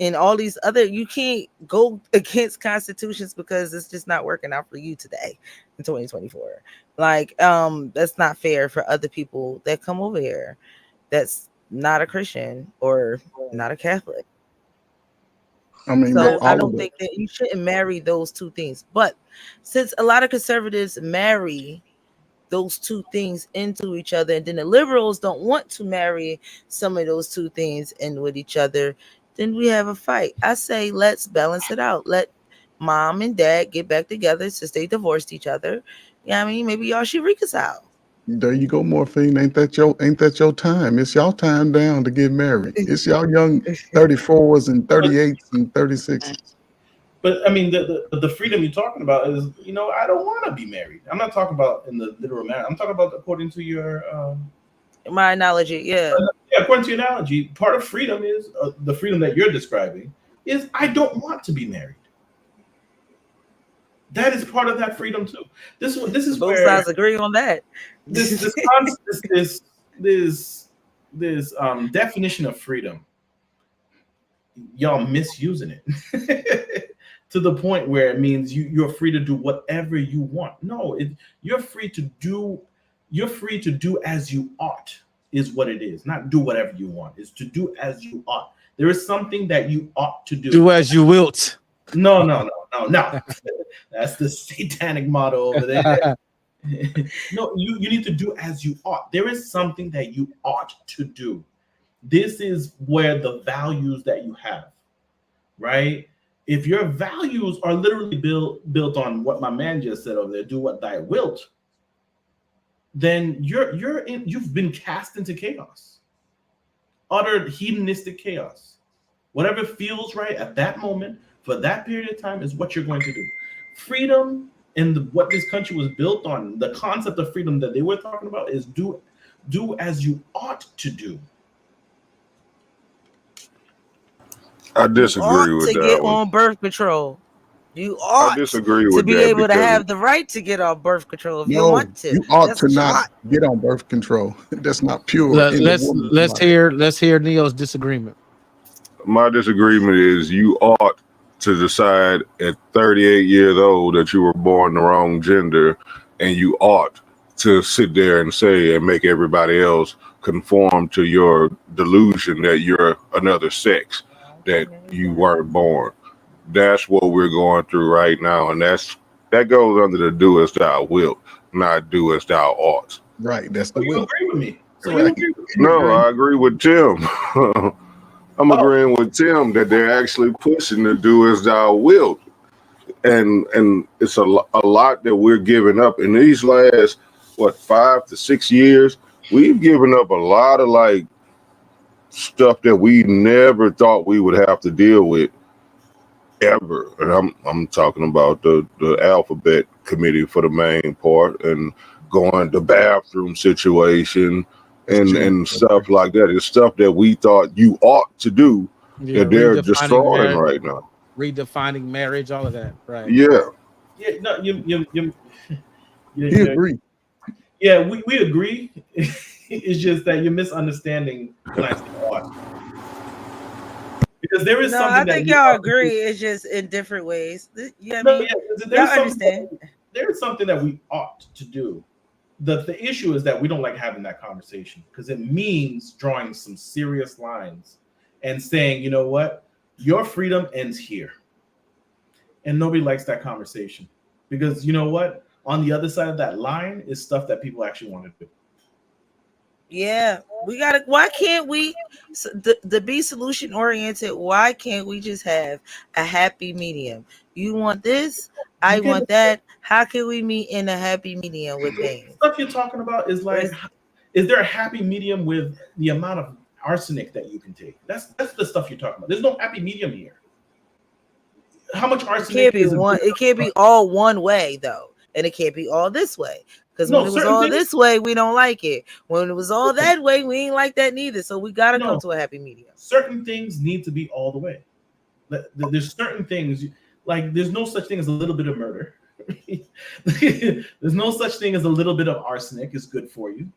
B: and all these other, you can't go against constitutions because it's just not working out for you today in 2024. Like, that's not fair for other people that come over here that's not a Christian or not a Catholic.
L: I mean,
B: So
L: but
B: I
L: all of
B: don't
L: it.
B: think that you shouldn't marry those two things. But since a lot of conservatives marry those two things into each other, and then the liberals don't want to marry some of those two things in with each other, then we have a fight. I say let's balance it out. Let mom and dad get back together since they divorced each other. Yeah, I mean, maybe y'all should reconcile.
L: There you go, Morphine. Ain't that your time? It's y'all time down to get married. It's y'all young 34s and 38s and 36s.
J: But I mean, the freedom you're talking about is, I don't want to be married. I'm not talking about in the literal manner. I'm talking about according to your
B: my analogy. Yeah,
J: according to your analogy, part of freedom is the freedom that you're describing is I don't want to be married. That is part of that freedom too. This is
B: both
J: where
B: sides agree on that.
J: this definition of freedom, y'all misusing it to the point where it means you're free to do whatever you want. No, you're free to do as you ought is what it is. Not do whatever you want. It's to do as you ought. There is something that you ought to do.
A: Do as you wilt.
J: No. That's the satanic motto over there. No, you need to do as you ought. There is something that you ought to do. This is where the values that you have, right? If your values are literally built on what my man just said over there, do what thy wilt, then you've been cast into chaos, utter hedonistic chaos. Whatever feels right at that moment for that period of time is what you're going to do. Freedom and what this country was built on, the concept of freedom that they were talking about is do as you ought to do.
K: I disagree
B: ought
K: with
B: to
K: that
B: get
K: one.
B: on birth control. You
K: I
B: ought
K: disagree
B: to
K: with
B: be
K: that
B: able to
K: because
B: have the right to get on birth control if you
L: No,
B: want to.
L: you ought
B: That's
L: to
B: what you
L: not
B: ought.
L: get on birth control. That's not pure in the woman's
A: Let's
L: life.
A: hear Neo's disagreement.
K: my disagreement is you ought to decide at 38 years old that you were born the wrong gender, and you ought to sit there and say and make everybody else conform to your delusion that you're another sex, that you weren't born. That's what we're going through right now, and that goes under the do as thou wilt, not do as thou ought.
L: Right, that's the
J: So you
L: will.
J: agree with me? So
L: Right.
J: you agree with me?
K: No, I agree with Tim. I'm
J: Oh.
K: agreeing with Tim that they're actually pushing to do as thou wilt, and it's a lot that we're giving up in these last 5 to 6 years. We've given up a lot of like stuff that we never thought we would have to deal with, ever, and I'm talking about the alphabet committee for the main part, and going the bathroom situation and stuff like that. It's stuff that we thought you ought to do
A: Yeah,
K: that they're
A: redefining
K: destroying
A: marriage,
K: right now.
A: redefining marriage, all of that. Right.
K: Yeah,
J: Yeah, no,
L: He
J: you
L: agreed.
J: yeah, we agree. It's just that you're misunderstanding when I say ought. Because there is
B: No,
J: something
B: I
J: that
B: think
J: we
B: y'all
J: ought to do.
B: agree. It's just in different ways. Yeah, I
J: No,
B: mean,
J: yeah,
B: y'all
J: there's something
B: understand.
J: there is something that we ought to do. The issue is that we don't like having that conversation because it means drawing some serious lines and saying, you know what, your freedom ends here. And nobody likes that conversation because you know what, on the other side of that line is stuff that people actually want to do.
B: Yeah, we gotta. Why can't we? The be solution oriented. Why can't we just have a happy medium? You want this, I
J: Okay,
B: want that. How can we meet in a happy medium with things?
J: stuff you're talking about is like, is there a happy medium with the amount of arsenic that you can take? That's the stuff you're talking about. There's no happy medium here. How much
B: It
J: arsenic
B: can't be
J: is a
B: one.
J: good
B: It can't be all one way though, and it can't be all this way. Because when
J: no
B: it was
J: certain
B: all
J: things?
B: this way, we don't like it. When it was all that way, we ain't like that neither. So we gotta come
J: No,
B: to a happy medium.
J: certain things need to be all the way. There's certain things like there's no such thing as a little bit of murder. There's no such thing as a little bit of arsenic is good for you.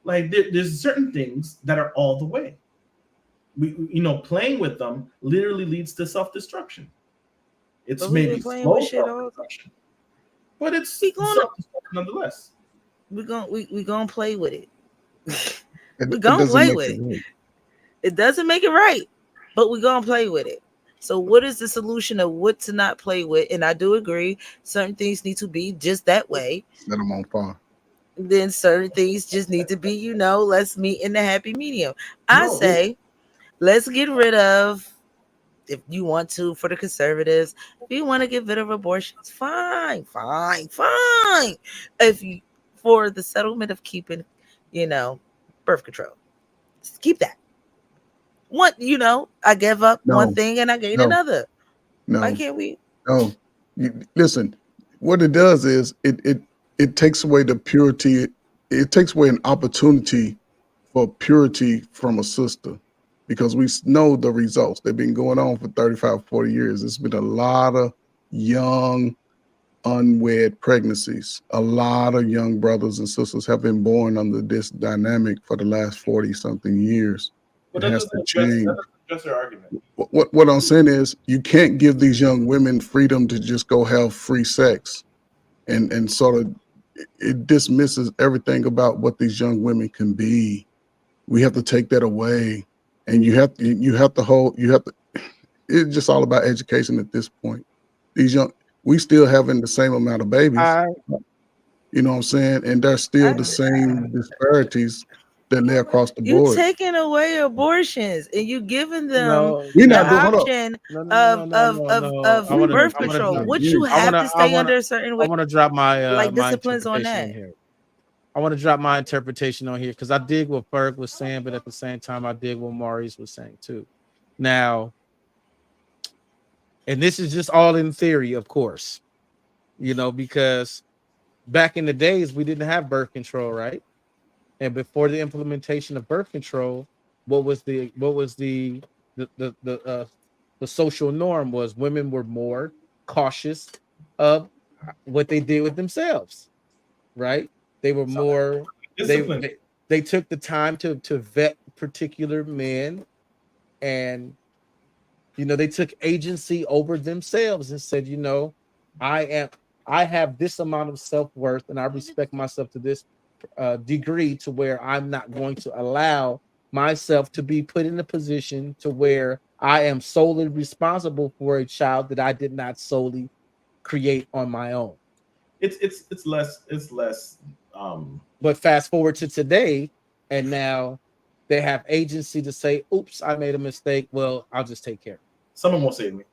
J: Like there's certain things that are all the way. Playing with them literally leads to self-destruction. It's
B: But we
J: maybe
B: been playing with
J: slow
B: shit all.
J: self-destruction, but it's
B: We gonna
J: self-destruction nonetheless.
B: we gonna play with it. We
L: It
B: gonna
L: doesn't
B: play
L: make
B: with
L: it
B: it.
L: right.
B: It doesn't make it right, but we gonna play with it. So what is the solution of what to not play with? And I do agree, certain things need to be just that way.
L: Set them on fire.
B: Then certain things just need to be, let's meet in the happy medium. I
J: No,
B: say, let's get rid of, if you want to, for the conservatives, if you want to get rid of abortions, fine. If you, for the settlement of keeping, birth control, just keep that. What, I gave up one
L: No,
B: thing and I gained
L: no,
B: another. Why
L: no,
B: can't we?
L: no. Listen, what it does is it takes away the purity. It takes away an opportunity for purity from a sister, because we know the results. They've been going on for 35, 40 years. There's been a lot of young, unwed pregnancies. A lot of young brothers and sisters have been born under this dynamic for the last 40 something years.
J: but
L: It
J: that
L: has
J: doesn't
L: to
J: address
L: change.
J: that doesn't address their argument.
L: What I'm saying is, you can't give these young women freedom to just go have free sex, and sort of it dismisses everything about what these young women can be. We have to take that away, and you have to. It's just all about education at this point. We still having the same amount of babies.
A: I
L: You know what I'm saying? And there's still the same disparities that lay across the
B: You
L: board.
B: taking away abortions and you giving them
A: no,
L: We're
B: the
L: not doing. Hold up.
B: option
A: no.
B: of
A: I want to.
B: birth
A: I want to.
B: control,
L: Like
B: which you
L: you.
B: have to stay under a certain
A: I
B: way,
A: want to drop my
B: like
A: my
B: disciplines on
A: interpretation in
B: that.
A: here. I want to drop my interpretation on here because I dig what Ferg was saying, but at the same time, I dig what Maurice was saying too. Now, and this is just all in theory, of course, because back in the days we didn't have birth control, right? And before the implementation of birth control, what was the social norm was women were more cautious of what they did with themselves, right? They were more
J: Discipline.
A: they took the time to vet particular men, and they took agency over themselves and said, I have this amount of self-worth and I respect myself to this degree to where I'm not going to allow myself to be put in a position to where I am solely responsible for a child that I did not solely create on my own.
J: It's less
A: But fast forward to today, and now they have agency to say, oops, I made a mistake. Well, I'll just take care of it.
J: Someone gonna save me.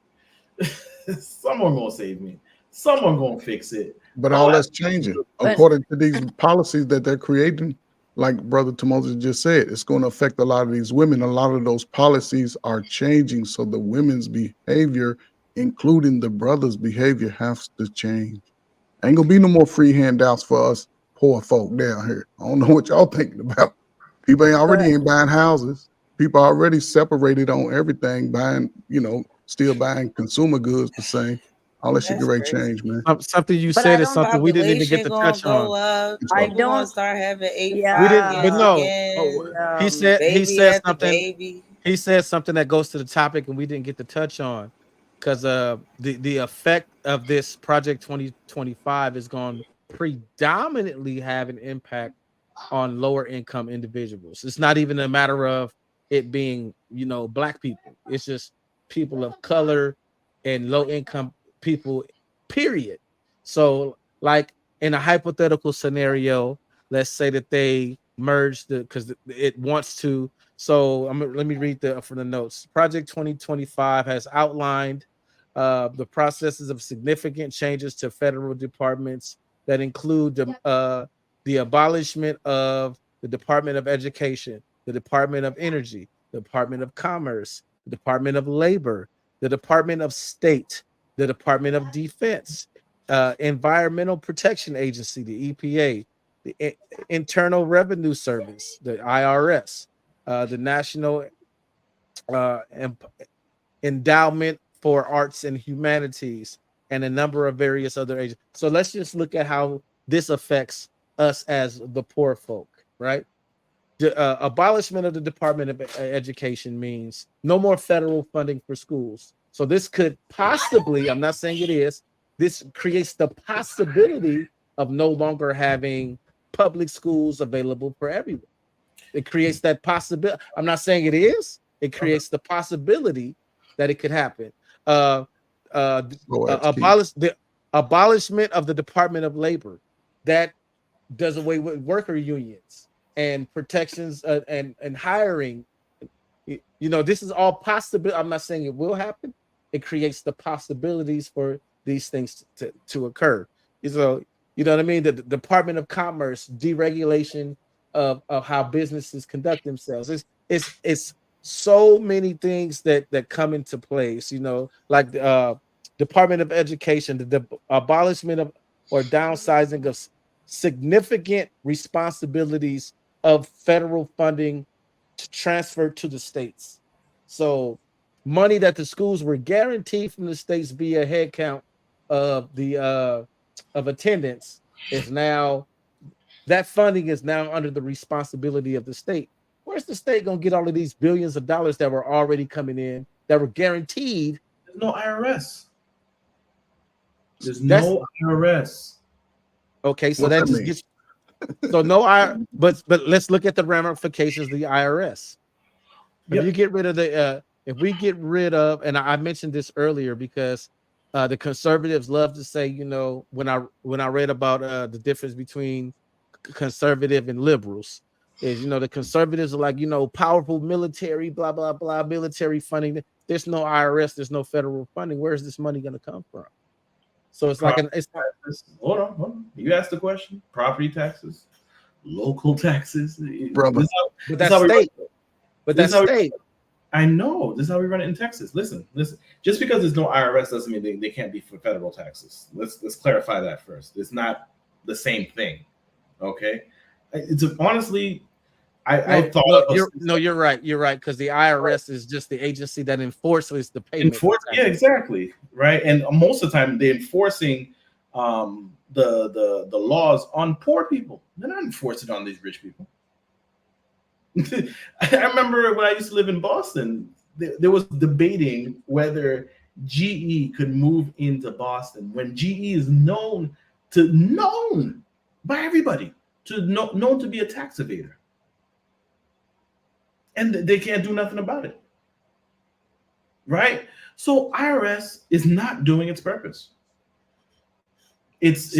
J: Someone gonna save me. Someone gonna fix it.
L: But all that's changing according to these policies that they're creating. Like Brother Timothy just said, it's going to affect a lot of these women. A lot of those policies are changing, so the women's behavior including the brothers' behavior has to change. Ain't gonna be no more free handouts for us poor folk down here. I don't know what y'all thinking about. People ain't buying houses. People already separated on everything, buying, still buying consumer goods the same. All that shit get
B: That's
L: ready to
B: crazy.
L: change, man.
A: Something you
B: But I
A: said is
B: don't
A: something we didn't even get
B: population
A: to
B: gonna
A: touch
B: go
A: on.
B: up.
M: I
B: People gonna
M: don't.
B: start having
A: We
B: 5
A: didn't, but
B: kids
M: Yeah.
A: no.
B: again.
A: He
B: Baby
A: said
B: after
A: something.
B: baby.
A: He said something that goes to the topic, and we didn't get to touch on, because the effect of this Project 2025 is going to predominantly have an impact on lower income individuals. It's not even a matter of it being, black people. It's just people of color and low income people, period. So, like in a hypothetical scenario, let's say that they merge because it wants to. So let me read from the notes. Project 2025 has outlined the processes of significant changes to federal departments that include the abolishment of the Department of Education, the Department of Energy, the Department of Commerce, the Department of Labor, the Department of State, the Department of Defense, Environmental Protection Agency, the EPA, the Internal Revenue Service, the IRS, the National Endowment for Arts and Humanities, and a number of various other agencies. So let's just look at how this affects us as the poor folk, right? The abolishment of the Department of Education means no more federal funding for schools. So this could possibly, I'm not saying it is, this creates the possibility of no longer having public schools available for everyone. It creates that possibility. I'm not saying it is. It creates the possibility that it could happen. The abolishment of the Department of Labor that does away with worker unions and protections and hiring. This is all possible. I'm not saying it will happen. It creates the possibilities for these things to occur. So you know what I mean? The Department of Commerce deregulation of how businesses conduct themselves. It's so many things that come into place. Like the Department of Education, the abolishment of or downsizing of significant responsibilities of federal funding to transfer to the states. So money that the schools were guaranteed from the states via head count of the of attendance is now, that funding is now under the responsibility of the state. Where's the state going to get all of these billions of dollars that were already coming in that were guaranteed?
J: There's no IRS. There's no IRS.
A: Okay, so
J: What's
A: that
J: that
A: just
J: mean?
A: gets so no I but let's look at the ramifications of the IRS. If you get rid of if we get rid of, and I mentioned this earlier because the conservatives love to say, when I read about the difference between conservative and liberals, is the conservatives are like, powerful military, blah blah blah, military funding. There's no IRS, there's no federal funding. Where's this money going to come from? So it's like
J: Hold on. You asked the question. Property taxes, local taxes,
L: brother.
A: But that's state. But that's state.
J: I know. This is how we run it in Texas. Listen. Just because there's no IRS doesn't mean they can't be for federal taxes. Let's clarify that first. It's not the same thing. Okay. It's honestly, I thought
A: you're right. You're right, because the IRS is just the agency that enforces the payment.
J: Yeah, exactly. Right. And most of the time they're enforcing the laws on poor people. They're not enforcing on these rich people. I remember when I used to live in Boston, there was debating whether GE could move into Boston when GE is known by everybody known to be a tax evader, and they can't do nothing about it. Right? So IRS is not doing its purpose. It's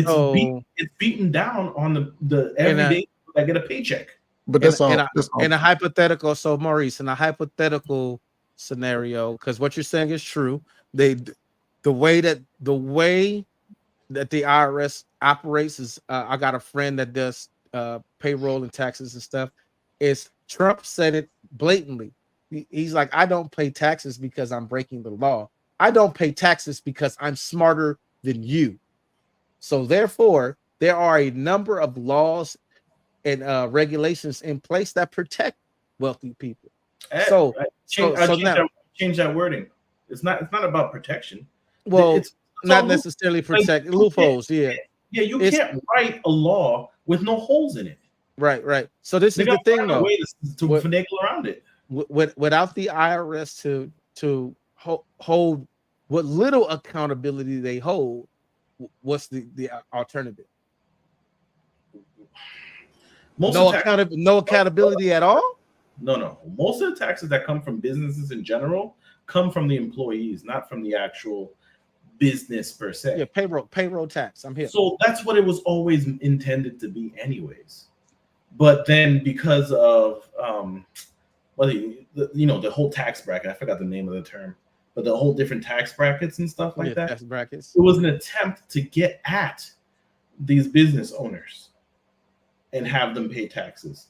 J: beaten down on the everyday that get a paycheck.
L: But that's all.
A: In a hypothetical, so Maurice, in a hypothetical scenario, because what you're saying is true. The way that the IRS operates is, I got a friend that does payroll and taxes and stuff. Is Trump said it blatantly. He's like, I don't pay taxes because I'm breaking the law. I don't pay taxes because I'm smarter than you. So therefore, there are a number of laws and regulations in place that protect wealthy people. So
J: Change that wording. It's not about protection.
A: Well,
J: It's
A: not necessarily protect loopholes. Yeah,
J: you can't write a law with no holes in it.
A: Right. So this is the thing, though.
J: Way to finagle around it.
A: Without the IRS to hold what little accountability they hold, what's the alternative? No accountability at all?
J: No. Most of the taxes that come from businesses in general come from the employees, not from the actual business per se.
A: Yeah, payroll tax. I'm here.
J: So that's what it was always intended to be, anyways. But then because of the whole tax bracket, I forgot the name of the term, but the whole different tax brackets and stuff like that.
A: Tax brackets.
J: It was an attempt to get at these business owners and have them pay taxes,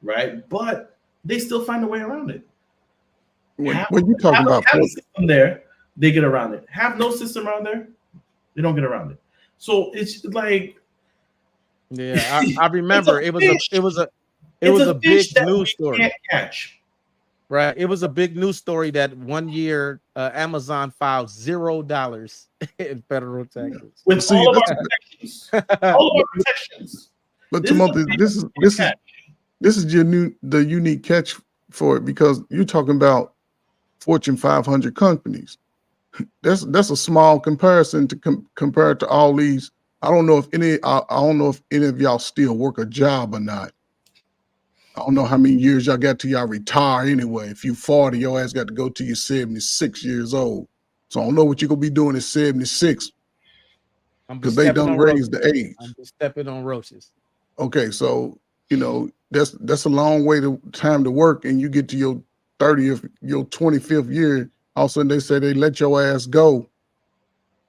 J: right? But they still find a way around it.
L: When you talking about
J: have a system there, they get around it. Have no system around there, they don't get around it. So it's like,
A: yeah, I remember it was a big news story.
J: Can't catch.
A: Right, it was a big news story that one year Amazon filed $0 in federal taxes.
J: With all of our protections. All of our protections.
L: But Timothy, this is the unique catch for it, because you're talking about Fortune 500 companies. That's a small comparison to compare to all these. I don't know if any of y'all still work a job or not. I don't know how many years y'all got till y'all retire anyway. If you 40, your ass got to go till you're 76 years old. So I don't know what you're gonna be doing at 76, because they done raised the age.
A: I'm just stepping on roaches.
L: Okay, so that's a long time to work, and you get to your 30th, your 25th year, all of a sudden they say they let your ass go.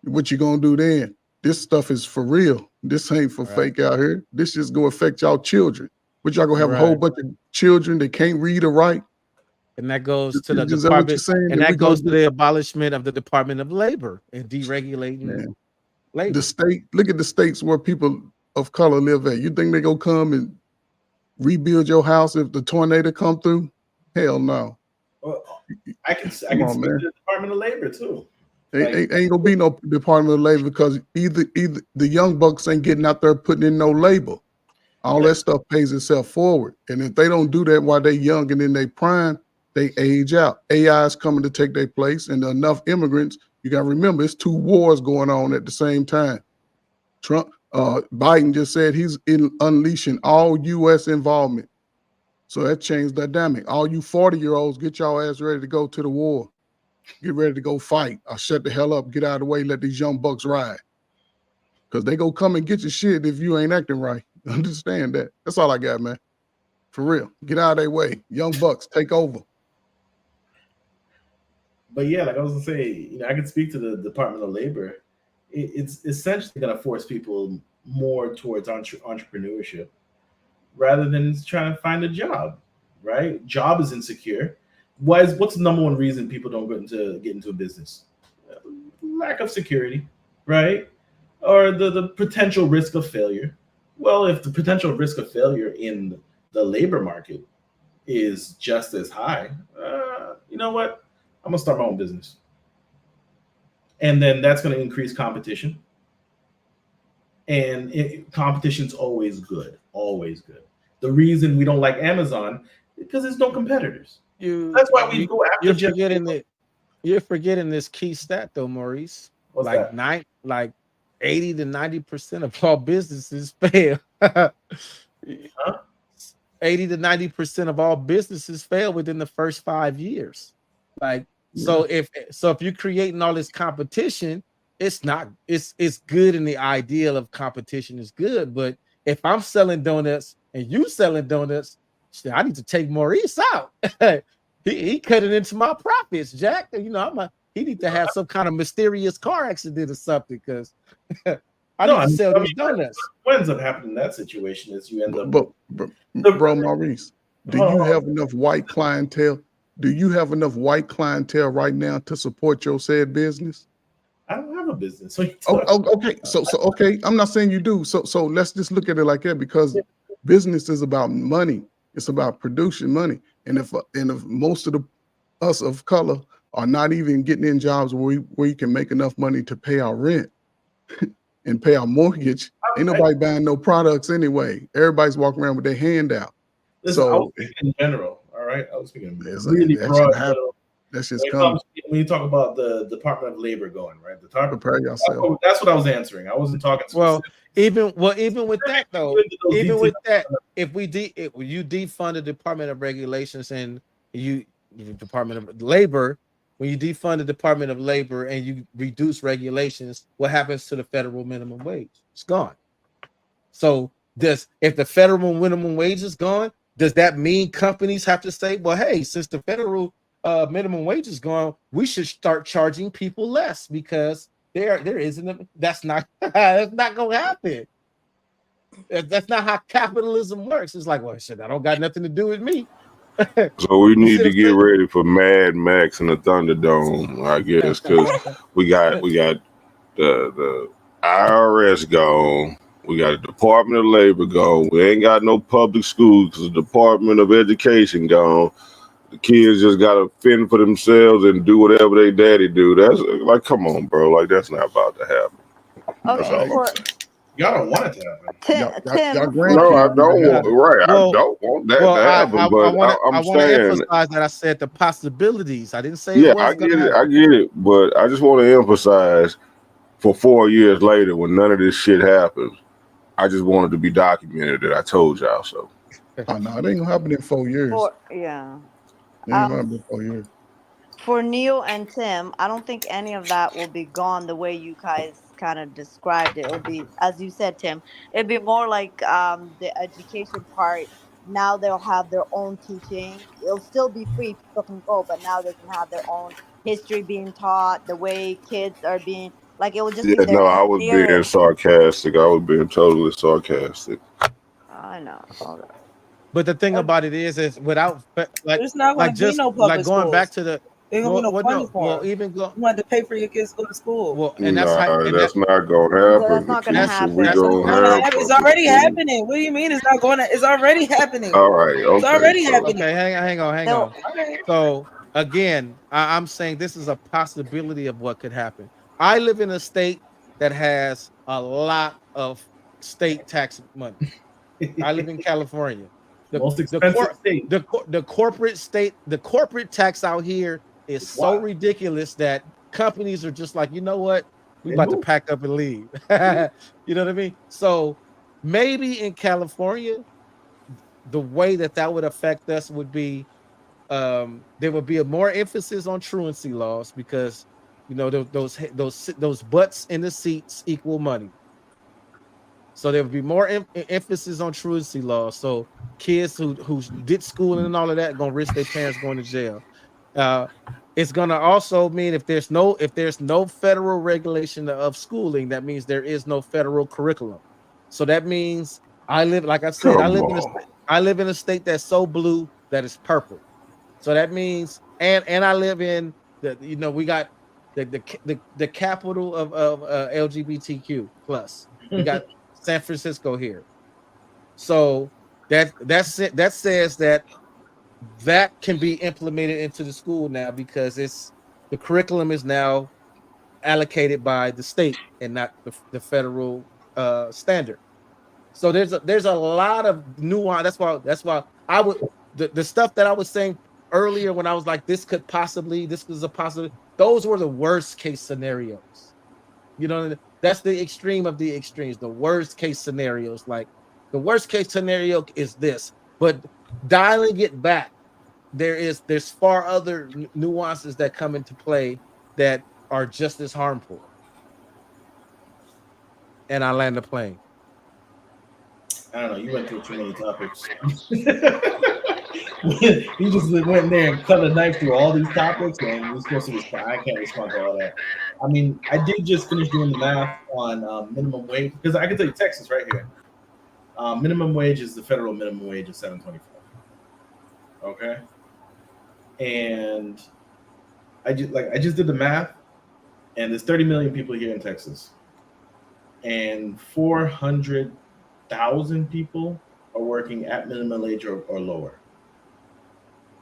L: What you gonna do then? This stuff is for real. This ain't for fake out here. This is gonna affect y'all children. But y'all gonna have a whole bunch of children that can't read or write.
A: And that goes to the department, and that goes to the abolishment of the Department of Labor and deregulating labor.
L: The state, look at the states where people of color live at. You think they gonna come and rebuild your house if the tornado come through? Hell no.
J: Well, I can speak to the Department of Labor too.
L: Ain't gonna be no Department of Labor, because either the young bucks ain't getting out there putting in no labor. All that stuff pays itself forward. And if they don't do that while they're young and in their prime, they age out. AI is coming to take their place, and enough immigrants. You got to remember, it's 2 wars going on at the same time. Biden just said he's unleashing all U.S. involvement. So that changed the dynamic. All you 40-year-olds, get your ass ready to go to the war. Get ready to go fight, or shut the hell up, get out of the way, let these young bucks ride. Because they go come and get your shit if you ain't acting right. Understand that. That's all I got, man. For real. Get out of their way. Young bucks, take over.
J: But yeah, like I was gonna say, I can speak to the Department of Labor. It's essentially gonna force people more towards entrepreneurship rather than trying to find a job, right? Job is insecure. What's the number one reason people don't get into a business? Lack of security, right? Or the potential risk of failure. Well, if the potential risk of failure in the labor market is just as high, you know what? I'm gonna start my own business. And then that's gonna increase competition. And competition's always good, always good. The reason we don't like Amazon is because there's no competitors. That's why we go after.
A: You're forgetting this key stat though, Maurice.
J: What's that?
A: 80 to 90% of all businesses fail. 80 to 90% of all businesses fail within the first 5 years. So if you're creating all this competition, it's good, and the ideal of competition is good. But if I'm selling donuts and you selling donuts, I need to take Maurice out. he cut it into my profits, Jack. He need to have some kind of mysterious car accident or something, because I need to sell these donuts.
J: What ends up happening in that situation is you end up.
L: Bro, Maurice, do you have enough white clientele Do you have enough white clientele right now to support your said business?
J: I don't have a business. So
L: Okay. So okay. I'm not saying you do. So let's just look at it like that, because business is about money. It's about producing money. And if most of us of color are not even getting in jobs where you can make enough money to pay our rent and pay our mortgage, ain't nobody buying no products anyway. Everybody's walking around with their hand out.
J: Listen, I was
L: So
J: speaking in general. All right, I was speaking
L: really
J: really broad.
L: That's just
J: When you talk about the Department of Labor going right,
L: prepare yourself.
J: that's what I was answering. I wasn't talking
A: Well,
J: specific.
A: even with that though, even with that, if you defund the Department of Regulations and the Department of Labor, when you defund the Department of Labor and you reduce regulations, what happens to the federal minimum wage? It's gone. So if the federal minimum wage is gone, does that mean companies have to say, well, hey, since the federal minimum wage is gone, we should start charging people less, because there isn't that's not that's not gonna happen. That's not how capitalism works. It's like, well, shit, that don't got nothing to do with me.
K: So we need to get ready for Mad Max and the Thunderdome, I guess, because we got the IRS gone. We got the Department of Labor gone. We ain't got no public schools because the Department of Education gone. The kids just got to fend for themselves and do whatever they daddy do. That's like, come on, bro. Like, that's not about to happen.
M: Okay,
J: Y'all don't want it to happen.
M: Tim,
K: No, I don't want. Right, I don't want that to happen.
A: I
K: But
A: want to
K: saying,
A: emphasize that I said the possibilities. I didn't say
K: yeah,
A: it was
K: I get it. But I just want to emphasize, for 4 years later, when none of this shit happens, I just wanted to be documented that I told y'all so.
L: Oh, no, it ain't gonna happen in 4 years.
M: Yeah.
L: It ain't gonna happen in 4 years.
M: For Neil and Tim, I don't think any of that will be gone the way you guys kind of described it. It'll be, as you said, Tim, it'd be more like the education part. Now they'll have their own teaching. It'll still be free. People can go, but now they can have their own history being taught, the way kids are being, like, it will just be
K: Yeah,
M: their
K: no, I
M: own
K: was being
M: era.
K: sarcastic. I was being totally sarcastic.
M: I know.
A: But the thing about it is without
B: There's not going to be no public
A: going back
B: schools.
A: to the
B: There's going to be no funding for them.
A: even go.
B: You want to pay for your kids to go to school.
A: Well,
K: And that's not gonna happen.
M: That's not gonna happen.
K: We gonna have
B: It's already happening. What do you mean it's not going to? It's already happening.
K: All right, okay.
B: It's already happening.
A: Okay, hang on. So again, I'm saying this is a possibility of what could happen. I live in a state that has a lot of state tax money. I live in California.
J: Most expensive state.
A: The corporate tax out here is so ridiculous that companies are just like, you know what, we about to pack up and leave. You know what I mean? So maybe in California, the way that would affect us would be there would be a more emphasis on truancy laws, because you know those butts in the seats equal money. So there would be more emphasis on truancy laws. So kids who did schooling and all of that gonna risk their parents going to jail. It's gonna also mean if there's no federal regulation of schooling, that means there is no federal curriculum. So that means I live in a state that's so blue that it's purple. So that means and I live in we got the capital of LGBTQ plus. We got San Francisco here. So that says that can be implemented into the school now, because the curriculum is now allocated by the state and not the federal standard. So there's a lot of nuance. That's why I would the stuff that I was saying earlier when I was like, this is a possibility. Those were the worst case scenarios. You know, that's the extreme of the extremes. The worst case scenarios, like the worst case scenario is this, but dialing it back, there's far other nuances that come into play that are just as harmful. And I land the plane.
J: I don't know. You went through too many topics. You just went there and cut a knife through all these topics, and you're supposed to respond. I can't respond to all that. I mean, I did just finish doing the math on minimum wage, because I can tell you Texas right here. Minimum wage is the federal minimum wage of $7.25. Okay. And I just did the math, and there's 30 million people here in Texas, and 400,000 people are working at minimum wage or lower.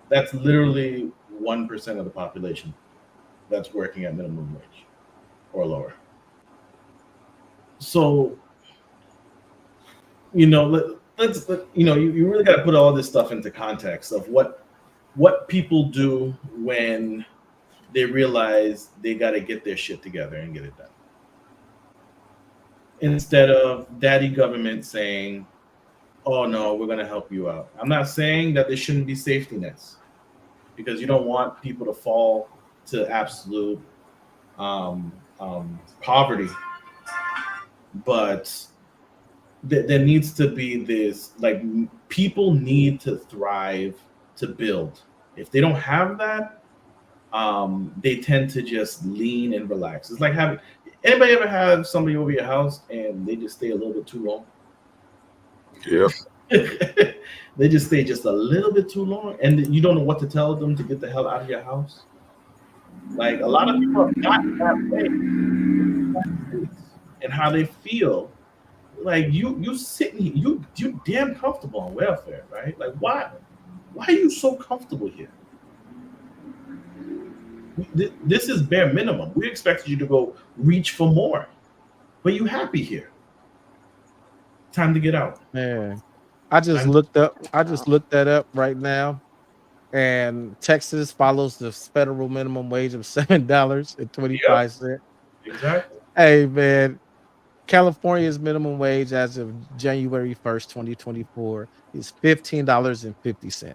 J: That's literally 1% of the population that's working at minimum wage or lower. So, you really got to put all this stuff into context of what people do when they realize they got to get their shit together and get it done. Instead of daddy government saying, oh no, we're going to help you out. I'm not saying that there shouldn't be safety nets, because you don't want people to fall to absolute poverty. But there needs to be this, like, people need to thrive to build. If they don't have that, they tend to just lean and relax. It's like anybody ever have somebody over your house and they just stay a little bit too long?
K: Yep.
J: They just stay just a little bit too long, and you don't know what to tell them to get the hell out of your house. Like, a lot of people have gotten that way, and how they feel. Like, you sitting, you damn comfortable on welfare, right? Like, why are you so comfortable here? This is bare minimum. We expected you to go reach for more, but you happy here. Time to get out.
A: Man, I just looked that up right now, and Texas follows the federal minimum wage of $7.25.
J: Exactly.
A: Hey man, California's minimum wage as of January 1st, 2024 is $15.50.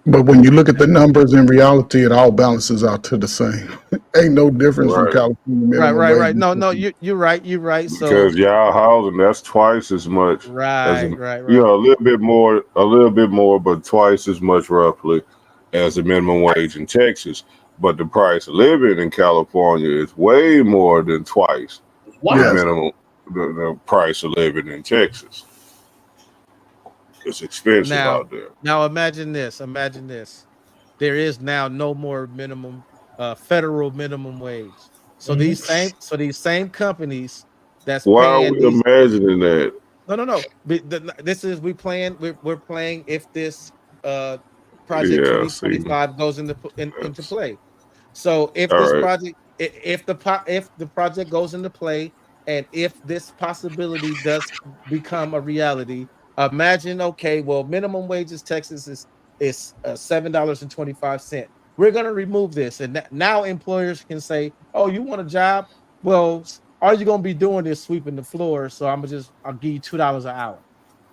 L: But when you look at the numbers, in reality, it all balances out to the same. Ain't no difference from
K: Right.
L: California minimum
A: Right.
L: wage.
A: No, you're right. So
K: Because y'all housing, that's twice as much as
A: right.
K: a little bit more, but twice as much roughly as the minimum wage in Texas. But the price of living in California is way more than twice the price of living in Texas. It's expensive out there.
A: Now imagine this. There is now no more federal minimum wage. So these same companies that's
K: Why are
A: paying
K: we
A: these.
K: imagining that?
A: No. We're playing if this project 2025 goes into play. So if
K: All
A: this
K: right.
A: project, if the project goes into play, and if this possibility does become a reality, imagine, okay, well, minimum wages Texas is $7.25. We're going to remove this, and now employers can say, "Oh, you want a job? Well, all you're going to be doing is sweeping the floor. So I'll give you $2 an hour."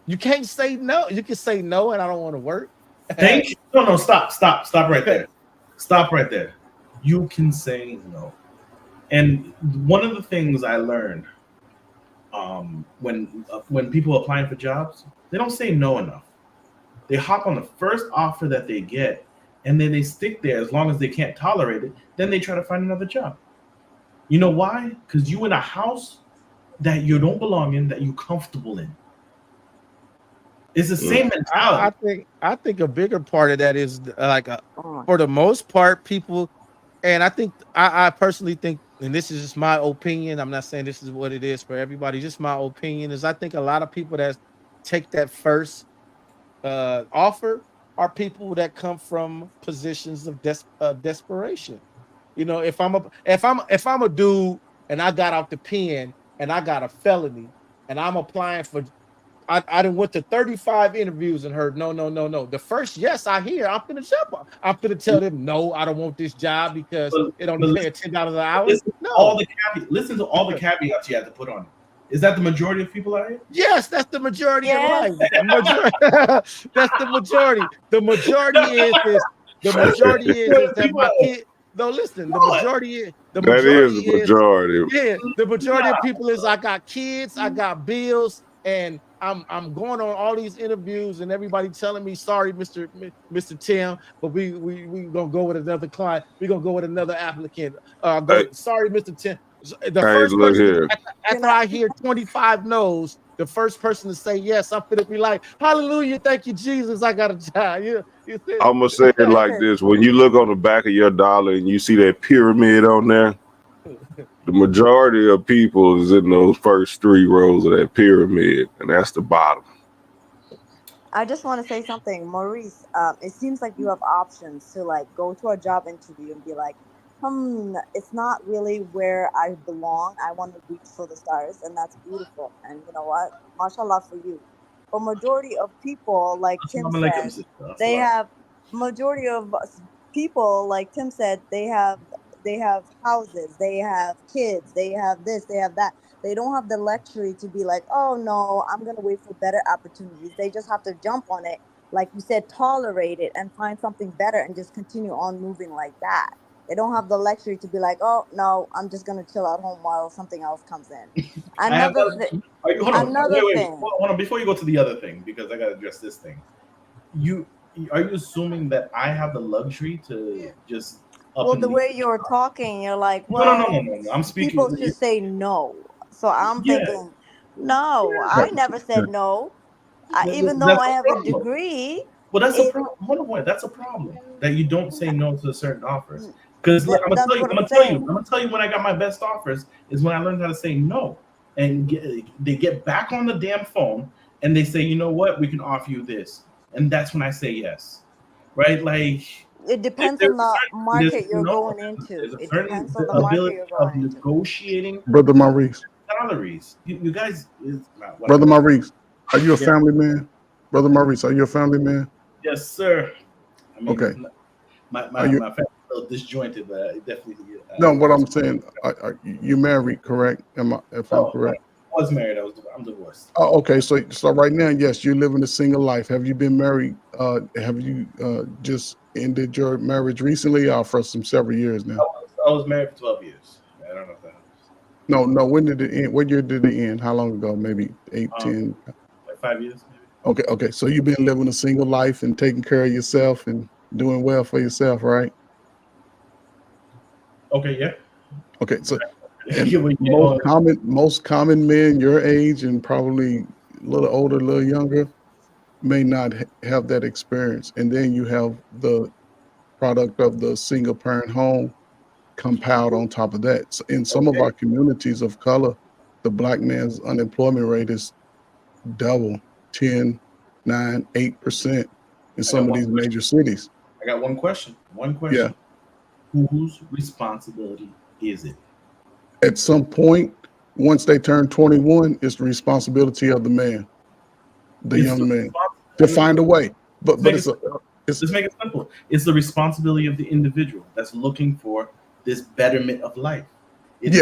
A: You can't say no. You can say no, and I don't want to work.
J: Thank you. No, stop right there. Stop right there. You can say no. And one of the things I learned when people are applying for jobs, they don't say no enough. They hop on the first offer that they get, and then they stick there as long as they can't tolerate it. Then they try to find another job. You know why? Because you in a house that you don't belong in, that you're comfortable in. It's the same mentality.
A: I think a bigger part of that is for the most part, people, and I personally think, and this is just my opinion. I'm not saying this is what it is for everybody. Just my opinion is I think a lot of people that take that first offer are people that come from positions of desperation. You know, if I'm a dude and I got out the pen and I got a felony and I'm applying for. I done went to 35 interviews and heard no. The first yes I hear, I'm gonna jump on. I'm gonna tell them no, I don't want this job because it only pay $10 an hour.
J: Listen to all the caveats you have to put on it. Is that the majority of people out here?
A: Yes, that's the majority of life. That's the majority. The majority is that my kid. No, listen. The majority is
K: the majority.
A: Yeah, the majority of people is I got kids, I got bills, and I'm going on all these interviews, and everybody telling me, sorry, Mr. Tim, but we gonna go with another client. We're gonna go with another applicant. Sorry, Mr. Tim. The first person, after I hear 25 no's, the first person to say yes, I'm gonna be like, hallelujah, thank you, Jesus, I got a job. You see?
K: I'm gonna say it like this: when you look on the back of your dollar and you see that pyramid on there, the majority of people is in those first 3 rows of that pyramid, and that's the bottom.
M: I just want to say something, Maurice. It seems like you have options to like go to a job interview and be like, it's not really where I belong. I want to reach for the stars, and that's beautiful. And you know what? Mashallah for you. But majority of people, like Tim
J: Assalamu alaikum,
M: said,
J: sister.
M: they
J: Assalamu.
M: have majority of people, like Tim said, they have houses, they have kids, they have this, they have that. They don't have the luxury to be like, oh no, I'm gonna wait for better opportunities. They just have to jump on it, like you said, tolerate it and find something better and just continue on moving like that. They don't have the luxury to be like, oh no, I'm just gonna chill at home while something else comes in.
J: I have
M: Another thing.
J: hold on.
M: Another
J: Wait.
M: thing.
J: Hold on. Before you go to the other thing, because I gotta address this thing. You are you assuming that I have the luxury to just up
M: Well,
J: and
M: the
J: leave?
M: way you're talking, you're like,
J: No.
M: well,
J: I'm speaking.
M: people should say no. So I'm
J: Yeah,
M: thinking, no,
J: yeah.
M: I never said no. Even though
J: That's
M: I
J: a
M: have a
J: problem.
M: degree,
J: Well, that's a
M: it
J: problem. Hold on, wait. That's a problem that you don't say no to certain offers. Because I'm gonna
M: that's
J: tell you,
M: what
J: I'm
M: I'm
J: gonna tell you, I'm
M: saying.
J: gonna tell you when I got my best offers is when I learned how to say no, and they get back on the damn phone and they say, you know what, we can offer you this, and that's when I say yes, right? Like
M: It depends
J: there's
M: on
J: a
M: the
J: there's
M: market you're
J: no,
M: going into.
J: there's a
M: It
J: certain
M: depends on the market
J: ability
M: you're
J: of
M: going into.
J: negotiating
L: Brother Maurice.
J: salaries. You guys is
L: Brother
J: whatever.
L: Maurice, are you a
J: Yeah.
L: family man? Brother Maurice, are you a family man?
J: Yes, sir. I
L: Okay.
J: mean, my
L: Are
J: my
L: you?
J: my family's a little disjointed, but it definitely.
L: No, what I'm saying, you married, correct? If I'm
J: No, I
L: correct?
J: was married. I'm divorced.
L: Oh, okay. So right now, yes, you're living a single life. Have you been married? Have you just ended your marriage recently, or for some several years now?
J: I was married for 12 years. I don't know if that helps.
L: No. When did it end? What year did it end? How long ago? Maybe 8, 10.
J: Like 5 years, maybe.
L: Okay. So you've been living a single life and taking care of yourself and doing well for yourself, right?
J: Okay, yeah.
L: Okay. So,
J: I
L: and
J: get where you're going.
L: most common men your age and probably a little older, a little younger, may not have that experience. And then you have the product of the single parent home compiled on top of that. So in some of
J: Okay.
L: our communities of color, the black man's unemployment rate is double, 10, 9, 8% in
J: I got
L: some of
J: one
L: these
J: question.
L: major cities.
J: I got one question. One
L: Yeah.
J: question. Whose responsibility is it?
L: At some point, once they turn 21, it's the responsibility of the man, the
J: It's the
L: young man, to find a way. But
J: make
L: it's
J: it, let's make it simple. It's the responsibility of the individual that's looking for this betterment of life. It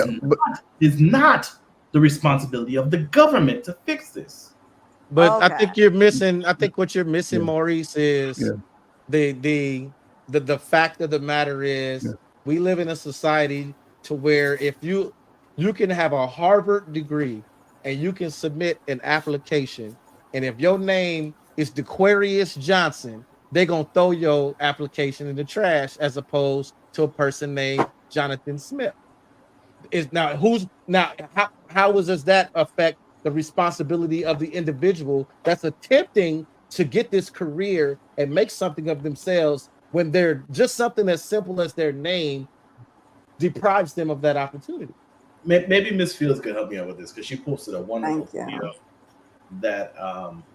J: is not the responsibility of the government to fix this.
A: But I
M: Okay.
A: think you're missing. I think what you're missing,
L: Yeah.
A: Maurice, is
L: Yeah.
A: the fact of the matter is
L: Yeah.
A: we live in a society to where if you can have a Harvard degree and you can submit an application, and if your name is DeQuarius Johnson, they're gonna throw your application in the trash as opposed to a person named Jonathan Smith. Is now who's now how does that affect the responsibility of the individual that's attempting to get this career and make something of themselves when they're just something as simple as their name deprives them of that opportunity?
J: Maybe Miss Fields could help me out with this because she posted a wonderful
M: Thank you.
J: video that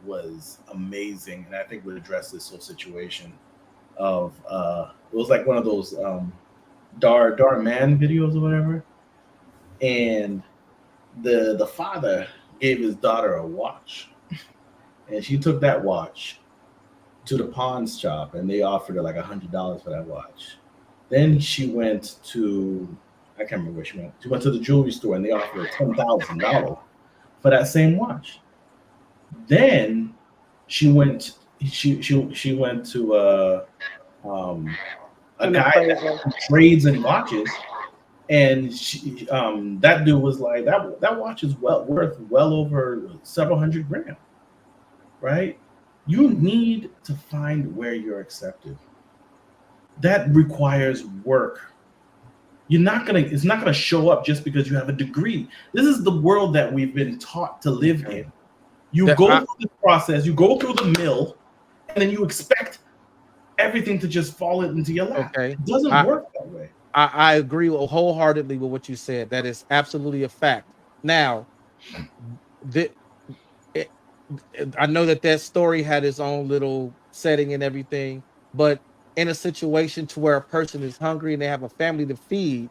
J: was amazing, and I think would address this whole situation of it was like one of those Dar Man videos or whatever, and the father gave his daughter a watch, and she took that watch to the pawn shop, and they offered her like $100 for that watch. Then she went to I can't remember where she went. She went to the jewelry store, and they offered her $10,000 for that same watch. Then she went she went to um, a
M: An
J: guy
M: appraisal.
J: that trades in watches, and that dude was like that watch is worth well over several hundred grand, right? You need to find where you're accepted. That requires work. It's not gonna show up just because you have a degree. This is the world that we've been taught to live in. You go through this process, you go through the mill, and then you expect everything to just fall into your lap.
A: Okay.
J: It doesn't work that way.
A: I agree wholeheartedly with what you said. That is absolutely a fact. Now, I know that story had its own little setting and everything, but in a situation to where a person is hungry and they have a family to feed,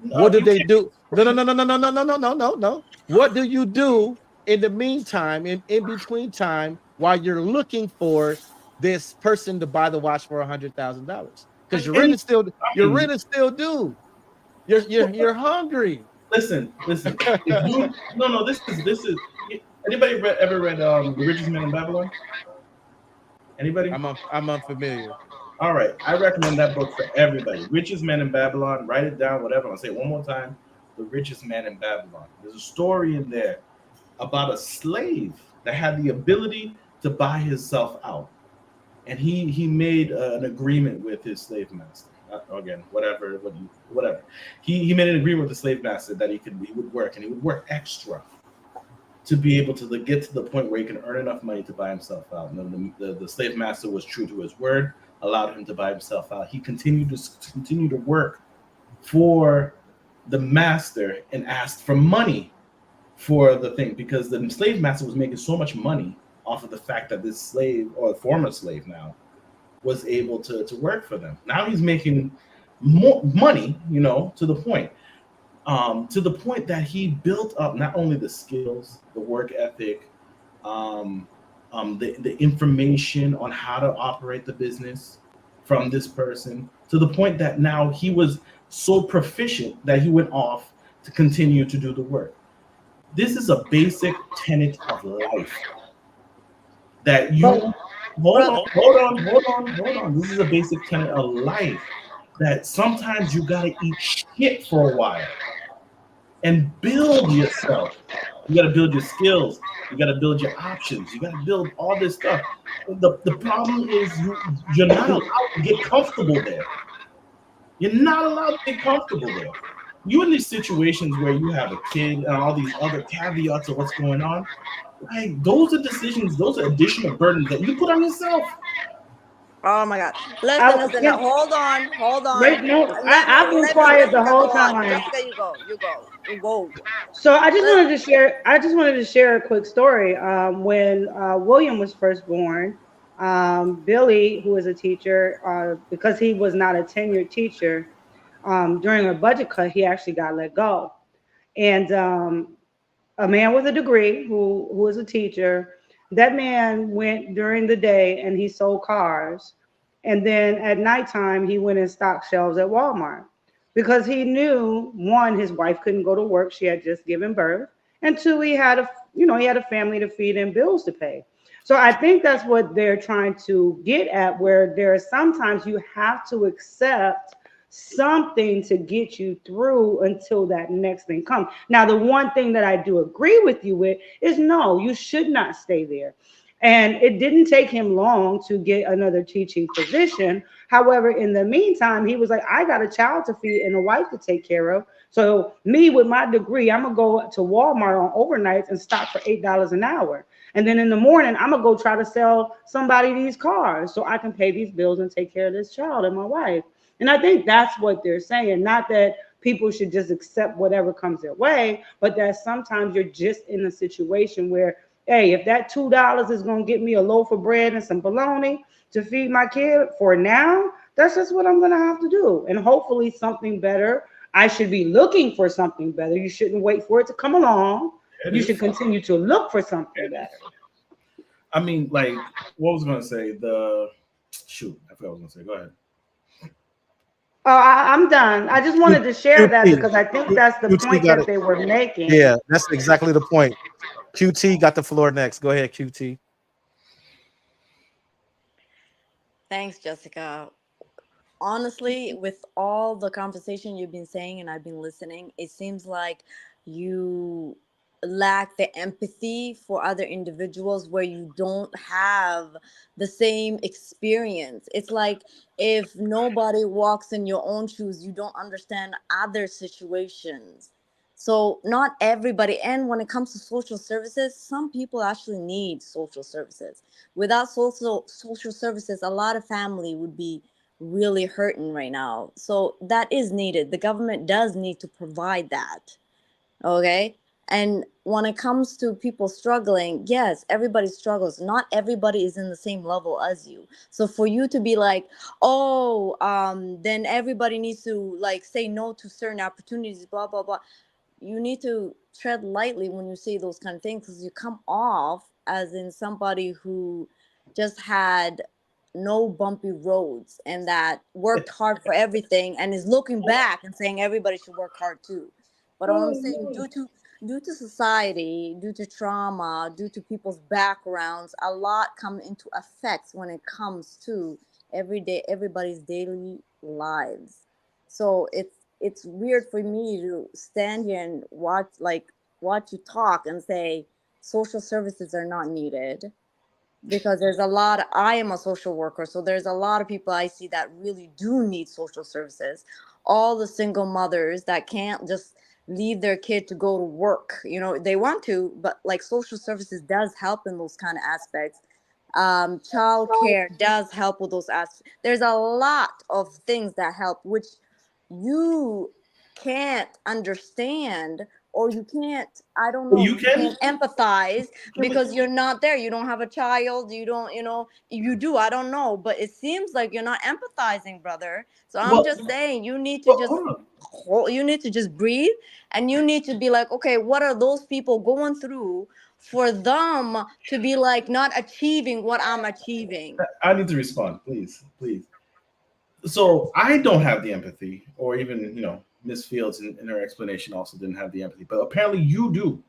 A: what do they do? No. What do you do in the meantime, in between time, while you're looking for this person to buy the watch for $100,000? Because your rent is still due. You're hungry.
J: Listen. If you no, this is anybody ever read The Richest Man in Babylon? Anybody?
A: I'm unfamiliar.
J: All right, I recommend that book for everybody. Richest Man in Babylon. Write it down. Whatever. I'll say it one more time. The Richest Man in Babylon. There's a story in there about a slave that had the ability to buy himself out, and he made an agreement with his slave master. Again, whatever. He made an agreement with the slave master that he would work, and he would work extra to be able to get to the point where he can earn enough money to buy himself out. And the slave master was true to his word, allowed him to buy himself out. He continued to work for the master and asked for money for the thing, because the slave master was making so much money off of the fact that this slave, or former slave now, was able to work for them. Now he's making more money, to the point that he built up not only the skills, the work ethic, the information on how to operate the business from this person, to the point that now he was so proficient that he went off to continue to do the work. This is a basic tenet of life that you hold on. This is a basic tenet of life that sometimes you gotta eat shit for a while and build yourself. You gotta build your skills. You gotta build your options. You gotta build all this stuff. The problem is you're not allowed to get comfortable there. You're not allowed to get comfortable there. You in these situations where you have a kid and all these other caveats of what's going on, like those are decisions, those are additional burdens that you put on yourself.
M: Oh my God! Listen. Now, hold on.
S: Right, no, I've been
M: Let me,
S: quiet the
M: Jessica,
S: whole
M: go on.
S: time.
M: Jessica, you go.
S: So I just wanted to share a quick story. When William was first born, Billy, who is a teacher, because he was not a tenured teacher, during a budget cut, he actually got let go. And a man with a degree who is a teacher, that man went during the day and he sold cars. And then at nighttime, he went and stocked shelves at Walmart because he knew, one, his wife couldn't go to work. She had just given birth. And two, he had a family to feed and bills to pay. So I think that's what they're trying to get at, where there are sometimes you have to accept something to get you through until that next thing comes. Now, the one thing that I do agree with you with is no, you should not stay there. And it didn't take him long to get another teaching position. However, in the meantime, he was like, I got a child to feed and a wife to take care of. So me with my degree, I'm gonna go to Walmart on overnights and stock for $8 an hour. And then in the morning, I'm gonna go try to sell somebody these cars so I can pay these bills and take care of this child and my wife. And I think that's what they're saying. Not that people should just accept whatever comes their way, but that sometimes you're just in a situation where, hey, if that $2 is going to get me a loaf of bread and some bologna to feed my kid for now, that's just what I'm going to have to do. And hopefully something better. I should be looking for something better. You shouldn't wait for it to come along. You should continue to look for something better.
J: I mean, like, what was I going to say? I forgot what I was going to say. Go ahead.
S: Oh, I'm done. I just wanted to share that because I think that's the point that they were making.
A: Yeah, that's exactly the point. QT got the floor next. Go ahead, QT.
M: Thanks, Jessica. Honestly, with all the conversation you've been saying and I've been listening, it seems like you lack the empathy for other individuals where you don't have the same experience. It's like if nobody walks in your own shoes, you don't understand other situations. So not everybody, and when it comes to social services, some people actually need social services. Without social services, a lot of family would be really hurting right now. So that is needed. The government does need to provide that. Okay. And when it comes to people struggling, yes, everybody struggles. Not everybody is in the same level as you. So for you to be like, oh, then everybody needs to like say no to certain opportunities, blah blah blah, you need to tread lightly when you say those kind of things, because you come off as in somebody who just had no bumpy roads and that worked hard for everything and is looking back and saying everybody should work hard too. But what I'm saying, due to society, due to trauma, due to people's backgrounds, a lot come into effects when it comes to everybody's daily lives. So it's weird for me to stand here and watch you talk and say social services are not needed, because there's a lot I am a social worker, so there's a lot of people I see that really do need social services. All the single mothers that can't just leave their kid to go to work, they want to, but like social services does help in those kind of aspects. Child care does help with those aspects. There's a lot of things that help, which you can't understand, or you can't, I don't know,
J: You
M: you
J: can.
M: can't empathize because you're not there. You don't have a child. You don't, you do. I don't know, but it seems like you're not empathizing, brother. So I'm
J: Well,
M: just saying you need to
J: well,
M: just
J: hold on.
M: you need to just breathe, and you need to be like, okay, what are those people going through for them to be like not achieving what I'm achieving?
J: I need to respond, please, please. So I don't have the empathy, or even Miss Fields in her explanation also didn't have the empathy, but apparently you do.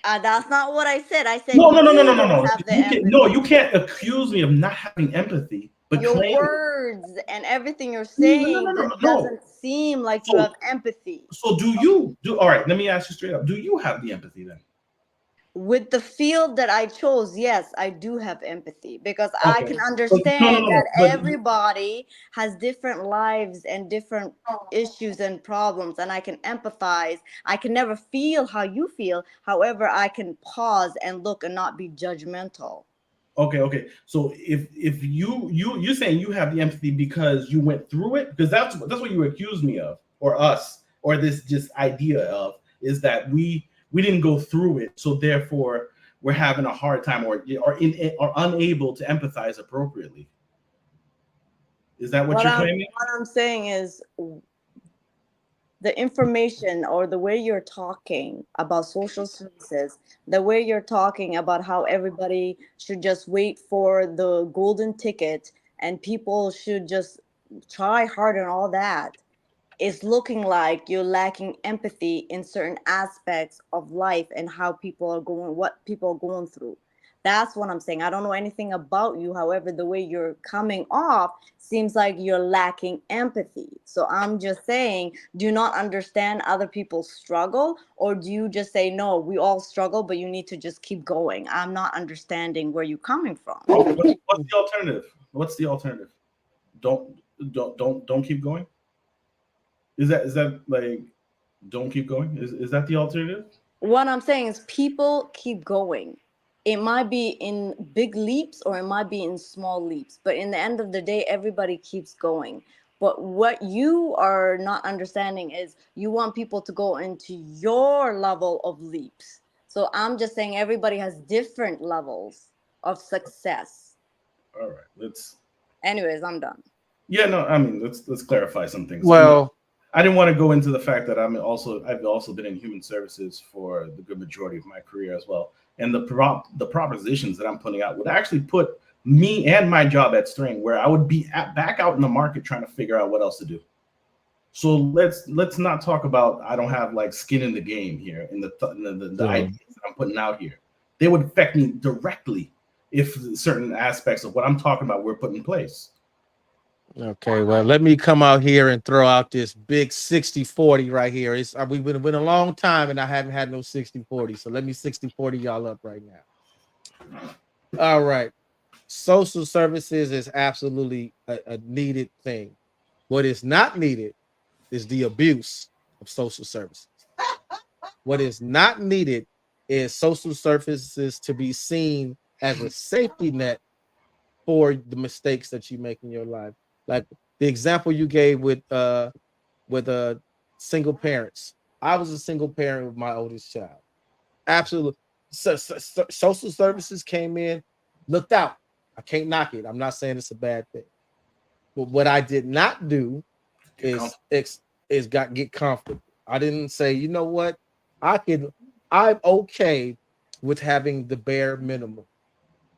M: That's not what I said. I said
J: No, no, no, no, no,
M: you
J: no,
M: don't
J: no.
M: have the
J: You can no,
M: empathy.
J: you can't accuse me of not having empathy, but
M: Your
J: claim.
M: words and everything you're
J: No, no,
M: saying
J: no, no, no.
M: doesn't seem like you
J: So,
M: have empathy.
J: so do you do? All right, let me ask you straight up. Do you have the empathy then?
M: With the field that I chose, yes, I do have empathy, because I
J: Okay.
M: can
J: But no, no,
M: understand
J: no,
M: that
J: no. But
M: everybody has different lives and different issues and problems, and I can empathize. I can never feel how you feel. However, I can pause and look and not be judgmental.
J: okay, okay. So if you're saying you have the empathy because you went through it, because that's what you accuse me of, or us, or this just idea of, is that we didn't go through it, so therefore we're having a hard time, or unable to empathize appropriately. Is that what
M: What
J: you're
M: I'm
J: claiming?
M: what I'm saying is, the information or the way you're talking about social services, the way you're talking about how everybody should just wait for the golden ticket and people should just try hard and all that, is looking like you're lacking empathy in certain aspects of life and how people are going, what people are going through. That's what I'm saying. I don't know anything about you. However, the way you're coming off seems like you're lacking empathy. So I'm just saying, do you not understand other people's struggle? Or do you just say, no, we all struggle, but you need to just keep going? I'm not understanding where you're coming from.
J: Okay, what's the alternative? What's the alternative? Don't keep going. Is that like don't keep going? Is that the alternative?
M: What I'm saying is people keep going. It might be in big leaps or it might be in small leaps, but in the end of the day, everybody keeps going. But what you are not understanding is you want people to go into your level of leaps. So I'm just saying everybody has different levels of success.
J: All right, let's.
M: Anyways, I'm done.
J: Yeah, no, I mean let's clarify some things.
A: Well,
J: I didn't want to go into the fact that I've also been in human services for the good majority of my career as well, and the propositions that I'm putting out would actually put me and my job at strain, where I would be back out in the market trying to figure out what else to do. So let's not talk about I don't have like skin in the game here in the ideas that I'm putting out here. They would affect me directly if certain aspects of what I'm talking about were put in place.
A: okay, well, let me come out here and throw out this big 60-40 right here. We've been a long time and I haven't had no 60-40. So let me 60-40 y'all up right now. All right. Social services is absolutely a needed thing. What is not needed is the abuse of social services. What is not needed is social services to be seen as a safety net for the mistakes that you make in your life. Like the example you gave with single parents. I was a single parent with my oldest child. Absolutely. Social services came in, looked out. I can't knock it. I'm not saying it's a bad thing. But what I did not do get comfortable. I didn't say, you know what, I'm okay with having the bare minimum.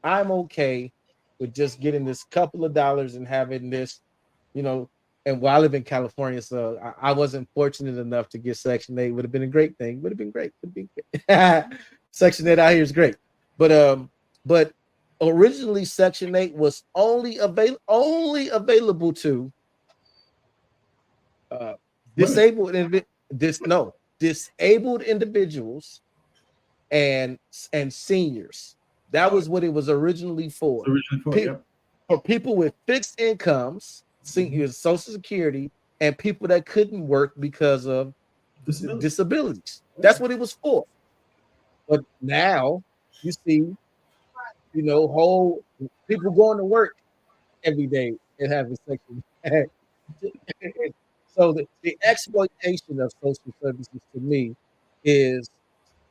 A: I'm okay with just getting this couple of dollars and having this, you know. And while I live in California, so I wasn't fortunate enough to get Section 8. Would have been a great thing. Would have been great. Would be great. Section 8 out here is great, but originally Section 8 was only available to disabled disabled individuals and seniors. That was what it was originally for. For people with fixed incomes, seniors, Social Security, and people that couldn't work because of disabilities. That's what it was for. But now you see, whole people going to work every day and having section. So the exploitation of social services to me is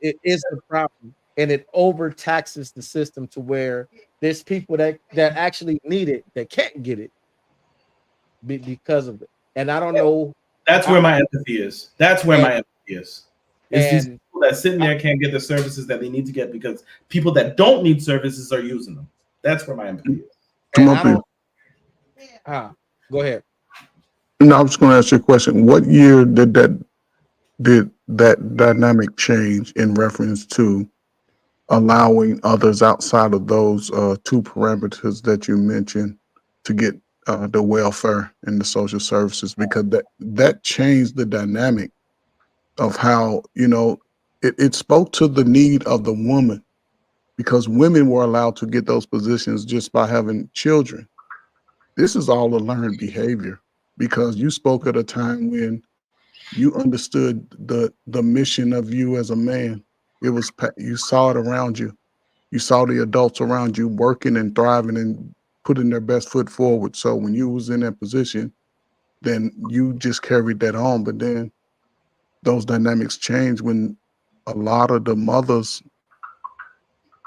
A: the problem, and it overtaxes the system to where there's people that actually need it that can't get it because of it. And I don't know.
J: That's where my empathy is. That's where my empathy is. It's these
A: And
J: people that sitting there can't get the services that they need to get because people that don't need services are using them. That's where my empathy is.
L: Come up here.
A: Go ahead.
L: No, I was going to ask you a question. What year did that dynamic change in reference to allowing others outside of those two parameters that you mentioned to get the welfare and the social services? Because that changed the dynamic of how, it spoke to the need of the woman, because women were allowed to get those positions just by having children. This is all a learned behavior, because you spoke at a time when you understood the mission of you as a man. You saw it around you. You saw the adults around you working and thriving and putting their best foot forward. So when you was in that position, then you just carried that on. But then those dynamics change when a lot of the mothers,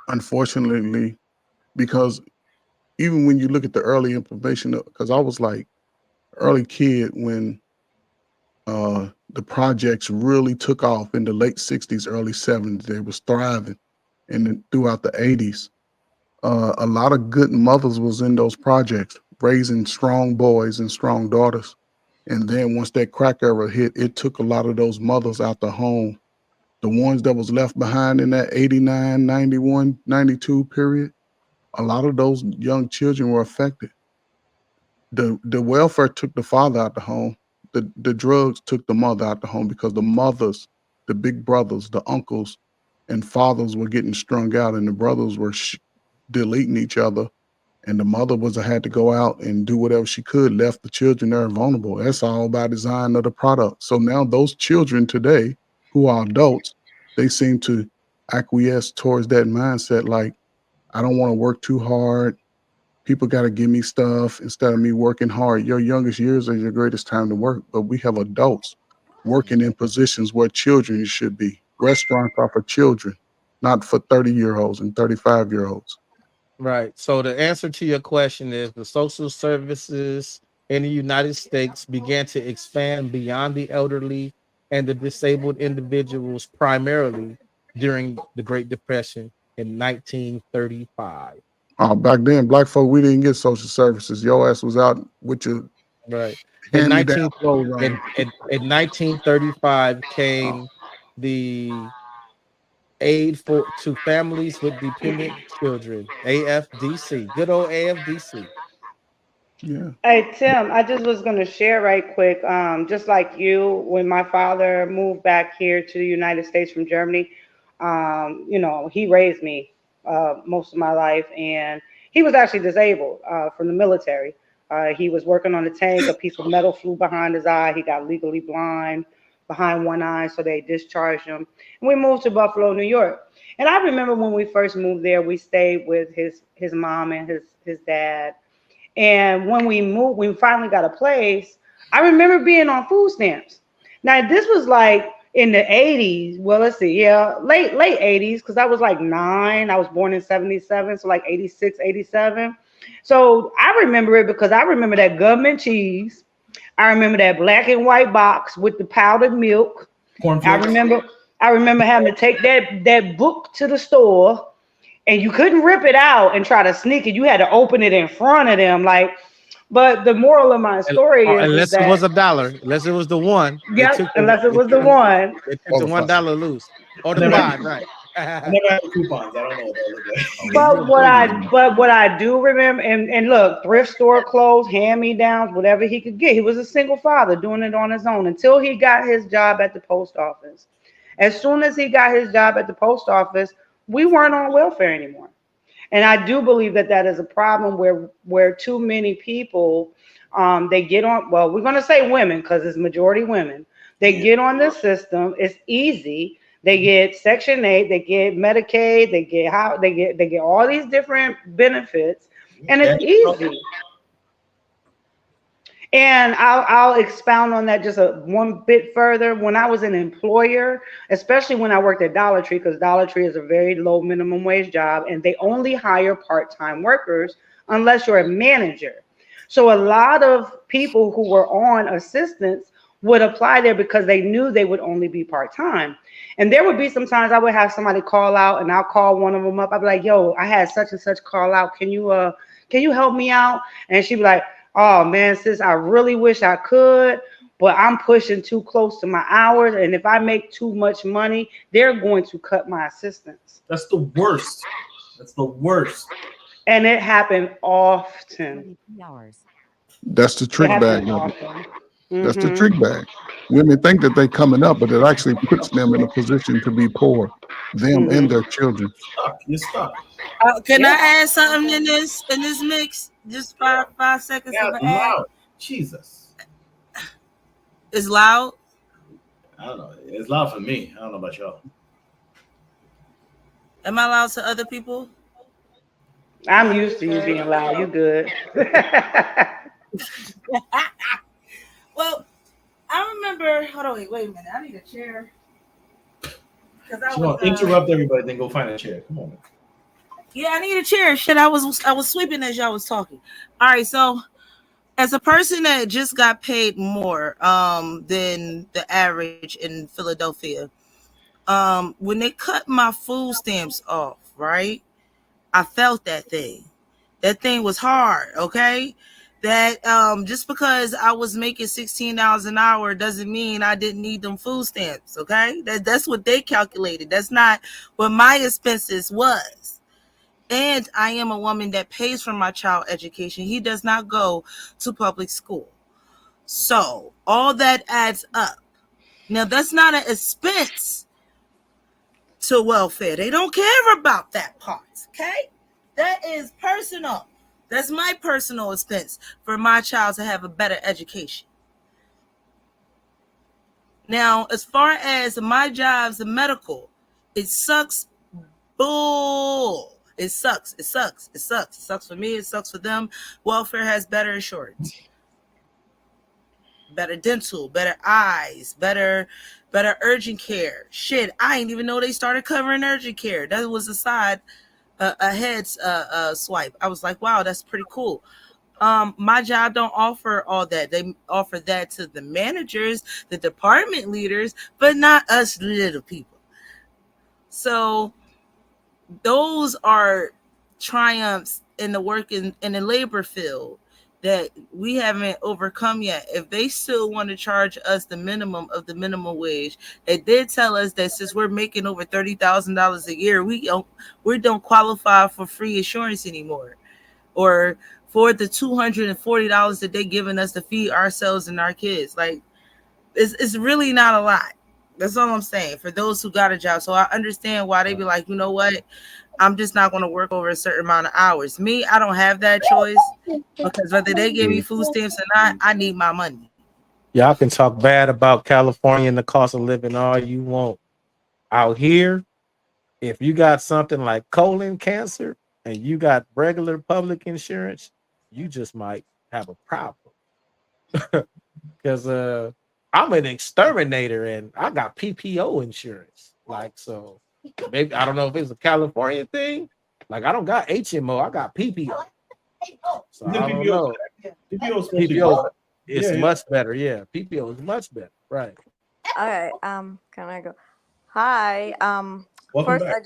L: unfortunately, because even when you look at the early information, because I was like early kid when the projects really took off in the late 60s, early 70s. They was thriving. And then throughout the 80s, a lot of good mothers was in those projects, raising strong boys and strong daughters. And then once that crack era hit, it took a lot of those mothers out the home. The ones that was left behind in that 89, 91, 92 period, a lot of those young children were affected. The welfare took the father out the home. The drugs took the mother out the home, because the mothers, the big brothers, the uncles, and fathers were getting strung out, and the brothers were deleting each other, and the mother had to go out and do whatever she could, left the children there vulnerable. That's all by design of the product. So now those children today, who are adults, they seem to acquiesce towards that mindset, like, I don't want to work too hard. People got to give me stuff instead of me working hard. Your youngest years are your greatest time to work, but we have adults working in positions where children should be. Restaurants are for children, not for 30-year-olds and 35-year-olds.
A: Right. So the answer to your question is the social services in the United States began to expand beyond the elderly and the disabled individuals primarily during the Great Depression in 1935.
L: Back then, black folk, we didn't get social services. Your ass was out with your
A: Right. In
L: hand-me-down
A: 19
L: clothes on.
A: in 1935 came the Aid to Families with Dependent Children, AFDC. Good old AFDC.
L: Yeah.
S: Hey Tim, I just was gonna share right quick. Just like you, when my father moved back here to the United States from Germany, he raised me most of my life, and he was actually disabled from the military. He was working on a tank. A piece of metal flew behind his eye. He got legally blind behind one eye, so they discharged him. And we moved to Buffalo, New York. And I remember when we first moved there, we stayed with his mom and his dad. And when we moved, we finally got a place. I remember being on food stamps. Now this was like in the 80s. Well, let's see, yeah, late 80s, because I was like 9. I was born in 77, so like 86, 87. So I remember it because I remember that government cheese. I remember that black and white box with the powdered milk.
J: Cornflakes.
S: I remember having to take that book to the store, and you couldn't rip it out and try to sneak it. You had to open it in front of them, like. But the moral of my story is
A: Unless it was
S: that,
A: $1, unless it was the one,
S: yep, unless it was the one.
A: they took the $1 loose or the
J: Never-
A: bond, right?
J: I never had coupons. I don't know what that looked like.
S: But what I do remember, and look, thrift store clothes, hand me downs, whatever he could get. He was a single father doing it on his own until he got his job at the post office. As soon as he got his job at the post office, we weren't on welfare anymore. And I do believe that that is a problem where too many people, they get on. Well, we're going to say women because it's majority women. They get on this system. It's easy. They get Section 8. They get Medicaid. They get all these different benefits, and it's easy. And I'll expound on that just one bit further. When I was an employer, especially when I worked at Dollar Tree, because Dollar Tree is a very low minimum wage job, and they only hire part-time workers unless you're a manager. So a lot of people who were on assistance would apply there because they knew they would only be part-time. And there would be sometimes I would have somebody call out, and I'll call one of them up. I'd be like, yo, I had such and such call out. Can you help me out? And she'd be like, oh man, sis, I really wish I could, but I'm pushing too close to my hours. And if I make too much money, they're going to cut my assistance.
J: That's the worst. That's the worst.
S: And it happened often.
L: That's the trick
S: It
L: bag.
S: happened
L: of it.
S: often.
L: That's the
S: Mhm.
L: trick bag. Women think that they're coming up, but it actually puts them in a position to be poor, them and their children.
J: You're stuck.
B: Can I add something in this mix? Just 5 seconds of an ad.
J: Loud. Jesus.
B: It's loud.
J: I don't know. It's loud for me. I don't know about y'all.
B: Am I loud to other people?
S: I'm used to you being loud. You good.
B: Well, I remember. Hold on, wait a minute. I need a chair.
J: Interrupt everybody, then go find a chair. Come on.
B: Yeah, I need a chair. Shit, I was sweeping as y'all was talking. All right, so as a person that just got paid more than the average in Philadelphia, when they cut my food stamps off, right? I felt that thing. That thing was hard, okay? That just because I was making $16 an hour doesn't mean I didn't need them food stamps, okay? That's what they calculated. That's not what my expenses was. And I am a woman that pays for my child education. He does not go to public school. So all that adds up. Now, that's not an expense to welfare. They don't care about that part, okay? That is personal. That's my personal expense for my child to have a better education. Now, as far as my job's medical, it sucks. Bull. It sucks. It sucks. It sucks. It sucks for me. It sucks for them. Welfare has better insurance, better dental, better eyes, better urgent care. Shit, I didn't even know they started covering urgent care. That was a head's swipe. I was like, wow, that's pretty cool. My job don't offer all that. They offer that to the managers, the department leaders, but not us little people. So those are triumphs in the work in the labor field that we haven't overcome yet. If they still want to charge us the minimum of the minimum wage, they did tell us that since we're making over $30,000 a year, we don't qualify for free insurance anymore, or for the $240 that they're giving us to feed ourselves and our kids. Like, it's really not a lot. That's all I'm saying for those who got a job. So I understand why they be like, you know what? I'm just not going to work over a certain amount of hours. Me, I don't have that choice, because whether they give me food stamps or not, I need my money.
A: Y'all can talk bad about California and the cost of living all you want. Out here, if you got something like colon cancer and you got regular public insurance, you just might have a problem. Because I'm an exterminator and I got PPO insurance. Like, so maybe I don't know if it's a California thing. Like, I don't got HMO, I got PPO. So
J: The
A: I don't
J: PPO,
A: know.
J: PPO is supposed to be
A: PPO
J: better.
A: is
J: Yeah, yeah.
A: much better. Yeah, PPO is much better. Right.
M: Okay. Can I go? Hi.
J: Welcome
M: First,
J: back.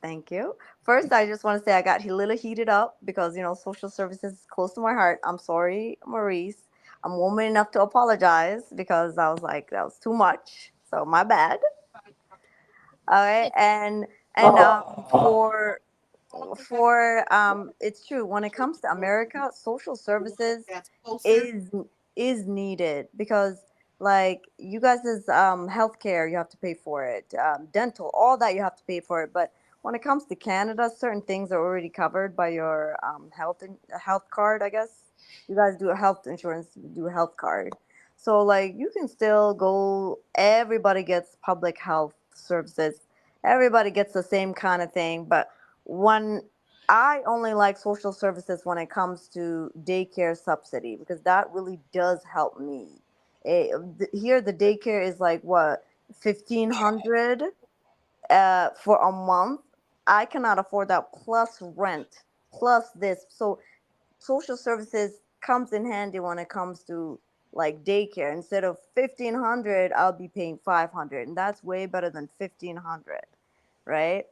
M: thank you. First, I just want to say I got a little heated up because social services is close to my heart. I'm sorry, Maurice. I'm woman enough to apologize because I was like that was too much. So my bad. All right, and it's true when it comes to America, social services is is needed because like you guys' healthcare, you have to pay for it, dental, all that you have to pay for it. But when it comes to Canada, certain things are already covered by your health card, I guess. You guys do a health insurance, do a health card. So like you can still go, everybody gets public health services. Everybody gets the same kind of thing, but when I only like social services when it comes to daycare subsidy because that really does help me. Here, the daycare is like what 1,500 for a month. I cannot afford that plus rent plus this. So social services comes in handy when it comes to like daycare. Instead of 1,500, I'll be paying 500, and that's way better than 1,500, right?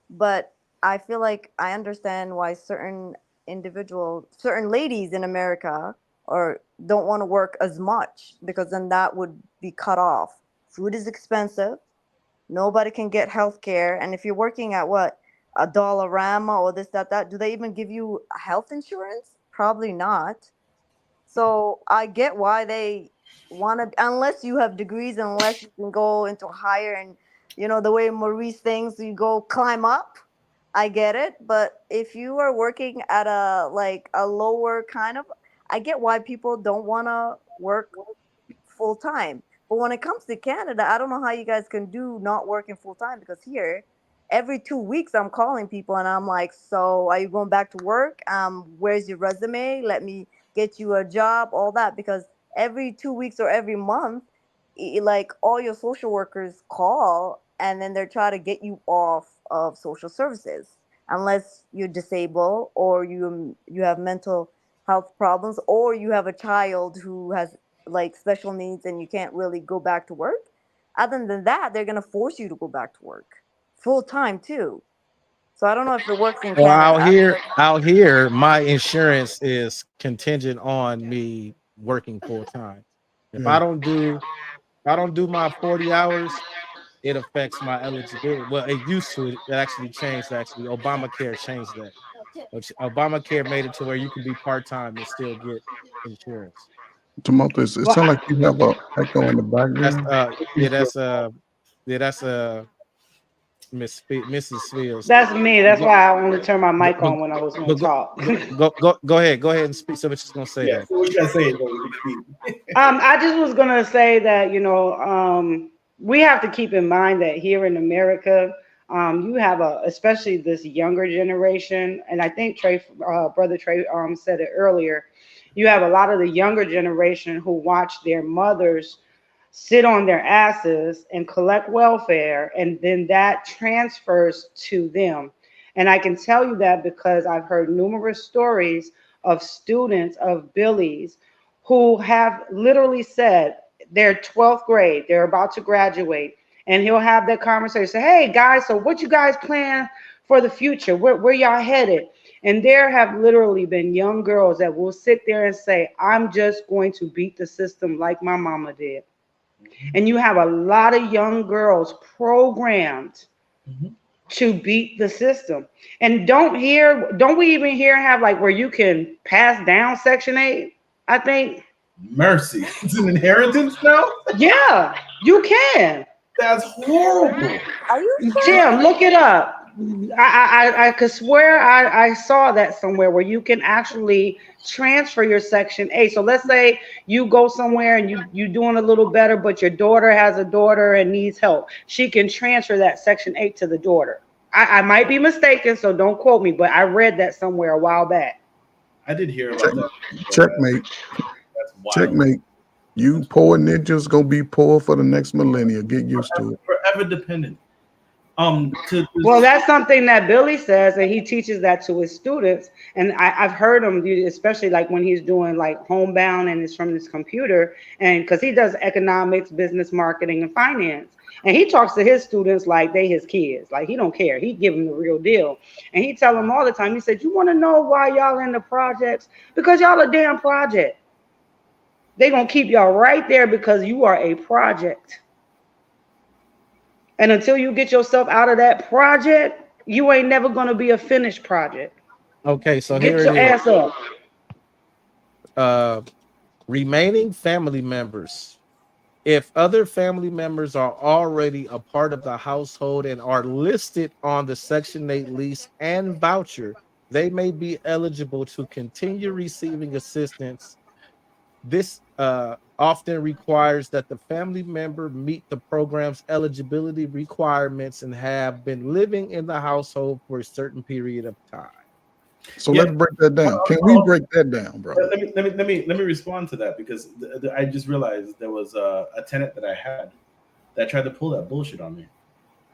M: But I feel like I understand why certain ladies in America or don't want to work as much because then that would be cut off. Food is expensive. Nobody can get health care. And if you're working at what, a Dollarama or this, that, do they even give you health insurance? Probably not. So I get why they want to, unless you have degrees, unless you can go into higher and, the way Maurice thinks, you go climb up. I get it. But if you are working at a lower kind of, I get why people don't want to work full time. But when it comes to Canada, I don't know how you guys can do not working full time because here, every 2 weeks I'm calling people and I'm like, so are you going back to work? Where's your resume? Let me get you a job, all that. Because every 2 weeks or every month, like all your social workers call and then they're trying to get you off of social services unless you're disabled or you have mental health problems or you have a child who has like special needs and you can't really go back to work. Other than that, they're gonna force you to go back to work full time too. So I don't know if it works in
A: Well,
M: Canada.
A: out here, my insurance is contingent on me working full time. If
L: Yeah.
A: I don't do my 40 hours, it affects my eligibility. Well, it used to. It actually changed. Actually, Obamacare changed that. Obamacare made it to where you can be part time and still get insurance.
L: Tomatoes, it sounds like you have a echo in the
A: That's
L: background.
A: that's Mrs. Fields.
S: That's me. That's
A: Go,
S: why I only turned my
A: go,
S: mic on when I was going to
A: go,
S: talk.
A: go ahead. Go ahead and speak. So what she's gonna say
J: Yeah,
A: though.
J: so what you gotta say is what we can speak.
S: I just was gonna say that we have to keep in mind that here in America, you have especially this younger generation, and I think brother Trey, said it earlier. You have a lot of the younger generation who watch their mothers sit on their asses and collect welfare, and then that transfers to them. And I can tell you that because I've heard numerous stories of students of Billy's who have literally said they're 12th grade, they're about to graduate, and he'll have that conversation, say, hey guys, so what you guys plan for the future? Where y'all headed? And there have literally been young girls that will sit there and say, I'm just going to beat the system like my mama did. And you have a lot of young girls programmed to beat the system. And don't we even have like where you can pass down Section 8? I think.
J: Mercy. It's an inheritance now?
S: Yeah, you can.
J: That's horrible.
M: Are you
S: Tim, look it up. I could swear I saw that somewhere where you can actually transfer your Section 8. So let's say you go somewhere and you doing a little better, but your daughter has a daughter and needs help. She can transfer that Section 8 to the daughter. I might be mistaken, so don't quote me, but I read that somewhere a while back.
J: I did hear about that.
L: Checkmate.
J: That's wild.
L: Checkmate. You poor ninjas gonna be poor for the next millennia. Get used to it.
J: Forever dependent.
S: Well, that's something that Billy says, and he teaches that to his students. And I've heard him, especially like when he's doing like homebound and it's from his computer, and because he does economics, business, marketing, and finance. And he talks to his students like they his kids. Like he don't care. He give them the real deal. And he tell them all the time, he said, you want to know why y'all in the projects? Because y'all a damn project. They gonna keep y'all right there because you are a project. And until you get yourself out of that project, you ain't never gonna be a finished project.
A: Okay, so
S: Get
A: here
S: your
A: it is.
S: ass up.
A: Remaining family members. If other family members are already a part of the household and are listed on the Section 8 lease and voucher, they may be eligible to continue receiving assistance. This often requires that the family member meet the program's eligibility requirements and have been living in the household for a certain period of time.
L: So let's break that down. Can we break that down, bro?
J: Let me respond to that because I just realized there was a tenant that I had that tried to pull that bullshit on me,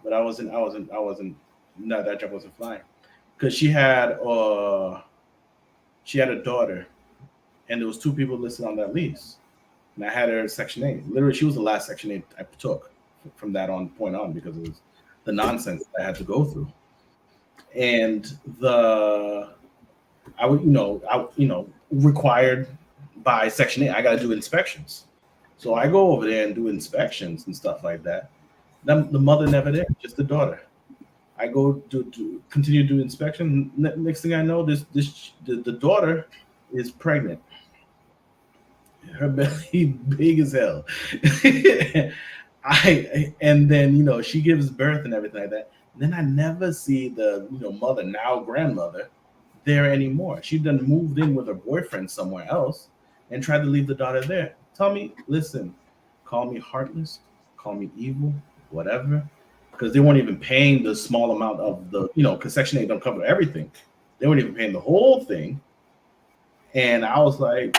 J: but I wasn't. No, that job wasn't flying because she had a daughter, and there was 2 people listed on that lease, and I had her in Section 8. Literally, she was the last Section 8 I took from that point on because it was the nonsense I had to go through, and I would, required by Section 8, I got to do inspections. So I go over there and do inspections and stuff like that. Then the mother never there, just the daughter. I go to continue to do inspection. Next thing I know, the daughter is pregnant. Her belly big as hell. And then she gives birth and everything like that. And then I never see the mother, now grandmother, there anymore. She done moved in with her boyfriend somewhere else and tried to leave the daughter there. Tell me, listen, call me heartless, call me evil, whatever, because they weren't even paying the small amount of the, because Section 8 don't cover everything. They weren't even paying the whole thing. And I was like,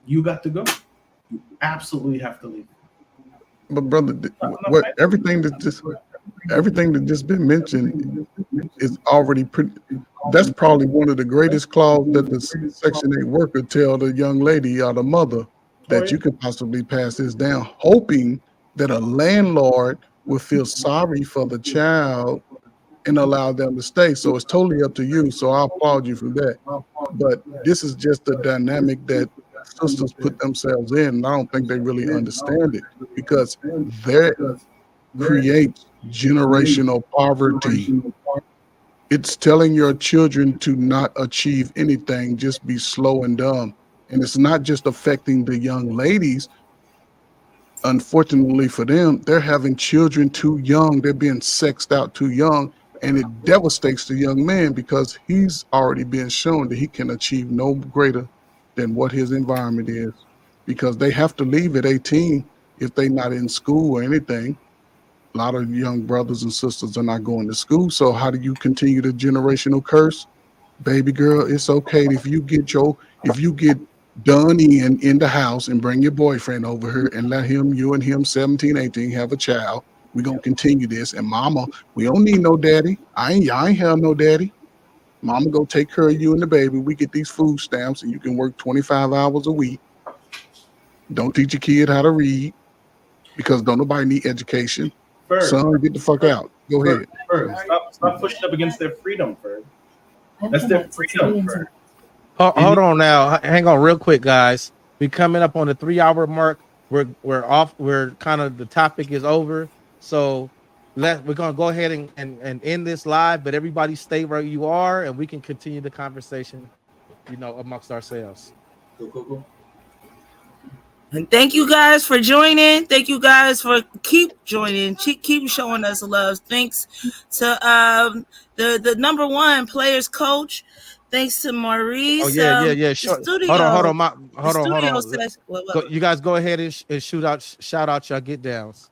J: you got to go. You absolutely have to leave.
L: But brother, everything that just been mentioned is already pretty. That's probably one of the greatest clauses that the Section 8 worker tell the young lady or the mother that you could possibly pass this down, hoping that a landlord will feel sorry for the child and allow them to stay. So it's totally up to you. So I applaud you for that. But this is just the dynamic that sisters put themselves in, and I don't think they really understand it because that creates generational poverty. It's telling your children to not achieve anything, just be slow and dumb. And it's not just affecting the young ladies. Unfortunately for them, they're having children too young. They're being sexed out too young. And it devastates the young man because he's already been shown that he can achieve no greater than what his environment is. Because they have to leave at 18 if they're not in school or anything. A lot of young brothers and sisters are not going to school. So how do you continue the generational curse? Baby girl, it's okay if you get done in the house and bring your boyfriend over here and let you and him 17, 18 have a child. We're gonna continue this. And mama, we don't need no daddy. I ain't have no daddy. Mama go take care of you and the baby. We get these food stamps and you can work 25 hours a week. Don't teach your kid how to read because don't nobody need education. Son, get the fuck out. Go ahead.
J: Stop pushing up against their freedom, Ferg. That's their freedom, Ferg.
A: Hold on now. Hang on real quick, guys. We coming up on the 3-hour mark. We're off. We're kind of, the topic is over. So we're gonna go ahead and end this live, but everybody stay where you are and we can continue the conversation, amongst ourselves.
J: Cool.
B: And thank you guys for joining. Thank you guys for keep joining. Keep showing us love. Thanks to the number one players coach. Thanks to
A: Oh
B: Maurice.
A: yeah.
B: The
A: Sure.
B: studio.
A: Hold on. Hold on.
B: Says,
A: Go, you guys go ahead and shout out your get downs.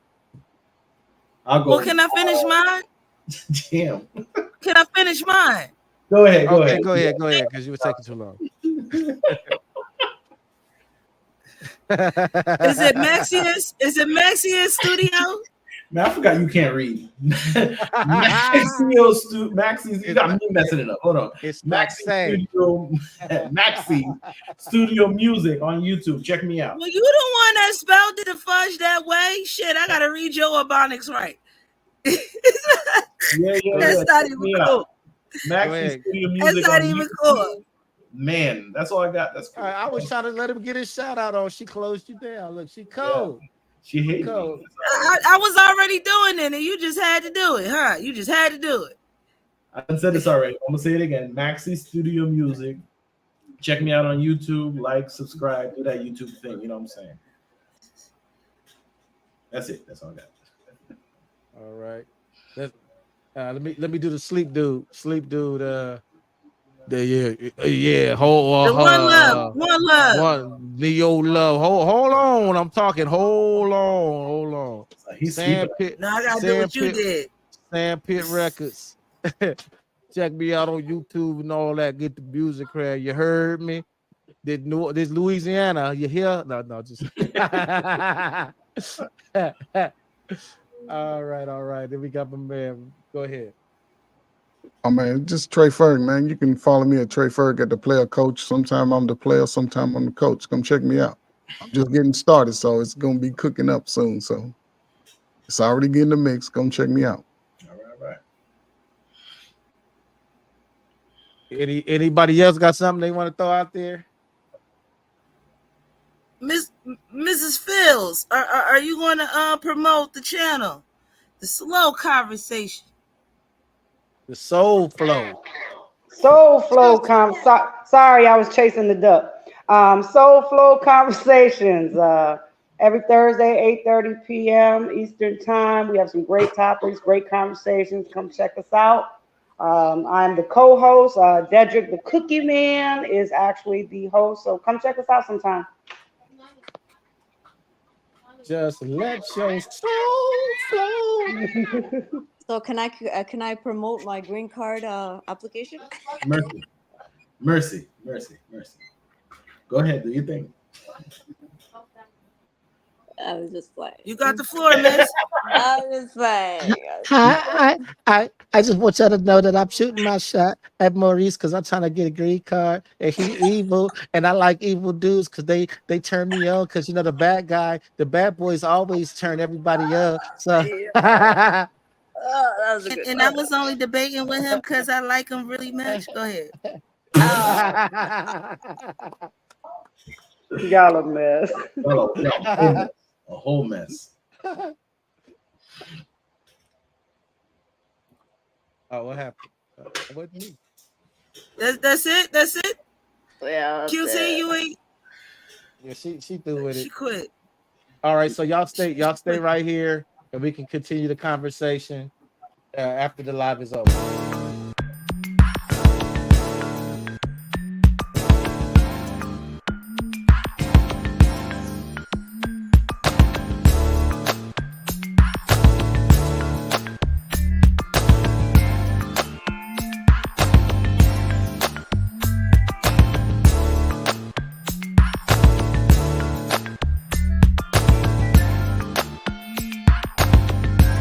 J: I'll go.
B: Well, can I finish mine?
J: Damn.
B: Can I finish mine?
J: Go ahead.
A: Go ahead, because you were taking too long.
B: Is it Maxius? Is it Maxius Studio?
J: Man, I forgot you can't read. Maxi, you got me messing it up. Hold on.
A: It's
J: Maxi Studio Music on YouTube. Check me out.
B: Well, you the one that spelled it and fudge that way. Shit, I gotta read your Ebonics right. That's not even cool.
J: Maxi Studio Music.
B: That's not even cool.
J: Man, that's all I got. That's cool.
A: I was trying to let him get his shout out on. She closed you down. Look, she cold.
J: Yeah. She hated me.
B: I was already doing it, and you just had to do it, huh? You just had to do it.
J: I said this already. I'm gonna say it again. Maxi Studio Music. Check me out on YouTube. Like, subscribe, do that YouTube thing. You know what I'm saying? That's it. That's all I got.
A: All right. Let me do the sleep dude. Yeah. Hold
B: one love.
A: Neo love. Hold on. I'm talking. Hold on.
B: No, I gotta do what you did.
A: Sandpit Records. Check me out on YouTube and all that. Get the music crowd. You heard me? This Louisiana. You hear? No, just. All right. Then we got my man. Go ahead.
L: Oh man, just Trey Ferg, man. You can follow me at Trey Ferg at the player coach. Sometime I'm the player, sometime I'm the coach. Come check me out. I'm just getting started, so it's gonna be cooking up soon. So it's already getting the mix. Come check me out.
J: All right.
A: Anybody else got something they want to throw out there?
B: Mrs. Fields, are you going to promote the channel, the slow conversation,
A: the soul flow?
S: Soul Flow sorry, I was chasing the duck. Soul Flow Conversations. Every Thursday, 8:30 p.m. Eastern Time. We have some great topics, great conversations. Come check us out. I'm the co-host. Dedrick, the Cookie Man, is actually the host. So come check us out sometime.
A: Just let your soul flow.
M: So can I promote my green card application?
J: Mercy. Go ahead, do your thing.
M: I was just playing.
B: You got the floor, miss.
M: I was just playing.
A: I just want y'all to know that I'm shooting my shot at Maurice because I'm trying to get a green card, and he evil, and I like evil dudes because they turn me on. Because the bad boys always turn everybody up. So.
B: And I was only debating with him because I like him really much. Go ahead.
S: Y'all a mess.
J: A whole mess.
A: Oh, what happened? What me?
B: That's it.
M: Yeah.
B: QC, you ain't.
A: Yeah, she threw with it.
B: She quit.
A: All right, so y'all stay right here, and we can continue the conversation after the live is over.